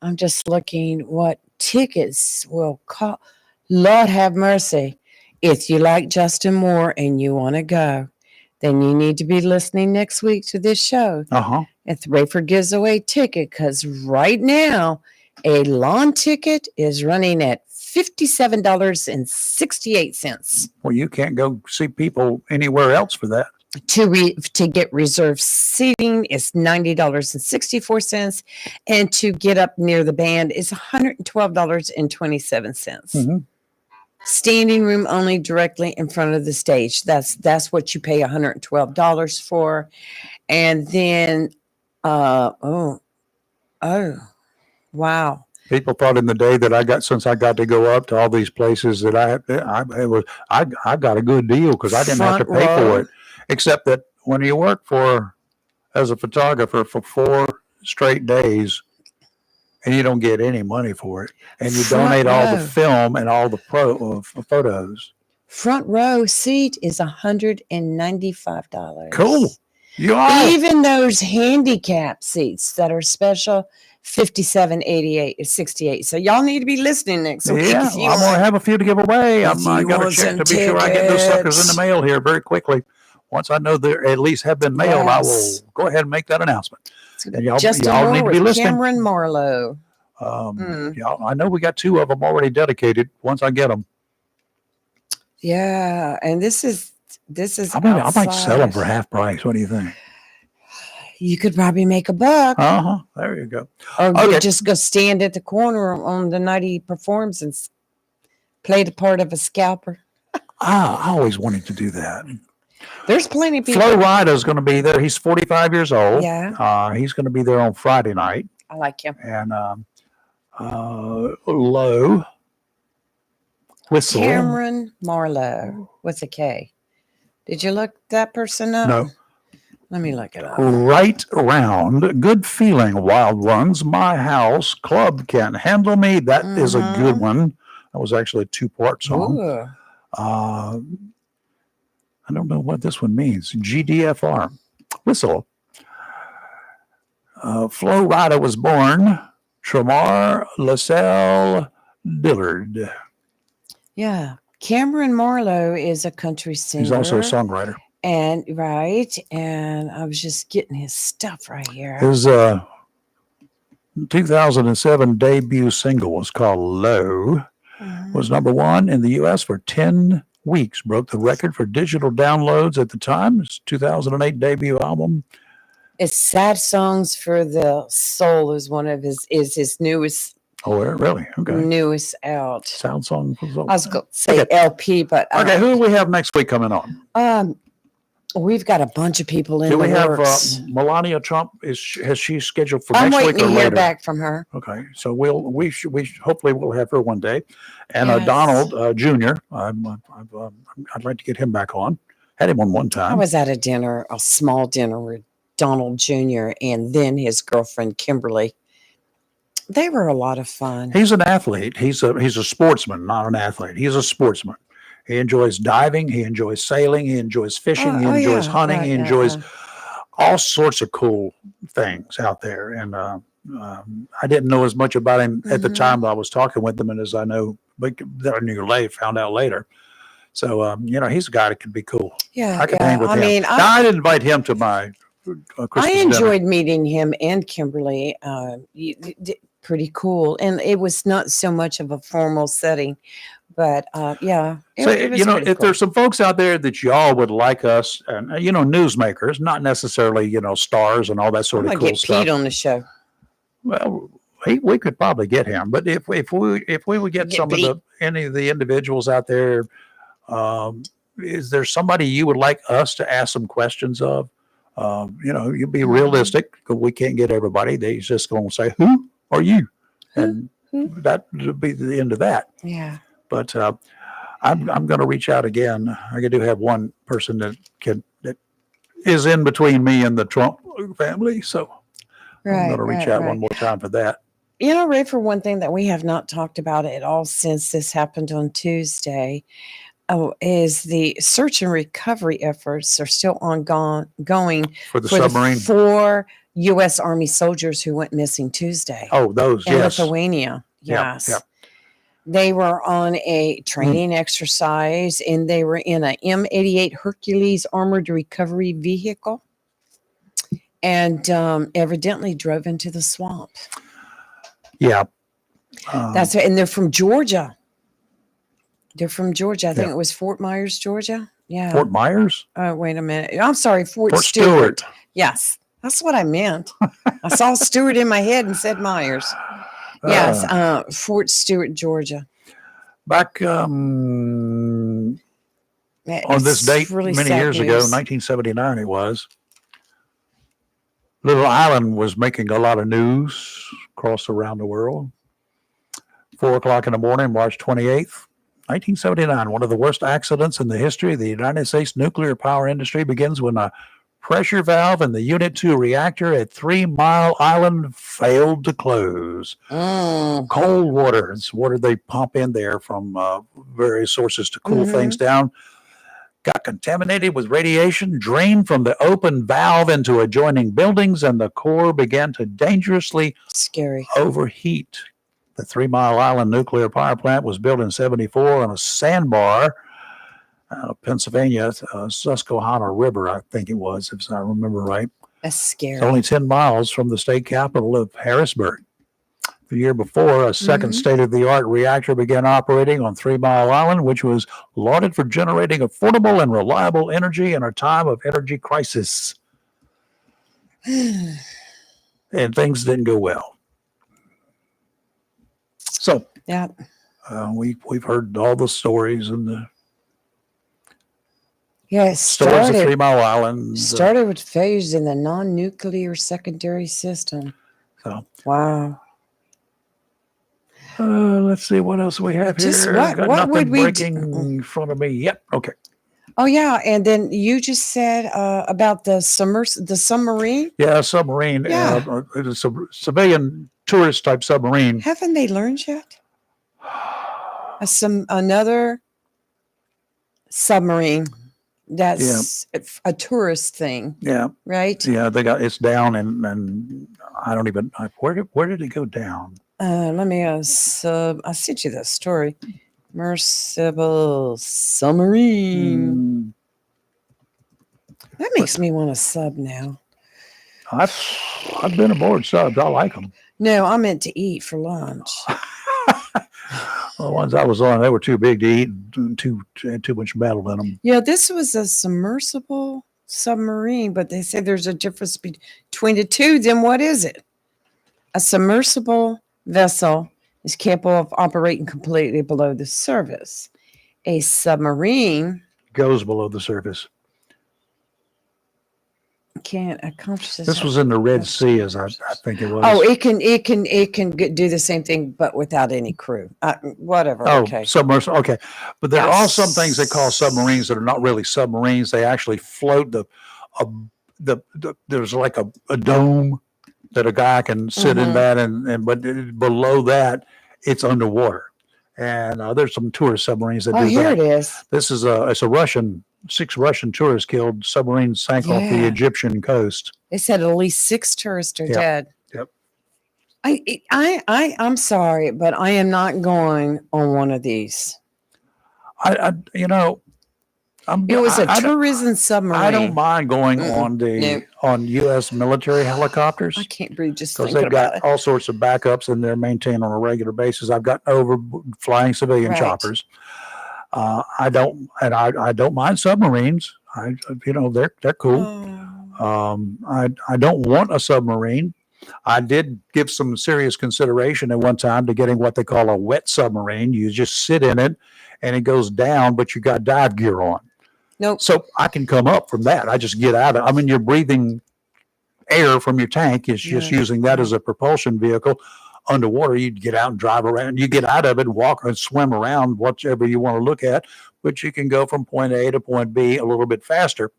I'm just looking what tickets will cost. Lord have mercy. If you like Justin Moore and you want to go, then you need to be listening next week to this show. Uh-huh. If Rayford gives away ticket, because right now a lawn ticket is running at $57.68. Well, you can't go see people anywhere else for that. To get reserved seating is $90.64, and to get up near the band is $112.27. Mhm. Standing room only directly in front of the stage. That's what you pay $112 for. And then wow. People thought in the day that since I got to go up to all these places that I got a good deal because I didn't have to Front pay row. for it. Except that when you work as a photographer for 4 straight days and you don't get any money for it, and you Front donate all row. the film and all the photos. Front row seat is $195. Cool. You are. Even those handicap seats that are special, $57.88 or $68. So y'all need to be listening next week. Yeah, if you I'm going to want. have a few to give away. I if got you to want check some to be sure I get those suckers in tickets. the mail here very quickly. Once I know they at least have been mailed, I will Yes. go ahead and make that announcement. And y'all Justin need Moore to be with listening. Cameron Marlowe. Y'all, I know we got 2 of them already dedicated. Once I get them, Yeah, and this is I might sell them for outside. half price. What do you think? You could probably make a buck, There you go. or okay. you just go stand at the corner on the night he performs and play the part of a scalper. I always wanted to do that. There's plenty of people. Flo Rida is going to be there. He's 45 years old. Yeah. He's going to be there on Friday night. I like him. And Low Whistle. Cameron Marlowe with a K. Did you look that person up? No. Let me look it up. Right round, good feeling, wild ones. My house club can't handle me. That is a good one. That was actually a 2-part song. Ooh. I don't know what this one means. GDFR. Whistle. Flo Rida was born. Tramar LaSalle Dillard. Yeah. Cameron Marlowe is a country singer. He's also a songwriter. And and I was just getting his stuff right here. His 2007 debut single was called Low. Was number 1 in the U.S. for 10 weeks. Broke the record for digital downloads at the time. His 2008 debut album. It's Sad Songs for the Soul is his newest. Oh, really? Okay. Newest out. Sound song for the soul. I was going to say LP, but okay. Who do we have next week coming on? We've got a bunch of people in. Do we the have works. Melania Trump? Has she scheduled for I'm next waiting week or to hear later? back from her. Okay, so we hopefully we'll have her one day, and Yes. Donald Jr. I'd like to get him back on. Had him on one I time. was at a small dinner with Donald Jr. and then his girlfriend Kimberly. They were a lot of fun. He's an athlete. He's a sportsman, not an athlete. He's a sportsman. He enjoys diving. He enjoys sailing. He enjoys fishing. He enjoys hunting. Right, he enjoys all sorts of cool things out there. And I didn't know as much about him at the time that I was talking with him, and as I know, that I knew later, found out later. So he's a guy that can be cool. Yeah, I can hang with him. mean, now, I didn't invite him to my Christmas I dinner. enjoyed meeting him and Kimberly. Pretty cool, and it was not so much of a formal setting, but yeah. It was if pretty cool. there's some folks out there that y'all would like us, and newsmakers, not necessarily stars and all that sort I'm of gonna cool get stuff. Pete on the show. Well, we could probably get him, but if we would get some Pete. of any of the individuals out there, is there somebody you would like us to ask some questions of? You be realistic, because we can't get everybody. They're just going to say, "Who are you?" And that would be the end of that. Yeah. But I'm going to reach out again. I do have one person that is in between me and the Trump family, so I'm going to reach out one more time for that. Ray, for one thing that we have not talked about at all since this happened on Tuesday, is the search and recovery efforts are still ongoing For the submarine. The 4 U.S. Army soldiers who went missing Tuesday. Oh, those, in yes. Lithuania. Yeah, Yes. yeah. They were on a training exercise, and they were in a M88 Hercules armored recovery vehicle, and evidently drove into the swamp. Yeah. That's and they're from Georgia. They're from Georgia. I think it was Fort Myers, Georgia. Yeah. Fort Myers? Wait a minute. I'm sorry, Fort Fort Stewart. Stewart. Yes, that's what I meant. I saw Stewart in my head and said Myers. Yes, Fort Stewart, Georgia. Back on this date, really many sad years ago, news. 1979 it was, Little Island was making a lot of news across around the world. 4:00 in the morning, March 28th, 1979. One of the worst accidents in the history of the United States nuclear power industry begins when a pressure valve in the Unit 2 reactor at 3 Mile Island failed to close. Cold water. It's water they pump in there from various sources to cool things down. Got contaminated with radiation, drained from the open valve into adjoining buildings, and the core began to dangerously overheat. The 3 Mile Island nuclear power plant was built in 1974 on a sandbar out of Pennsylvania, Susquehanna River, I think it was, if I remember right. That's scary. It's only 10 miles from the state capital of Harrisburg. The year before, a second state-of-the-art reactor began operating on 3 Mile Island, which was lauded for generating affordable and reliable energy in a time of energy crisis. And things didn't go well. So, we've heard all the stories and the stories of 3 Mile Island. Started with failures in the non-nuclear secondary system. So, wow. Let's see what else we have here. Just Got what nothing would we breaking in front of me. Yep. Okay. Oh yeah, and then you just said about the submarine. Yeah, submarine. Yeah. It's a civilian tourist type submarine. Haven't they learned yet? Another submarine that's a tourist thing. Yeah. Right? Yeah, it's down and I don't even where did it go down? Let me I sent you that story. Mercible submarine. That makes me want to sub now. I've been aboard subs. I like them. No, I meant to eat for lunch. The ones I was on, they were too big to eat and too much metal in them. Yeah, this was a submersible submarine, but they say there's a difference between the two. Then what is it? A submersible vessel is capable of operating completely below the surface. A submarine goes below the surface. Can't accomplish this. This was in the Red Sea, as I think it was. Oh, it can do the same thing, but without any crew. Whatever. Oh, okay. Submersible. Okay, but there are some things they call submarines that are not really submarines. They actually float there's like a dome that a guy can sit in that, but below that it's underwater. And there's some tourist submarines that do that. Oh, here it is. This is it's a 6 Russian tourists killed. Submarine sank off the Egyptian coast. They said at least 6 tourists are dead. Yep. I'm sorry, but I am not going on one of these. It was a tourism submarine. I don't mind going on U.S. military helicopters. I can't breathe just because thinking they've got about it. all sorts of backups and they're maintained on a regular basis. I've got over flying civilian choppers. I don't mind submarines. They're cool. I don't want a submarine. I did give some serious consideration at one time to getting what they call a wet submarine. You just sit in it and it goes down, but you got dive gear on. Nope. So I can come up from that. I just get out of you're breathing air from your tank. It's just using that as a propulsion vehicle. Underwater, you'd get out and drive around. You get out of it and walk and swim around, whatever you want to look at, but you can go from point A to point B a little bit faster.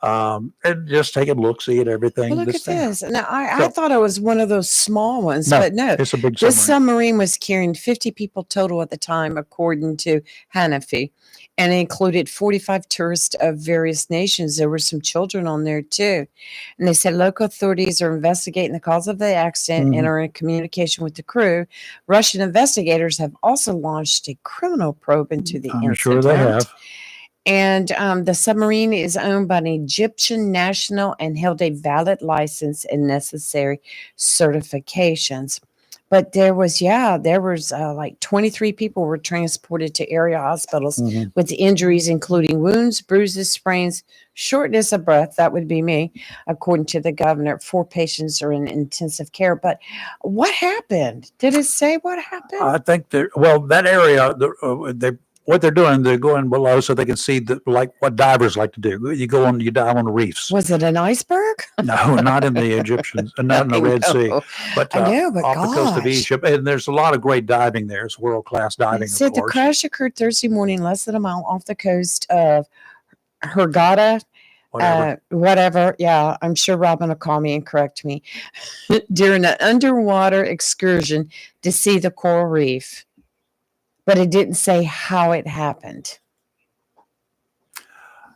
And just take a look, see at everything. Well, look at this. Now, I thought it was one of those small ones, but no. It's a big submarine. This submarine was carrying 50 people total at the time, according to Hanafi, and it included 45 tourists of various nations. There were some children on there, too. And they said local authorities are investigating the cause of the accident and are in communication with the crew. Russian investigators have also launched a criminal probe into the incident. I'm sure they have. And the submarine is owned by an Egyptian national and held a valid license and necessary certifications. But there was like 23 people were transported to area hospitals with injuries, including wounds, bruises, sprains, shortness of breath. That would be me, according to the governor. 4 patients are in intensive care. But what happened? Did it say what happened? I think that area, what they're doing, they're going below so they can see like what divers like to do. You dive on the reefs. Was it an iceberg? No, not in the Egyptians, not in the Red Sea, but off the coast of Egypt. And there's a lot of great diving there. It's world-class diving. The crash occurred Thursday morning, less than a mile off the coast of Hurghada. Whatever. Yeah, I'm sure Robin will call me and correct me. During an underwater excursion to see the coral reef. But it didn't say how it happened.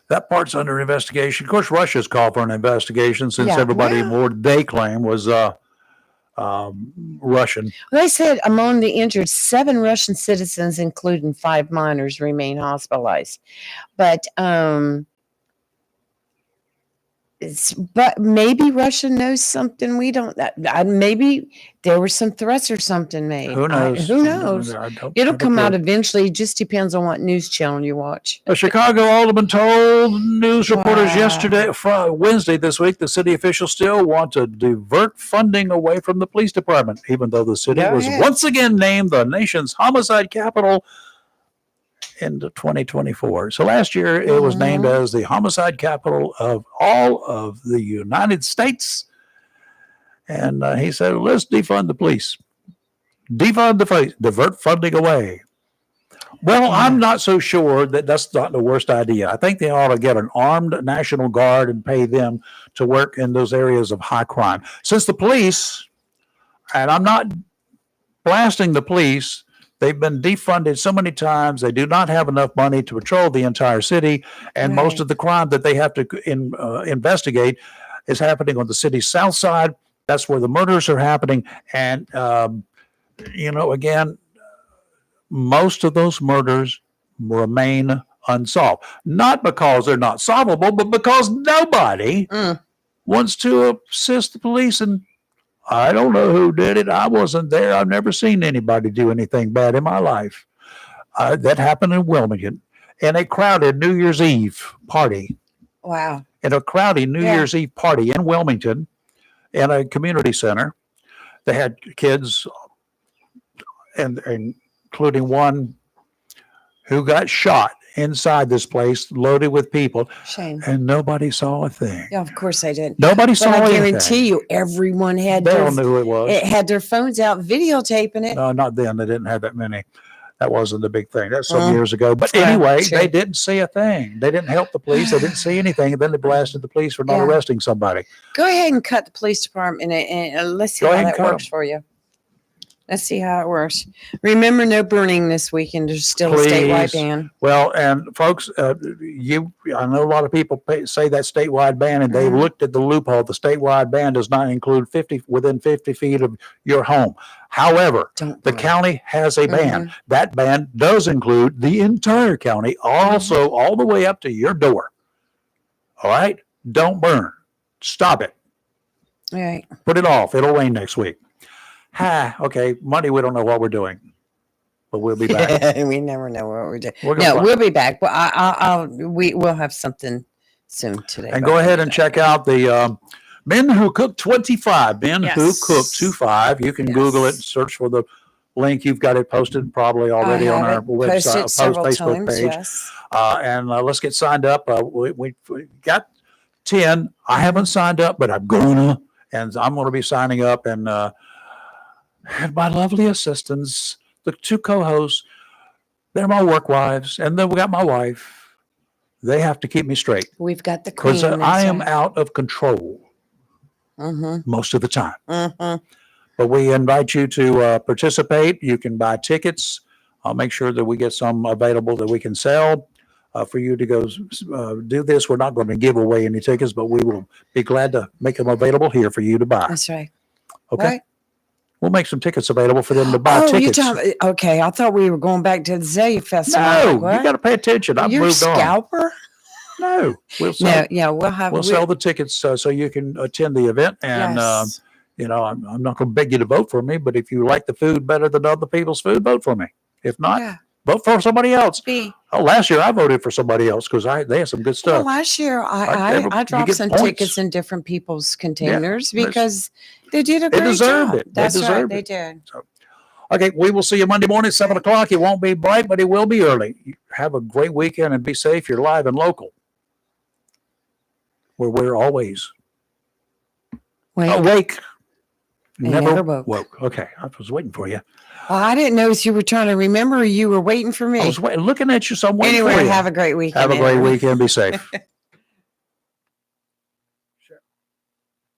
That part's under investigation. Of course, Russia's called for an investigation since everybody aboard they claim was Russian. They said among the injured, 7 Russian citizens, including 5 minors, remain hospitalized. But maybe Russia knows something we don't. Maybe there were some threats or something made. Who knows? Who knows? It'll come out eventually. It just depends on what news channel you watch. A Chicago alderman told news reporters Wednesday this week, the city officials still want to divert funding away from the police department, even though the city was once again named the nation's homicide capital in 2024. So last year it was named as the homicide capital of all of the United States. And he said, let's defund the police. Divert funding away. Well, I'm not so sure that that's not the worst idea. I think they ought to get an armed National Guard and pay them to work in those areas of high crime. Since the police, and I'm not blasting the police, they've been defunded so many times. They do not have enough money to patrol the entire city. And most of the crime that they have to investigate is happening on the city's south side. That's where the murders are happening. And, again, most of those murders remain unsolved. Not because they're not solvable, but because nobody wants to assist the police. And I don't know who did it. I wasn't there. I've never seen anybody do anything bad in my life. That happened in Wilmington in a crowded New Year's Eve party. Wow. In a crowded New Year's Eve party in Wilmington in a community center. They had kids and including one who got shot inside this place loaded with people. Shame. And nobody saw a thing. Yeah, of course I didn't. Nobody saw But I anything. guarantee you, everyone had They all knew who it was. it had their phones out videotaping it. No, not then. They didn't have that many. That wasn't the big thing. That's some years ago. But anyway, Sure. they didn't see a thing. They didn't help the police. They didn't see anything. And then they blasted the police for not arresting somebody. Go ahead and cut the police department and let's see Go how ahead and that cut works for you. Let's see how it works. Remember, no burning this weekend. There's still a statewide Please. ban. Well, and folks, I know a lot of people say that statewide ban, and they've looked at the loophole. The statewide ban does not include within 50 feet of your home. However, the county has a ban. That ban does include the entire county, also all the way up to your door. All right? Don't burn. Stop it. All right. Put it off. It'll rain next week. Okay. Monday, we don't know what we're doing, but we'll be back. We never know what we're doing. We're gonna find- We'll be back. But we'll have something soon today. And go ahead and check out the Men Who Cook 25. Men Who Cook 25. You can Google it, search for the link. You've got it posted probably already on our website, Facebook page. Yes. And let's get signed up. We got 10. I haven't signed up, but I'm gonna, and I'm going to be signing up. And my lovely assistants, the two co-hosts, they're my work wives, and then we got my wife. They have to keep me straight We've got the queen. because I am out of control most of the time. But we invite you to participate. You can buy tickets. I'll make sure that we get some available that we can sell for you to go do this. We're not going to give away any tickets, but we will be glad to make them available here for you to buy. That's right. Okay. Right. We'll make some tickets available for them to buy tickets. Okay, I thought we were going back to the Azalea Festival. No, Like, what? you got to pay attention. I've You're a moved on. scalper? No, we'll sell. No, yeah, we'll Sell the tickets so you can attend the event. And Yes. I'm not going to beg you to vote for me, but if you like the food better than other people's food, vote for me. If not, vote for somebody else. Last year I voted for somebody else because they had some good Well, stuff. last year you I dropped get some points. tickets in different people's containers that's- because they did a They great deserved job. it. They That's right, deserved they it. did. Okay, we will see you Monday morning at 7 o'clock. It won't be bright, but it will be early. Have a great weekend and be safe. You're live and local, where we're always awake. And Never never woke. Okay, I was waiting for you. Well, I didn't know if you were trying to remember or you were waiting for me. I was looking at you somewhere. Anyway, have a great weekend. Have a great weekend. Be safe.